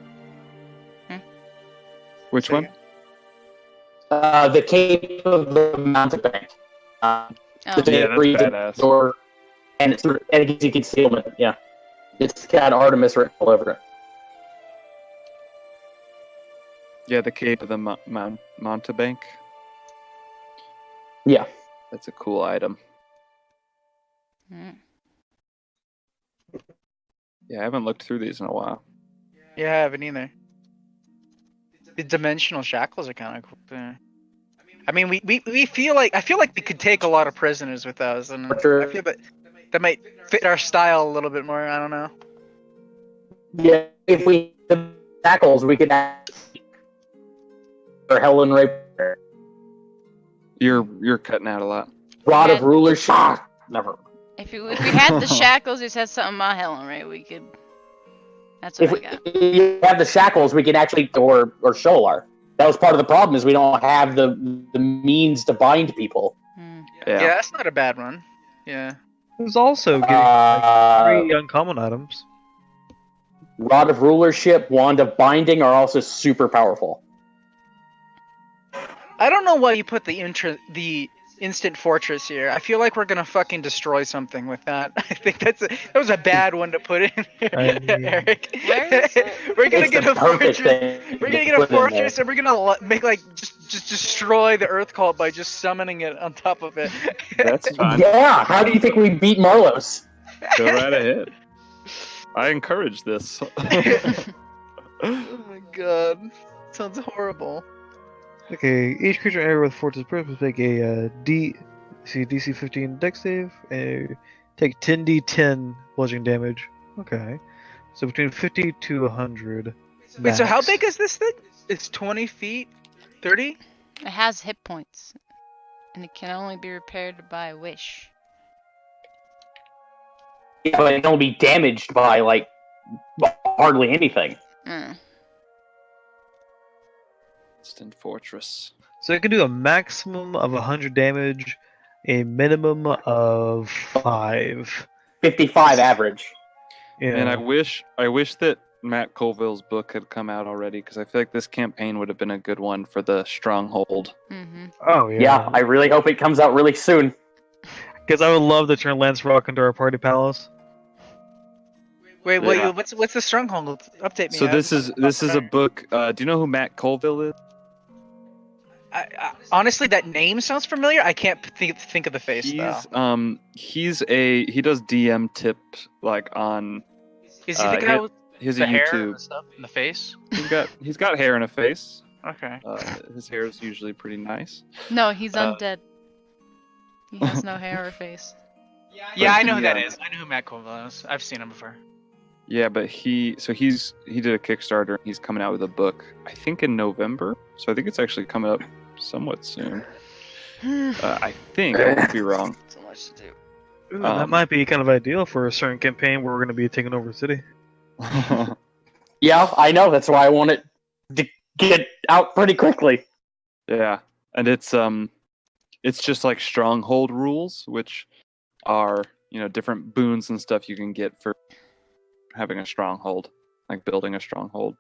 Which one? The Cape of the Mountebank. Oh. The Yeah, that's reads badass. door, and it's and it gives you concealment. Yeah, it's got Artemis written all over it. Yeah, the Cape of the Mountebank. Yeah. That's a cool item. Mm. Yeah, I haven't looked through these in a while. Yeah, I haven't either. The dimensional shackles are kind of cool too. I mean, we feel like I feel like we could take a lot of prisoners with us, and I feel that might fit our style a little bit more. I don't know. Yeah, if we the tackles, we could add for Helen Rapier. You're cutting out a lot. Rod of Yeah. Rulers. Never. If we had the shackles, it said something about Helen, right? We could. That's If what we, I got. if you have the shackles, we can actually or Sholar. That was part of the problem is we don't have the means to bind people. Mm. Yeah, Yeah. that's not a bad one. Yeah. There's also getting Uh, 3 uncommon items. Rod of Rulership, Wand of Binding are also super powerful. I don't know why you put the instant fortress here. I feel like we're gonna fucking destroy something with that. I think that was a bad one to put in, I mean- Eric. Where is it? We're gonna It's get the a perfect fortress. thing We're to gonna get a put in there. fortress, and we're gonna make like just destroy the Earth Cult by just summoning it on top of it. That's fine. Yeah, how do you think we beat Marlos? Go right ahead. I encourage this. Oh my god, sounds horrible. Okay, each creature in area with fortress purpose must make a DC 15 dex save and take 10d10 bludgeoning damage. Okay, so between 50 to 100. Wait, so how max. big is this thing? It's 20 feet, 30. It has hit points, and it can only be repaired by a wish. Yeah, but it'll be damaged by like hardly anything. Mm. Instant Fortress. So it can do a maximum of 100 damage, a minimum of 5. 55 average. Yeah. And I wish that Matt Colville's book had come out already because I feel like this campaign would have been a good one for the Stronghold. Mm-hmm. Oh Yeah, I really hope it comes out really soon. Because I would love to turn Lance Rock into our party palace. Wait, what? Yeah. What's the stronghold? Update me. So this is a book. Do you know who Matt Colville is? I, honestly, that name sounds familiar. I can't think of the face though. He does DM tips like on Is he the guy with his the hair YouTube. and stuff in the face? He's got hair and a face. Okay. His hair is usually pretty nice. No, he's undead. He has no hair or face. Yeah, I know he, who that uh, is. I know who Matt Colville is. I've seen him before. Yeah, but he did a Kickstarter. He's coming out with a book, I think in November. So I think it's actually coming up somewhat soon. I think I could be wrong. So much to do. Ooh, that might be kind of ideal for a certain campaign where we're going to be taking over a city. Yeah, I know. That's why I want it to get out pretty quickly. Yeah, and it's just like stronghold rules, which are different boons and stuff you can get for having a stronghold, like building a stronghold.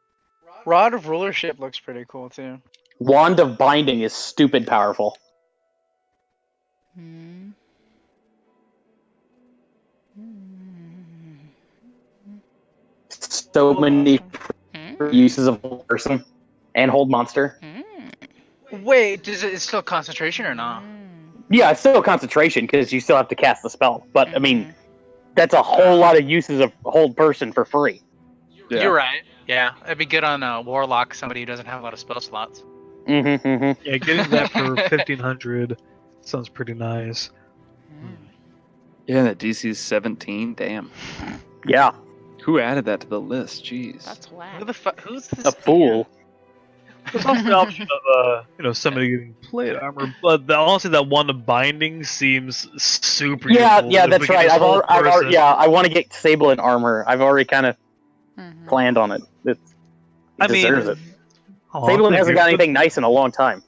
Rod of Rulership looks pretty cool too. Wand of Binding is stupid powerful. Hmm. So many Hmm. uses of Hold Person and Hold Monster. Hmm. Wait, is it still concentration or not? Hmm. Yeah, it's still a concentration because you still have to cast the spell. But I mean, that's a whole lot of uses of hold person for free. Yeah. You're right. Yeah, it'd be good on a warlock, somebody who doesn't have a lot of spell slots. Mm-hmm, mm-hmm. Yeah, getting that for 1500 sounds pretty nice. Yeah, that DC is 17. Damn. Yeah, Who added that to the list? Jeez. That's whack. Who the fuck? Who's this? a fool. There's also the option of somebody getting plate armor, but honestly, that one of binding seems super. Yeah, useful yeah, if we that's get right. this whole person. Yeah, I want to get Sable in armor. I've already kind of Mhm. planned on it. It I mean, deserves it. Aw, Sable thank hasn't you. got anything nice in a long time.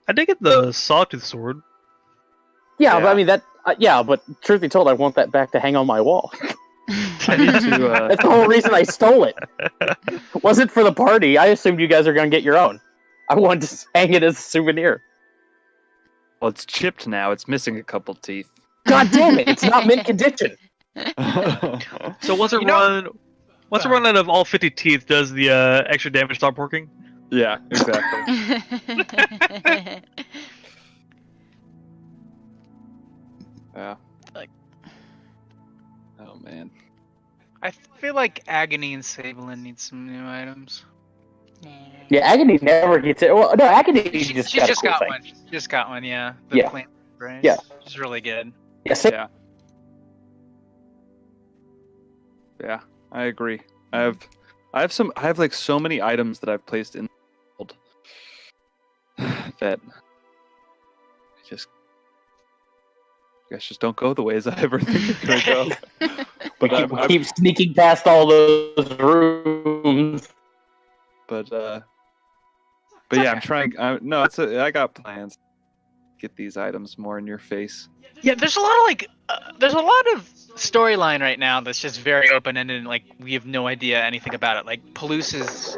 I did get the sawtooth sword. Yeah, but Yeah. I mean that. Yeah, but truth be told, I want that back to hang on my wall. I need to. That's the whole reason I stole it. Wasn't for the party. I assumed you guys are gonna get your own. I wanted to hang it as a souvenir. Well, it's chipped now. It's missing a couple teeth. God damn it! It's not mint condition. So once it You know- run out of all 50 teeth, does the extra damage stop working? Yeah, exactly. Yeah. Like- Oh man. I feel like Agony and Sablin need some new items. Yeah, Agony never gets it. Well, no, Agony She just just, got a cool got thing. one. She just got one. Yeah. The Yeah. plant brace. Yeah. Which is really good. Yeah, Yeah. Yeah, I agree. I have like so many items that I've placed in the world that I guess just don't go the ways I ever think they're gonna go. we But keep, we keep sneaking past all those rooms. but yeah, I'm trying. No, I got plans. Get these items more in your face. Yeah, there's a lot of there's a lot of storyline right now that's just very open ended and like we have no idea anything about it. Like Paluce's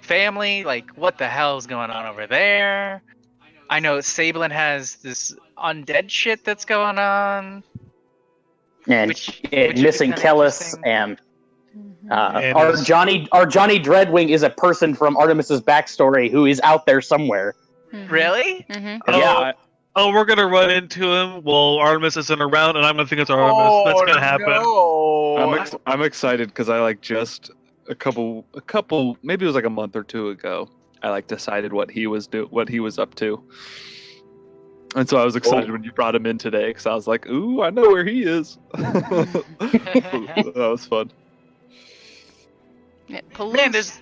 family, like what the hell is going on over there? I know Sablin has this undead shit that's going on. And Which and would be missing kinda Kellis interesting. and And our it's- Johnny Dreadwing is a person from Artemis's backstory who is out there somewhere. Really? Mm-hmm. Oh, Yeah. Oh, we're gonna run into him while Artemis isn't around, and I'm gonna think it's Artemis. That's gonna happen. No. I'm excited because I like just a couple maybe it was like a month or two ago. I like decided what he was up to, and so I was excited when you brought him in today because I was like, ooh, I know where he is. That was fun. Yeah, Man, there's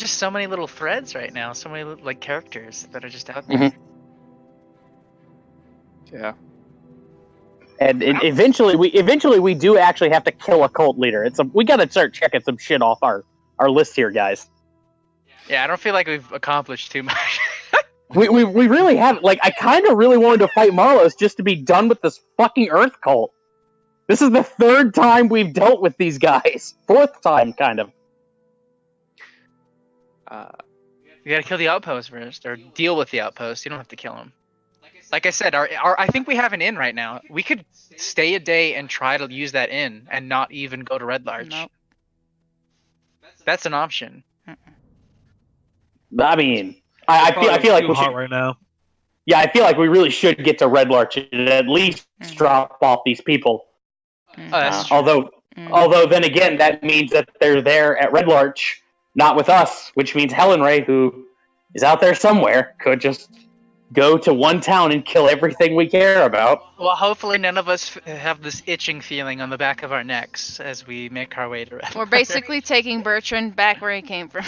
just so many little threads right now. So many like characters that are just out there. Yeah. And eventually we do actually have to kill a cult leader. We got to start checking some shit off our list here, guys. Yeah, I don't feel like we've accomplished too much. We really haven't. Like, I kind of really wanted to fight Marlos just to be done with this fucking Earth cult. This is the third time we've dealt with these guys. Fourth time, kind of. You gotta kill the outpost first, or deal with the outpost. You don't have to kill him. Like I said, I think we have an inn right now. We could stay a day and try to use that inn and not even go to Red Larch. Nope. That's an option. I mean, I feel like Too we hot should. right now. Yeah, I feel like we really should get to Red Larch and at least drop off these people. Mm-hmm. Oh, that's true. Although then again, that means that they're there at Red Larch, not with us, which means Helen Ray, who is out there somewhere, could just go to one town and kill everything we care about. Well, hopefully none of us have this itching feeling on the back of our necks as we make our way to Red We're Larch. basically taking Bertrand back where he came from.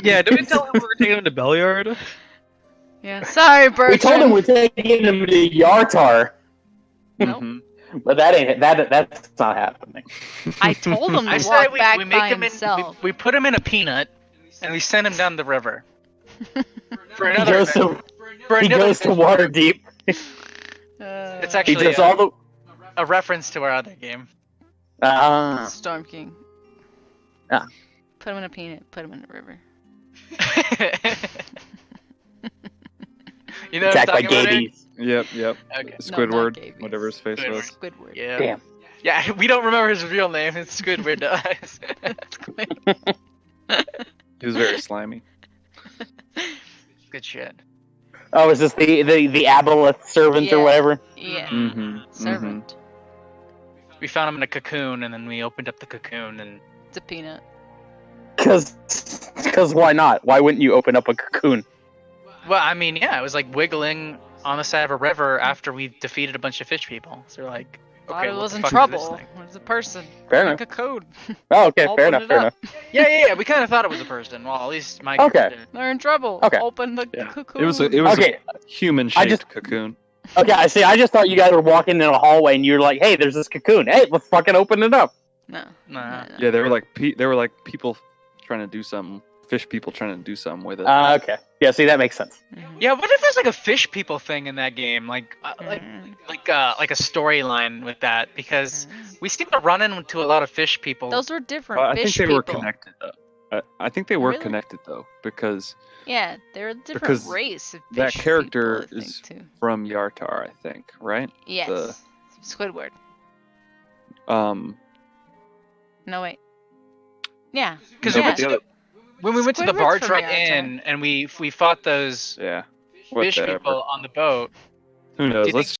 Yeah, did we tell him we were taking him to Beliard? Yeah, sorry, Bertrand. We told him we're taking him to Yartar, Nope. Mhm. but that's not happening. I told him I to say walk we back make by him himself. we put him in a peanut and we send him down the river. For He another goes to for he another goes to Waterdeep. It's He actually does all the a reference to our other game. Storm King. Ah. Put him in a peanut. Put him in the river. You know what I'm attacked by talking about, Aaron? Gabies. Yep. Okay. Squidward, Gabies. whatever his face Squidward. was. Squidward. Yeah. Damn. Yeah, we don't remember his real name. It's Squidward to us. He was very slimy. Good shit. Oh, is this the aboleth servant or Yeah. whatever? Yeah. Mm-hmm. Servant. We found him in a cocoon, and then we opened up the cocoon, and It's a peanut. Because why not? Why wouldn't you open up a cocoon? well, I mean, yeah, it was like wiggling on the side of a river after we defeated a bunch of fish people. So we're like, Thought okay, it what was the in fuck is trouble. this thing? It was a person. Fair Like enough. a code. Oh, okay, Open fair enough, it fair up. enough. Yeah. We kind of thought it was a person. Well, at least my character Okay. did. They're in trouble. Okay. Open the Yeah. cocoon. It was a Okay, human-shaped just- cocoon. okay, I see. I just thought you guys were walking in a hallway and you're like, hey, there's this cocoon. Hey, let's fucking open it up. No. Nah. no. Yeah, they were like people trying to do something. Fish people trying to do something with it. Okay. Yeah, see, that makes sense. Mhm. Yeah, what if there's like a fish people thing in that game? Like a storyline with that? Because we seem to run into a lot of fish people. Those were different I think fish they people. were connected though. I think they were Really? connected though because Yeah, they're a different Because race of that fish character people, I is think, too. from Yartar, I think, right? Yes. Squidward. No, wait. Yeah. Because No, yeah. but the other, when we went to the Squidward's barge from right Yamato. in and we fought those yeah. fish Whatever. people on the boat. Who knows? you Let's